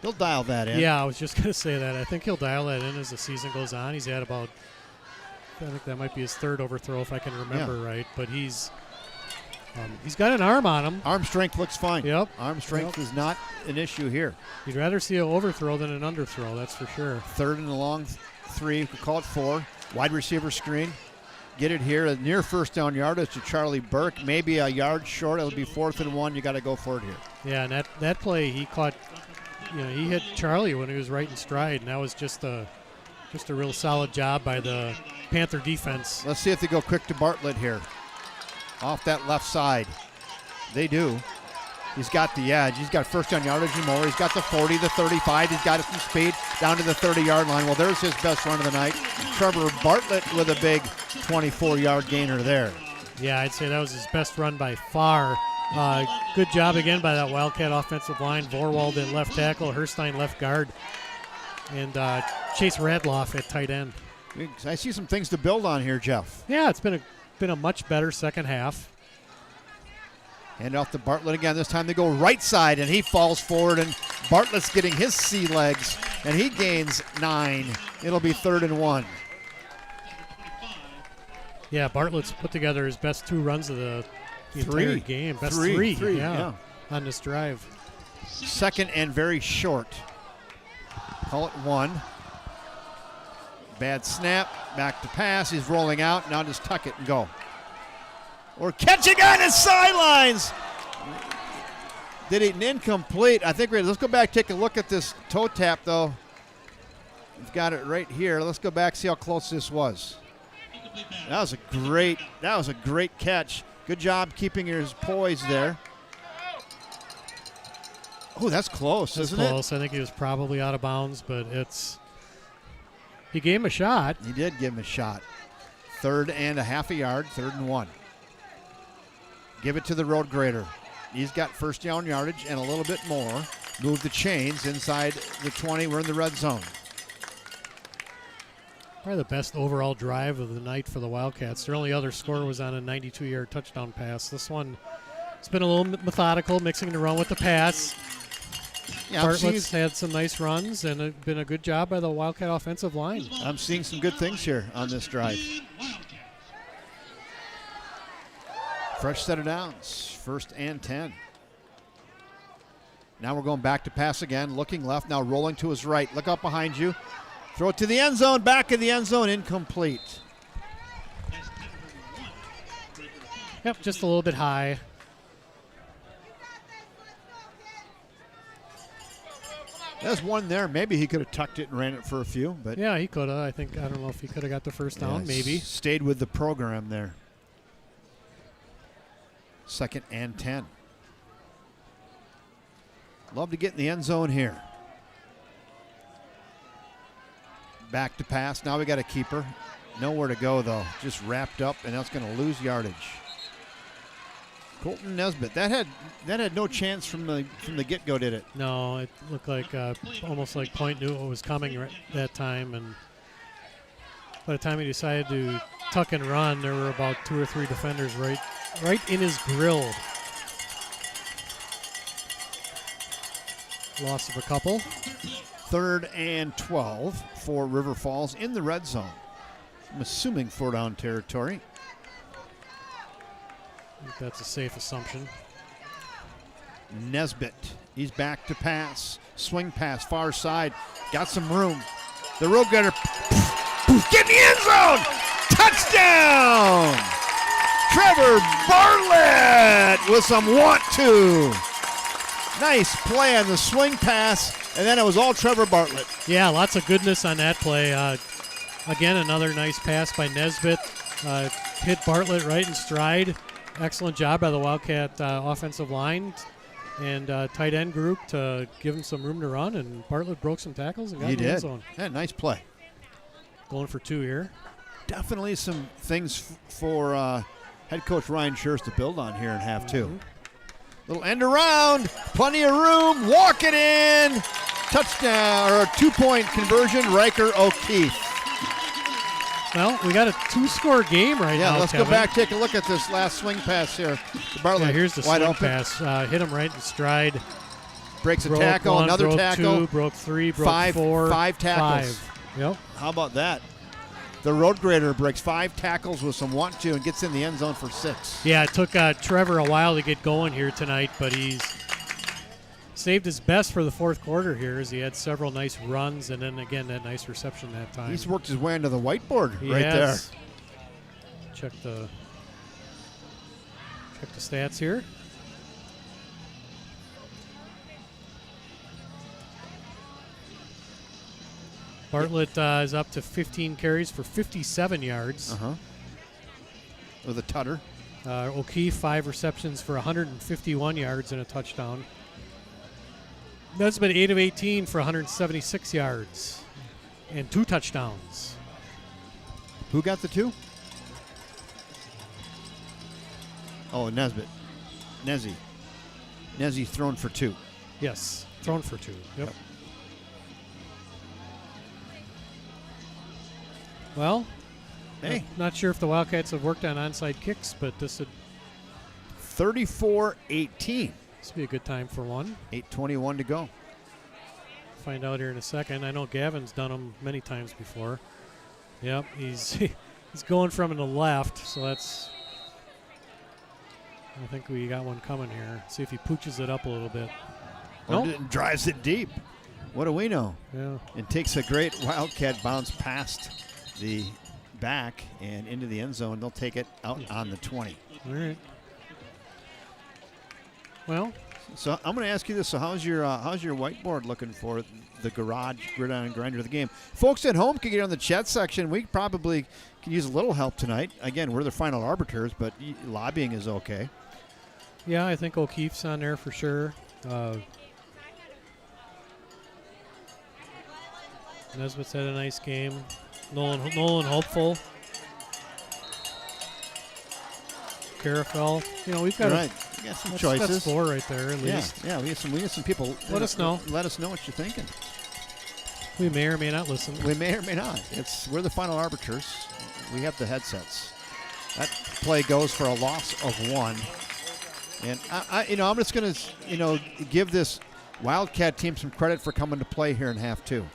He'll dial that in. Yeah, I was just going to say that. I think he'll dial that in as the season goes on. He's had about, I think that might be his 3rd overthrow if I can remember right, but he's got an arm on him. Arm strength looks fine. Yep. Arm strength is not an issue here. You'd rather see an overthrow than an underthrow, that's for sure. 3rd and a long 3, we could call it 4. Wide receiver screen. Get it here, a near first down yardage to Charlie Burke. Maybe a yard short. It'll be 4th and 1. You got to go for it here. Yeah, and that play he caught. He hit Charlie when he was right in stride, and that was just a real solid job by the Panther defense. Let's see if they go quick to Bartlett here. Off that left side. They do. He's got the edge. He's got first down yardage and more. He's got the 40, the 35. He's got some speed down to the 30-yard line. Well, there's his best run of the night. Trevor Bartlett with a big 24-yard gainer there. Yeah, I'd say that was his best run by far. Good job again by that Wildcat offensive line. Vorwald at left tackle, Herstein left guard, and Chase Radloff at tight end. I see some things to build on here, Jeff. Yeah, it's been a much better second half. Hand off to Bartlett again. This time they go right side, and he falls forward, and Bartlett's getting his sea legs, and he gains 9. It'll be 3rd and 1. Yeah, Bartlett's put together his best 2 runs of the entire game. Best three, yeah, on this drive. 2nd and very short. Call it 1. Bad snap. Back to pass. He's rolling out. Now just tuck it and go. Or catching on his sidelines. Did it incomplete? I think let's go back, take a look at this toe tap, though. We've got it right here. Let's go back, see how close this was. That was a great catch. Good job keeping his poise there. Oh, that's close, isn't it? Close. I think he was probably out of bounds, but he gave him a shot. He did give him a shot. 3rd and a half a yard, 3rd and 1. Give it to the road grader. He's got first down yardage and a little bit more. Move the chains inside the 20. We're in the red zone. Probably the best overall drive of the night for the Wildcats. Their only other score was on a 92-yard touchdown pass. This one It's been a little methodical, mixing the run with the pass. Yeah, Bartlett's had some nice runs, and it's been a good job by the Wildcat offensive line. I'm seeing some good things here on this drive. Fresh set of downs, 1st and 10. Now we're going back to pass again, looking left, now rolling to his right. Look up behind you. Throw it to the end zone, back of the end zone, incomplete. Yep, just a little bit high. There's one there. Maybe he could have tucked it and ran it for a few, but yeah, he could have. I don't know if he could have got the first down. Maybe stayed with the program there. 2nd and 10. Love to get in the end zone here. Back to pass. Now we got a keeper. Nowhere to go though. Just wrapped up, and that's going to lose yardage. Colton Nesbitt. That had no chance from the get-go, did it? No, it looked like almost like Point knew what was coming that time, and by the time he decided to tuck and run, there were about 2 or 3 defenders right in his grill. Loss of a couple. 3rd and 12 for River Falls in the red zone. I'm assuming 4-down territory. I think that's a safe assumption. Nesbitt, he's back to pass. Swing pass, far side. Got some room. The road getter, get in the end zone! Touchdown! Trevor Bartlett with some want-to. Nice play on the swing pass, and then it was all Trevor Bartlett. Yeah, lots of goodness on that play. Again, another nice pass by Nesbitt. Hit Bartlett right in stride. Excellent job by the Wildcat offensive line and tight end group to give him some room to run, and Bartlett broke some tackles and got in the end zone. Yeah, nice play. Going for 2 here. Definitely some things for head coach Ryan Schurz to build on here in half 2. Little end around, plenty of room, walk it in. Touchdown, or a 2-point conversion, Riker O'Keefe. Well, we got a 2-score game right now. Yeah, let's Kevin. go back, take a look at this last swing pass here. Bartlett, yeah, here's the wide swing open. pass. Hit him right in stride. Breaks a broke tackle, 1, another broke tackle. 2, broke 3, broke 4. 5 tackles. 5. Yep. How about that? The road grader breaks 5 tackles with some want-to and gets in the end zone for 6. Yeah, it took Trevor a while to get going here tonight, but he's saved his best for the 4th quarter here as he had several nice runs and then again that nice reception that time. He's worked his way into the whiteboard He right has. there. Check the stats here. Bartlett is up to 15 carries for 57 yards. With a tutter. O'Keefe, 5 receptions for 151 yards and a touchdown. Nesbitt, 8 of 18 for 176 yards and 2 touchdowns. Who got the 2? Oh, Nesbitt. Nezzy thrown for 2. Yes, thrown for 2. Yep. Well, hey, not sure if the Wildcats have worked on onside kicks, but this would 34-18. This would be a good time for one. 8:21 to go. Find out here in a second. I know Gavin's done them many times before. Yep, he's going from the left, so that's. I think we got one coming here. See if he pooches it up a little bit. Nope. It drives it deep. What do we know? Yeah. It takes a great Wildcat bounce past the back and into the end zone. They'll take it out on the 20. All right. Well, so I'm going to ask you this. So how's your whiteboard looking for the garage gridiron grinder of the game? Folks at home can get on the chat section. We probably can use a little help tonight. Again, we're the final arbiters, but lobbying is okay. Yeah, I think O'Keefe's on there for sure. Nesbitt's had a nice game. Nolan hopeful. Carafel. You know, we've got we got some choices. That's 4 right there at least. Yeah, we get some people. Let us know. Let us know what you're thinking. We may or may not listen. We may or may not. We're the final arbiters. We have the headsets. That play goes for a loss of 1. And I'm just going to, give this Wildcat team some credit for coming to play here in half two.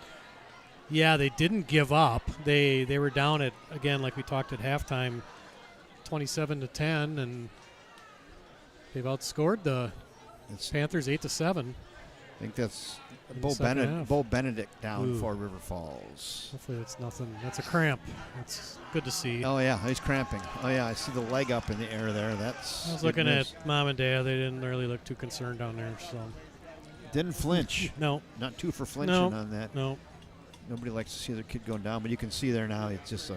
Yeah, they didn't give up. They were down at, again, like we talked at halftime, 27-10, and they've outscored the Panthers 8-7. I think that's in Bo Benedict down Ooh. for River Falls. Hopefully that's nothing. That's a cramp. That's good to see. Oh, yeah, he's cramping. Oh, yeah, I see the leg up in the air there. I was looking at Mom and Dad. They didn't really look too concerned down there. So didn't flinch. No. Not two for flinching on that. No. Nobody likes to see their kid going down, but you can see there now it's just a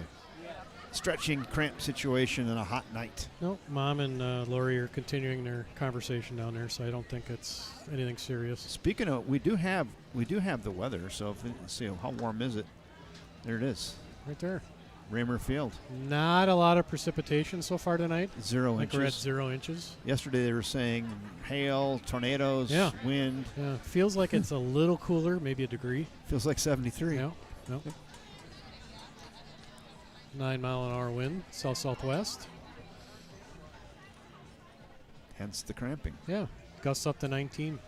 stretching cramp situation on a hot night. No, Mom and Lori are continuing their conversation down there, so I don't think it's anything serious. Speaking of, we do have the weather. So let's see how warm is it? There it is, right there. Raymer Field. Not a lot of precipitation so far tonight. 0 inches. We're at 0 inches. Yesterday they were saying hail, tornadoes, wind. Yeah, feels like it's a little cooler, maybe a degree. Feels like 73. Yeah. 9-mile-an-hour wind, south-southwest. Hence the cramping. Yeah, gusts up to 19.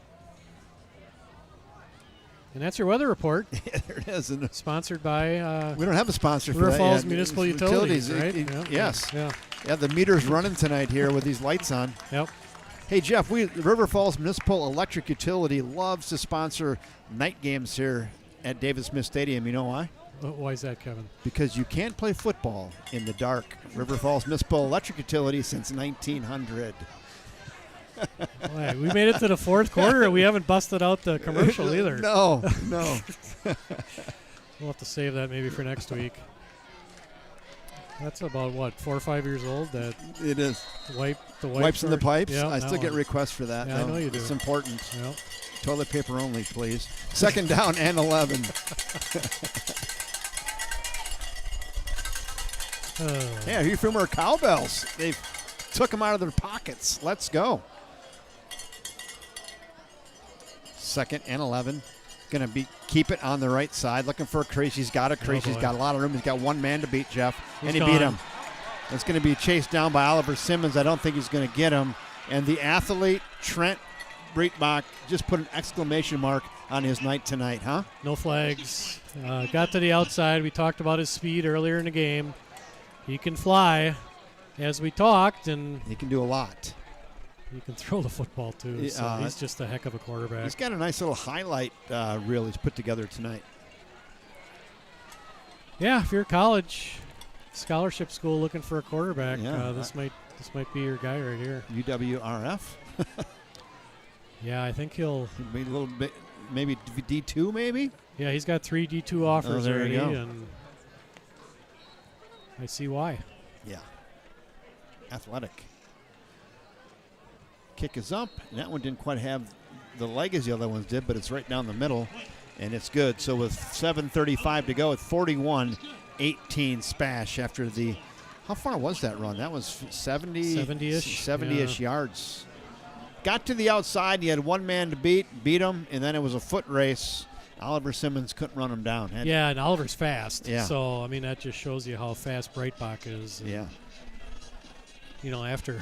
And that's your weather report. Yeah, there it is. Sponsored by we don't have a sponsor for River that Falls yet. Municipal Utilities, right? Yes. Yeah. Yeah, the meter's running tonight here with these lights on. Yep. Hey, Jeff, River Falls Municipal Electric Utility loves to sponsor night games here at David Smith Stadium. You know why? Why is that, Kevin? Because you can't play football in the dark. River Falls Municipal Electric Utility since 1900. We made it to the fourth quarter, and we haven't busted out the commercial either. No. We'll have to save that maybe for next week. That's about, 4 or 5 years old? That it is. Wipes in the pipes? Yeah, I still get requests for that. Yeah, I know you do. It's important. Yep. Toilet paper only, please. Second down and 11. Yeah, you from our cowbells. They've took them out of their pockets. Let's go. Second and 11. Going to keep it on the right side. Looking for a crease. He's got a crease. He's got a lot of room. He's got one man to beat, Jeff. And he beat him. It's going to be chased down by Oliver Simmons. I don't think he's going to get him. And the athlete, Trent Breitbach, just put an exclamation mark on his night tonight, huh? No flags. Got to the outside. We talked about his speed earlier in the game. He can fly, as we talked, and he can do a lot. He can throw the football, too. So he's just a heck of a quarterback. He's got a nice little highlight reel he's put together tonight. Yeah, if you're a college scholarship school looking for a quarterback, this might be your guy right here. UWRF? Yeah, I think he'll be a little bit, maybe D2, maybe? Yeah, he's got 3 D2 offers already, and I see why. Yeah. Athletic. Kick is up. And that one didn't quite have the leg as the other ones did, but it's right down the middle, and it's good. So with 7:35 to go, at 41-18 Spash after the – how far was that run? That was 70-ish yards. Got to the outside. He had one man to beat him, and then it was a foot race. Oliver Simmons couldn't run him down. And Oliver's fast. Yeah. So, I mean, that just shows you how fast Breitbach is. Yeah. You know, after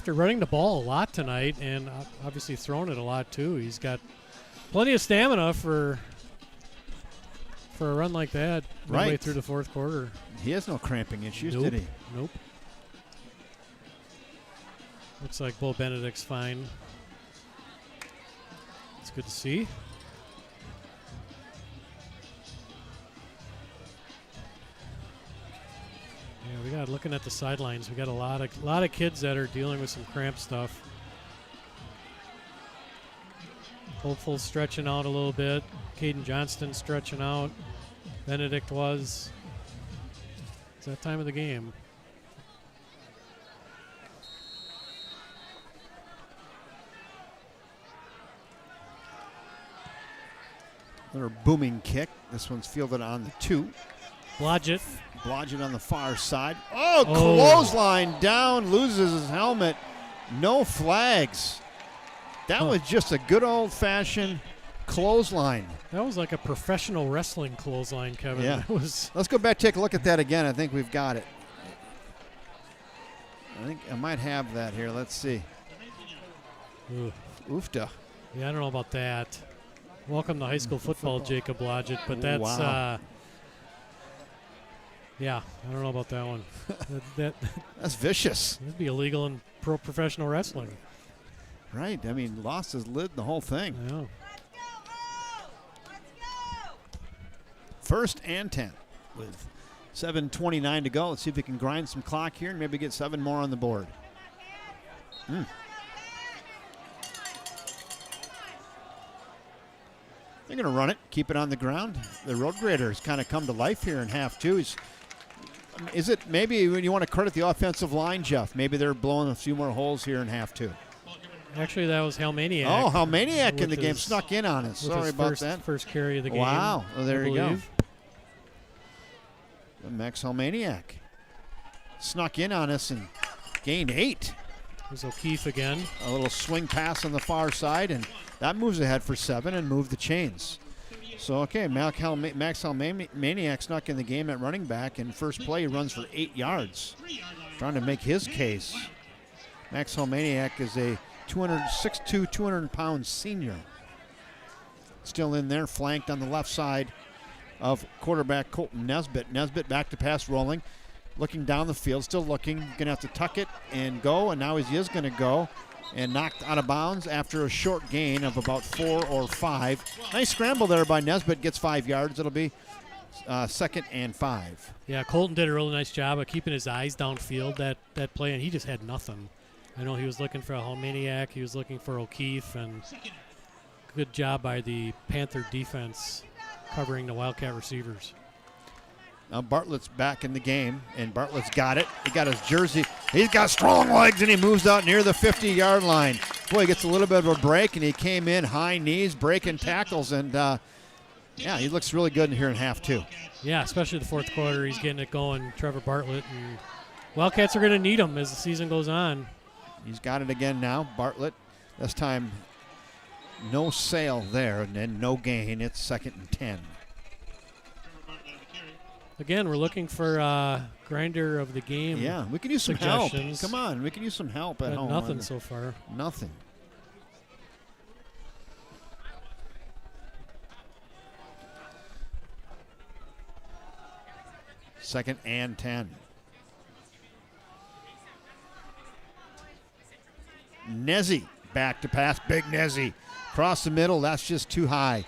running the ball a lot tonight and obviously throwing it a lot too, he's got plenty of stamina for a run like that midway through the fourth quarter. He has no cramping issues, did he? Nope. Looks like Bo Benedict's fine. It's good to see. Yeah, we got looking at the sidelines. We got a lot of kids that are dealing with some cramp stuff. Hopeful stretching out a little bit. Caden Johnston stretching out. Benedict was. It's that time of the game. Another booming kick. This one's fielded on the 2. Blodgett on the far side. Oh, clothesline down, loses his helmet. No flags. That was just a good old-fashioned clothesline. That was like a professional wrestling clothesline, Kevin. Yeah. Let's go back, take a look at that again. I think we've got it. I think I might have that here. Let's see. Oofta. Yeah, I don't know about that. Welcome to high school football, Jacob Blodgett, but that's wow. Yeah, I don't know about that one. That's vicious. That'd be illegal in professional wrestling. Right. I mean, lost his lid, the whole thing. Yeah. First and 10 with 7:29 to go. Let's see if we can grind some clock here and maybe get 7 more on the board. They're going to run it, keep it on the ground. The road grader has kind of come to life here in half two. Is it maybe when you want to credit the offensive line, Jeff? Maybe they're blowing a few more holes here in half two. Actually, that was Halmaniak. Oh, Halmaniak in the game snuck in on us. Sorry about that. First carry of the game. Wow. Well, there you go. Max Halmaniak snuck in on us and gained 8. There's O'Keefe again. A little swing pass on the far side, and that moves ahead for 7 and moved the chains. So, okay, Max Halmaniak snuck in the game at running back, and first play he runs for 8 yards. Trying to make his case. Max Halmaniak is a 6'2", 200-pound senior. Still in there, flanked on the left side of quarterback Colton Nesbitt. Nesbitt back to pass rolling, looking down the field, still looking, going to have to tuck it and go, and now he is going to go, and knocked out of bounds after a short gain of about 4 or 5. Nice scramble there by Nesbitt, gets 5 yards. It'll be 2nd and 5. Yeah, Colton did a really nice job of keeping his eyes downfield that play, and he just had nothing. I know he was looking for a Halmaniak, he was looking for O'Keefe, and good job by the Panther defense covering the Wildcat receivers. Now Bartlett's back in the game, and Bartlett's got it. He got his jersey. He's got strong legs, and he moves out near the 50-yard line. Boy, he gets a little bit of a break, and he came in high knees, breaking tackles, and yeah, he looks really good in here in half two. Yeah, especially the fourth quarter. He's getting it going, Trevor Bartlett, and Wildcats are going to need him as the season goes on. He's got it again now, Bartlett. This time, no sail there, and then no gain. It's 2nd and 10. Again, we're looking for grinder of the game. Yeah, we can use some help. Come on, we can use some help at home. Nothing so far. Nothing. Second and 10. Nezzy back to pass. Big Nezzy. Across the middle. That's just too high.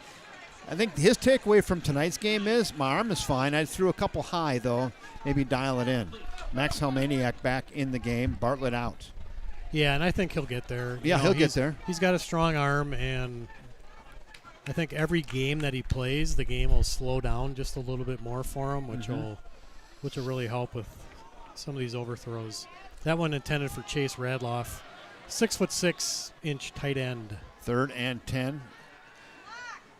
I think his takeaway from tonight's game is my arm is fine. I threw a couple high, though. Maybe dial it in. Max Halmaniak back in the game. Bartlett out. Yeah, and I think he'll get there. Yeah, he'll get there. He's got a strong arm, and I think every game that he plays, the game will slow down just a little bit more for him, which will really help with some of these overthrows. That one intended for Chase Radloff. 6'6" tight end. 3rd and 10.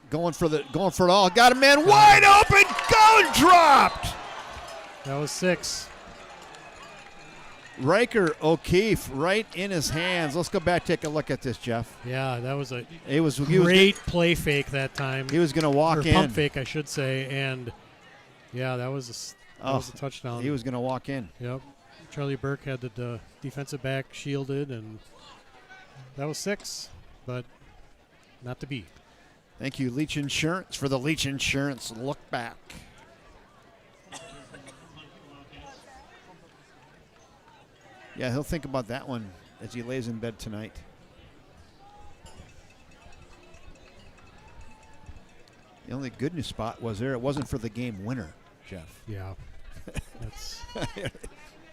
Going for it all. Got a man wide open. Going dropped. That was 6. Riker O'Keefe right in his hands. Let's go back, take a look at this, Jeff. Yeah, that was a great play fake that time. He was going to walk in. Pump fake, I should say. And, yeah, that was a touchdown. He was going to walk in. Yep. Charlie Burke had the defensive back shielded, and that was 6, but not to be. Thank you, Leach Insurance, for the Leach Insurance look back. Yeah, he'll think about that one as he lays in bed tonight. The only good news spot was there. It wasn't for the game winner, Jeff. Yeah.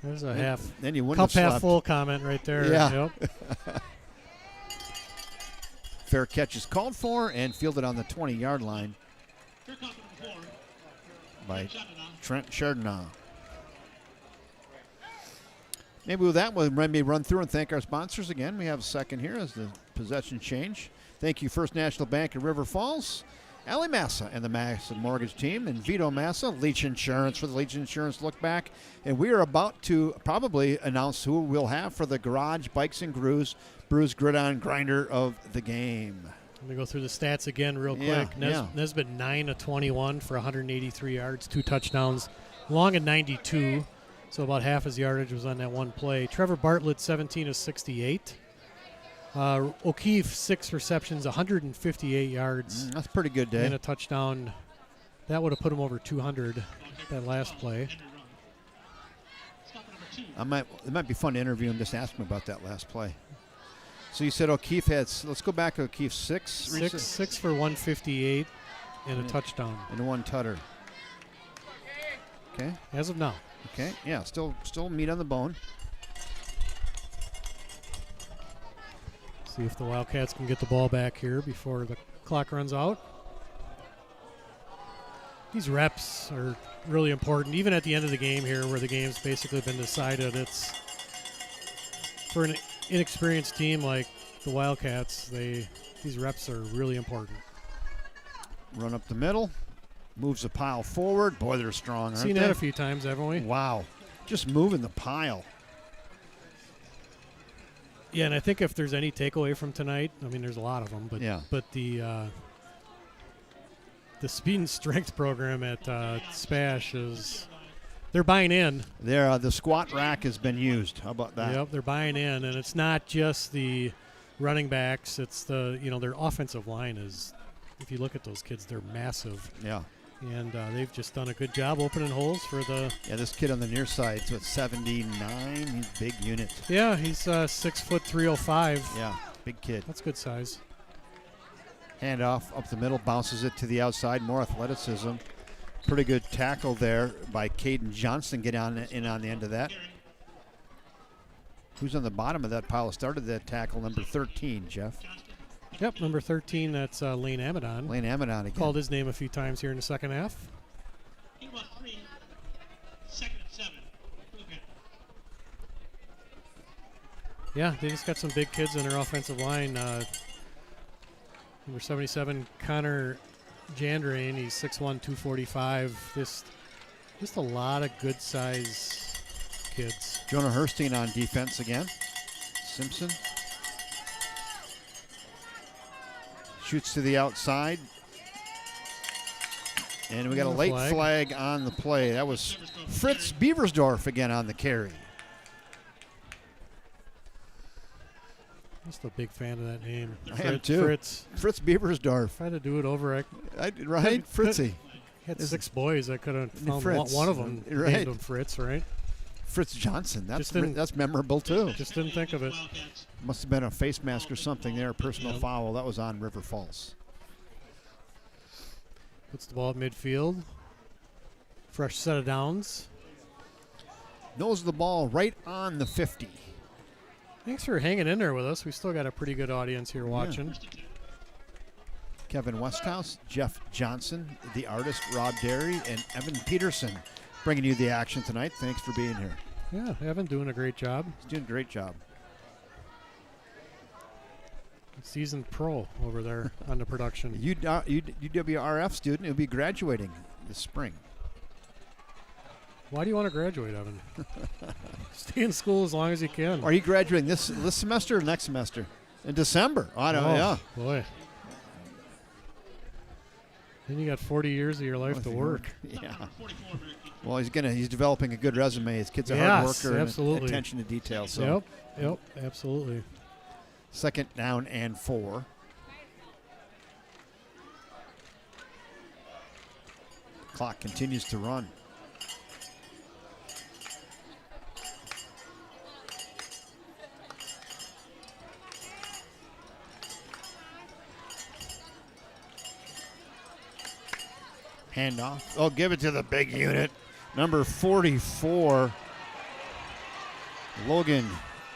There's a half. Then you wouldn't cup half full comment right there. Yeah. Yep. Fair catch is called for and fielded on the 20-yard line by Trent Chardonnay. Maybe with that, we'll maybe run through and thank our sponsors again. We have a second here as the possession change. Thank you, First National Bank of River Falls, Allie Massa and the Massa Mortgage Team, and Vito Massa, Leach Insurance for the Leach Insurance Look Back. And we are about to probably announce who we'll have for the Garage Bikes and Brews Gridiron Grinder of the game. Let me go through the stats again real quick. Nesbitt 9 of 21 for 183 yards, 2 touchdowns. Long at 92. So about half his yardage was on that one play. Trevor Bartlett, 17 of 68. O'Keefe, 6 receptions, 158 yards. That's a pretty good day. And a touchdown. That would have put him over 200, that last play. It might be fun to interview him, just ask him about that last play. So you said O'Keefe had, let's go back to O'Keefe, 6. 6 for 158 and a touchdown. And a 1 tutter. Okay. As of now. Okay, yeah, still meat on the bone. See if the Wildcats can get the ball back here before the clock runs out. These reps are really important, even at the end of the game here where the game's basically been decided. It's for an inexperienced team like the Wildcats, these reps are really important. Run up the middle, moves the pile forward. Boy, they're strong, aren't Seen they? that a few times, haven't we? Wow, just moving the pile. Yeah, and I think if there's any takeaway from tonight, I mean, there's a lot of them, but yeah. But the speed and strength program at Spash they're buying in. The squat rack has been used. How about that? Yep, they're buying in, and it's not just the running backs. It's their offensive line is. If you look at those kids, they're massive. Yeah. And they've just done a good job opening holes for the. Yeah, this kid on the near side, so it's 79. He's a big unit. Yeah, he's 6 foot 305. Yeah, big kid. That's good size. Handoff up the middle, bounces it to the outside. More athleticism. Pretty good tackle there by Caden Johnson. Get in on the end of that. Who's on the bottom of that pile? Started that tackle, number 13, Jeff. Yep, number 13, that's Lane Amadon. Lane Amadon again. Called his name a few times here in the second half. Yeah, they just got some big kids in their offensive line. Number 77, Connor Jandrain, he's 6'1", 245. Just a lot of good size kids. Jonah Herstein on defense again. Simpson. Shoots to the outside. And we got a late flag on the play. That was Fritz Beversdorf again on the carry. Just a big fan of that name. I am too. Fritz Beversdorf. If I had to do it over, right? Fritzy. Had 6 boys. I could have found one of them. Right. Named him Fritz, right? Fritz Johnson. That's memorable too. Just didn't think of it. Must have been a face mask or something there. Personal foul. That was on River Falls. Puts the ball at midfield. Fresh set of downs. Nose the ball right on the 50. Thanks for hanging in there with us. We still got a pretty good audience here watching. Yeah. Kevin Westhouse, Jeff Johnson, the artist Rob Derry, and Evan Peterson bringing you the action tonight. Thanks for being here. Yeah, Evan doing a great job. He's doing a great job. Seasoned pro over there on the production. UWRF student who'll be graduating this spring. Why do you want to graduate, Evan? Stay in school as long as you can. Are you graduating this semester or next semester? In December. Yeah. Boy. Then you got 40 years of your life to work. Yeah. Well, he's developing a good resume. His kid's a hard worker and attention to detail. So. Yep, absolutely. Second down and 4. Clock continues to run. Handoff. Oh, give it to the big unit. Number 44, Logan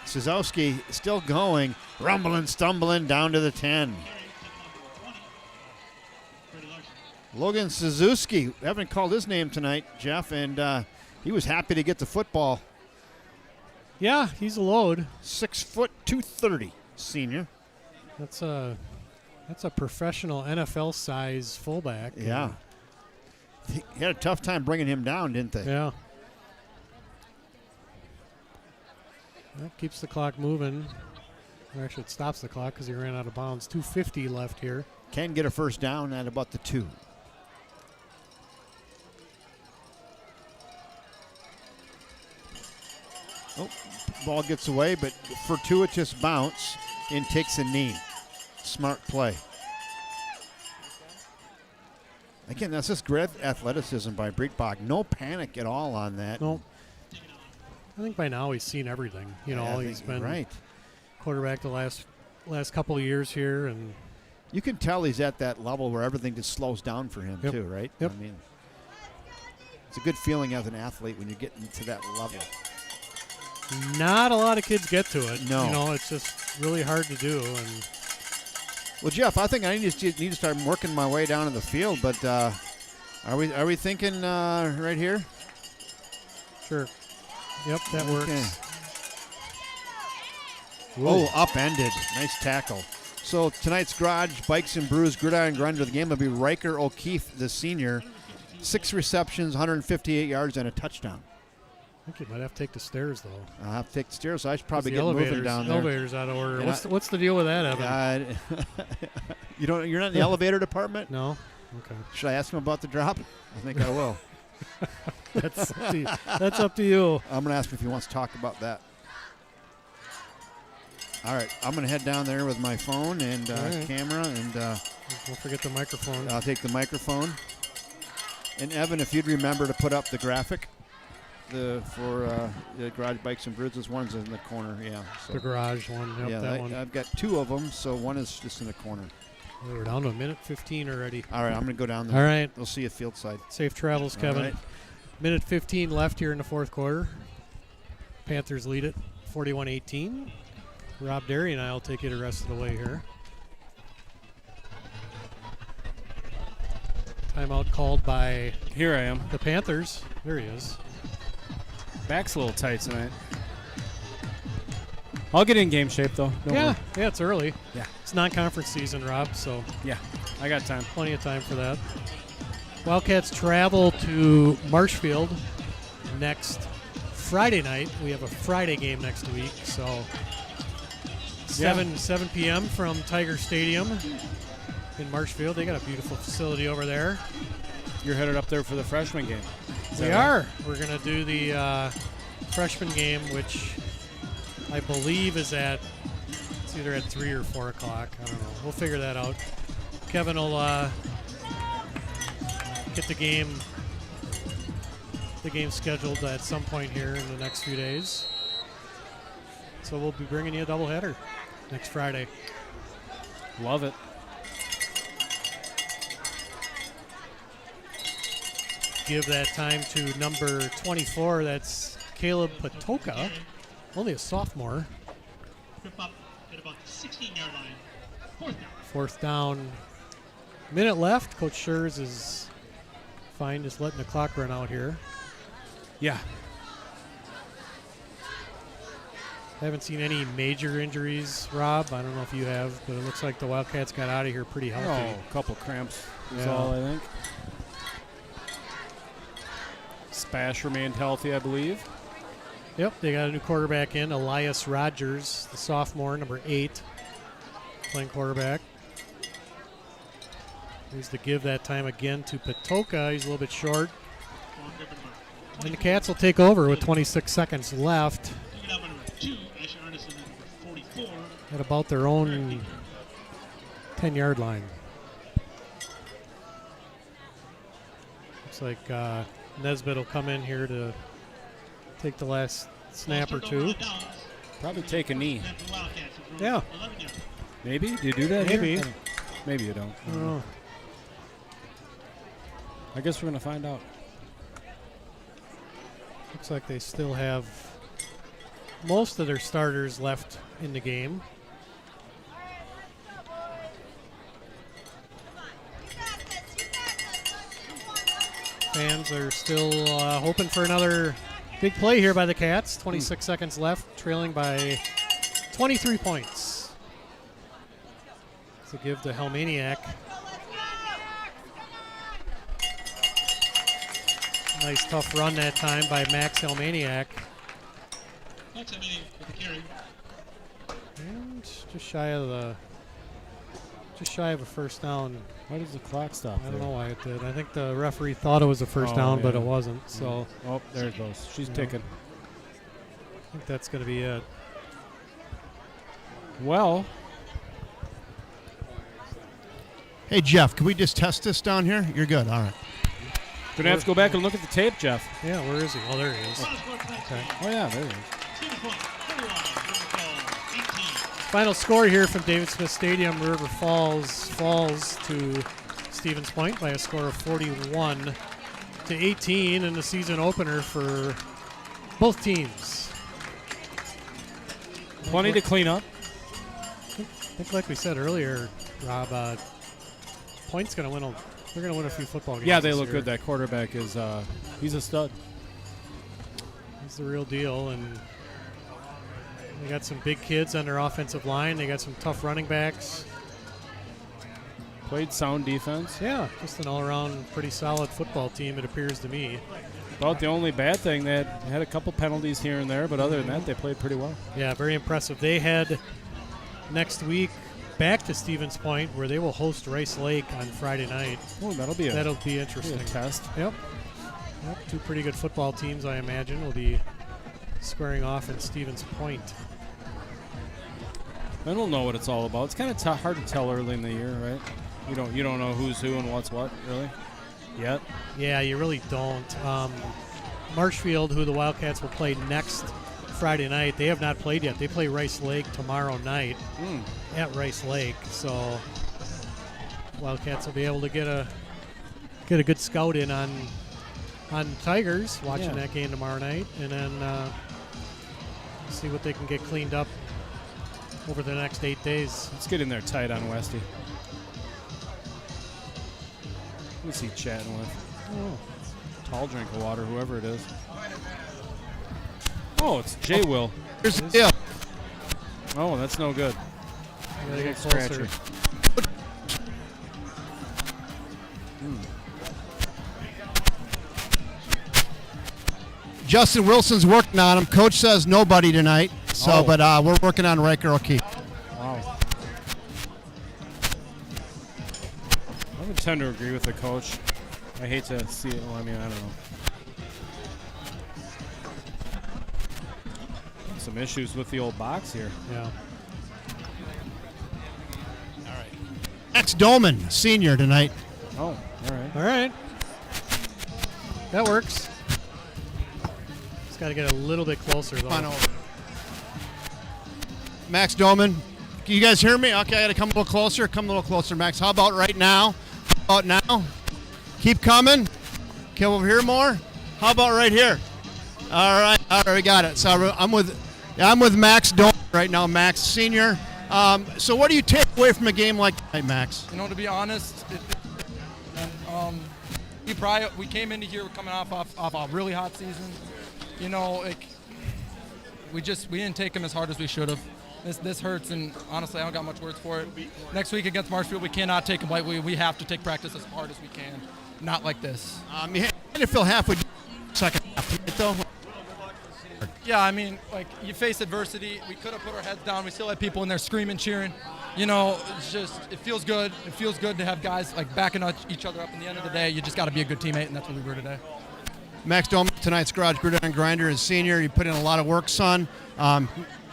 Suzowski, still going. Rumbling, stumbling down to the 10. Logan Suzuki. Haven't called his name tonight, Jeff, and he was happy to get the football. Yeah, he's a load. 6 foot 230, senior. That's a professional NFL size fullback. Yeah. He had a tough time bringing him down, didn't they? Yeah. That keeps the clock moving. Or actually, it stops the clock because he ran out of bounds. 2:50 left here. Can get a first down at about the 2. Oh, ball gets away, but fortuitous bounce and takes a knee. Smart play. Again, that's just great athleticism by Breitbach. No panic at all on that. No. I think by now he's seen everything. He's been quarterback the last couple of years here, and you can tell he's at that level where everything just slows down for him too, right? Yep. I mean, it's a good feeling as an athlete when you get into that level. Not a lot of kids get to it. No. It's just really hard to do. And well, Jeff, I think I need to start working my way down to the field. But are we thinking right here? Sure. Yep, that works. Oh, upended. Nice tackle. So tonight's Garage Bikes and Brews Gridiron Grinder of the game will be Riker O'Keefe, the senior. 6 receptions, 158 yards, and a touchdown. I think you might have to take the stairs, though. I'll have to take the stairs, so I should probably get moving down there. Elevator's out of order. What's the deal with that, Evan? You're not in the elevator department? No? Okay. Should I ask him about the drop? I think I will. That's up to you. I'm going to ask him if he wants to talk about that. All right, I'm going to head down there with my phone and camera, and don't forget the microphone. I'll take the microphone. And Evan, if you'd remember to put up the graphic for the Garage Bikes and Brews, this one's in the corner. Yeah, so. The garage one. Yep, that one. I've got 2 of them, so one is just in the corner. We're down to a minute 15 already. All right, I'm going to go down there. All right. We'll see you at field side. Safe travels, Kevin. Right. Minute 15 left here in the fourth quarter. Panthers lead it 41-18. Rob Derry and I will take you the rest of the way here. Timeout called by Here I am. the Panthers. There he is. Back's a little tight tonight. I'll get in game shape, though. Don't worry. Yeah, it's early. Yeah. It's non-conference season, Rob, so Yeah, I got time. plenty of time for that. Wildcats travel to Marshfield next Friday night. We have a Friday game next week, so 7 p.m. from Tiger Stadium in Marshfield. They got a beautiful facility over there. You're headed up there for the freshman game. We are. We're going to do the freshman game, which I believe is it's either at 3 or 4 o'clock. I don't know. We'll figure that out. Kevin will get the game scheduled at some point here in the next few days. So we'll be bringing you a doubleheader next Friday. Love it. Give that time to number 24. That's Caleb Patoka, only a sophomore. Trip up at about the 16-yard line. Fourth down. Minute left. Coach Schurz is fine just letting the clock run out here. Yeah. Haven't seen any major injuries, Rob. I don't know if you have, but it looks like the Wildcats got out of here pretty healthy. Oh, a couple cramps is all, I think. Spash remained healthy, I believe. Yep, they got a new quarterback in, Elias Rogers, the sophomore, number 8, playing quarterback. Here's the give that time again to Patoka. He's a little bit short. And the Cats will take over with 26 seconds left at about their own 10-yard line. Looks like Nesbitt will come in here to take the last snap or two. Probably take a knee. Yeah. Maybe? Do you do that Maybe. here? Maybe you don't. I don't know. I guess we're going to find out. Looks like they still have most of their starters left in the game. Fans are still hoping for another big play here by the Cats. 26 seconds left, trailing by 23 points. To give to Helmaniak. Nice tough run that time by Max Helmaniak. And just shy of a first down. Why does the clock stop? I don't know why it did. I think the referee thought it was a first down, but it wasn't. So there it goes. She's ticking. I think that's going to be it. Well, Hey, Jeff, can we just test this down here? You're good. All right. gonna have to go back and look at the tape, Jeff. Yeah, where is he? Oh, there he is. Okay. Oh yeah, there he is. Final score here from David Smith Stadium. River Falls falls to Stevens Point by a score of 41-18 in the season opener for both teams. Plenty to clean up. I think like we said earlier, Rob, Point's going to win they're going to win a few football games. Yeah, they look year. good. That quarterback is he's a stud. He's the real deal, and they got some big kids on their offensive line. They got some tough running backs. Played sound defense. Yeah, just an all-around pretty solid football team, it appears to me. About the only bad thing, they had a couple penalties here and there, but other than that, they played pretty well. Yeah, very impressive. They head next week back to Stevens Point, where they will host Rice Lake on Friday night. Oh, that'll be interesting. a test. Yep. Two pretty good football teams, I imagine, will be squaring off in Stevens Point. Then we'll know what it's all about. It's kind of hard to tell early in the year, right? You don't know who's who and what's what, really, yet. Yeah, you really don't. Marshfield, who the Wildcats will play next Friday night, they have not played yet. They play Rice Lake tomorrow night at Rice Lake, so Wildcats will be able to get a good scout in on Tigers watching that game tomorrow night, and then see what they can get cleaned up over the next 8 days. Let's get in there tight on Westy. Who's he chatting with? Oh. Tall drink of water, whoever it is. Oh, it's Jay Will. Here's the deal. Oh, that's no good. You gotta get closer. Scratchy. Justin Wilson's working on him. Coach says nobody tonight. So, but we're working on Riker O'Keefe. Wow. I would tend to agree with the coach. I hate to see it. Well, I mean, I don't know. Some issues with the old box here. Yeah. All right. Max Dolman, senior tonight. Oh, all right. All right. That works. Just got to get a little bit closer, though. Come on over. Max Dolman. Can you guys hear me? Okay, I got to come a little closer. Come a little closer, Max. How about right now? How about now? Keep coming. Come over here more. How about right here? All right, we got it. So I'm with Max Dolman right now, Max senior. So what do you take away from a game like tonight, Max? You know, to be honest, we came into here coming off a really hot season. You know, we didn't take them as hard as we should have. This hurts, and honestly, I don't got much words for it. Next week against Marshfield, we cannot take them lightly. We have to take practice as hard as we can. Not like this. You had to feel halfway second half, though. Yeah, I mean, like, you face adversity. We could have put our heads down. We still had people in there screaming, cheering. You know, it's just, it feels good. It feels good to have guys, like, backing each other up. In the end of the day, you just got to be a good teammate, and that's what we were today. Max Dolman, tonight's Garage Gridiron Grinder, is senior. You put in a lot of work, son.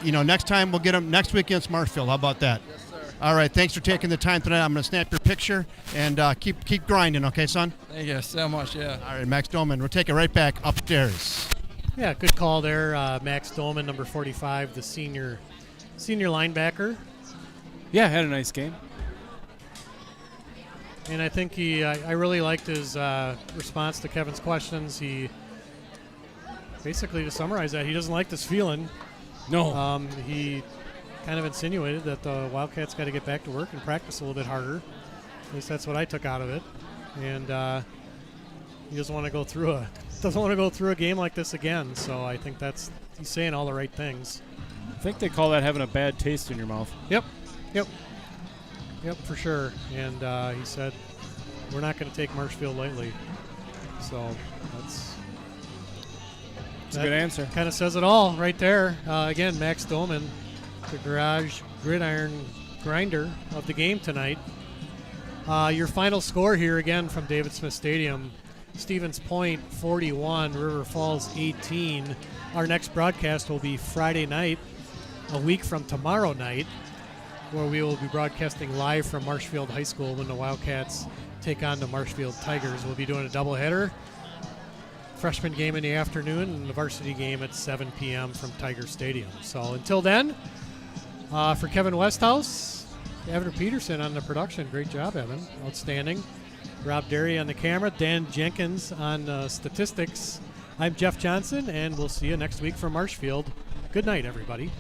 You know, next time we'll get him next week against Marshfield. How about that? Yes, sir. All right, thanks for taking the time tonight. I'm going to snap your picture and keep grinding, okay, son? Thank you so much, yeah. All right, Max Dolman, we'll take it right back upstairs. Yeah, good call there. Max Dolman, number 45, the senior linebacker. Yeah, had a nice game. And I think I really liked his response to Kevin's questions. He basically, to summarize that, he doesn't like this feeling. No. He kind of insinuated that the Wildcats got to get back to work and practice a little bit harder. At least that's what I took out of it. And he doesn't want to go through a game like this again. So I think he's saying all the right things. I think they call that having a bad taste in your mouth. Yep, for sure. And he said, we're not going to take Marshfield lightly. So that's a good answer. Kind of says it all right there. Again, Max Dolman, the Garage Gridiron Grinder of the game tonight. Your final score here again from David Smith Stadium. Stevens Point 41, River Falls 18. Our next broadcast will be Friday night, a week from tomorrow night, where we will be broadcasting live from Marshfield High School when the Wildcats take on the Marshfield Tigers. We'll be doing a doubleheader. Freshman game in the afternoon and the varsity game at 7 p.m. from Tiger Stadium. So until then, for Kevin Westhouse, Evan Peterson on the production. Great job, Evan. Outstanding. Rob Derry on the camera. Dan Jenkins on statistics. I'm Jeff Johnson, and we'll see you next week from Marshfield. Good night, everybody.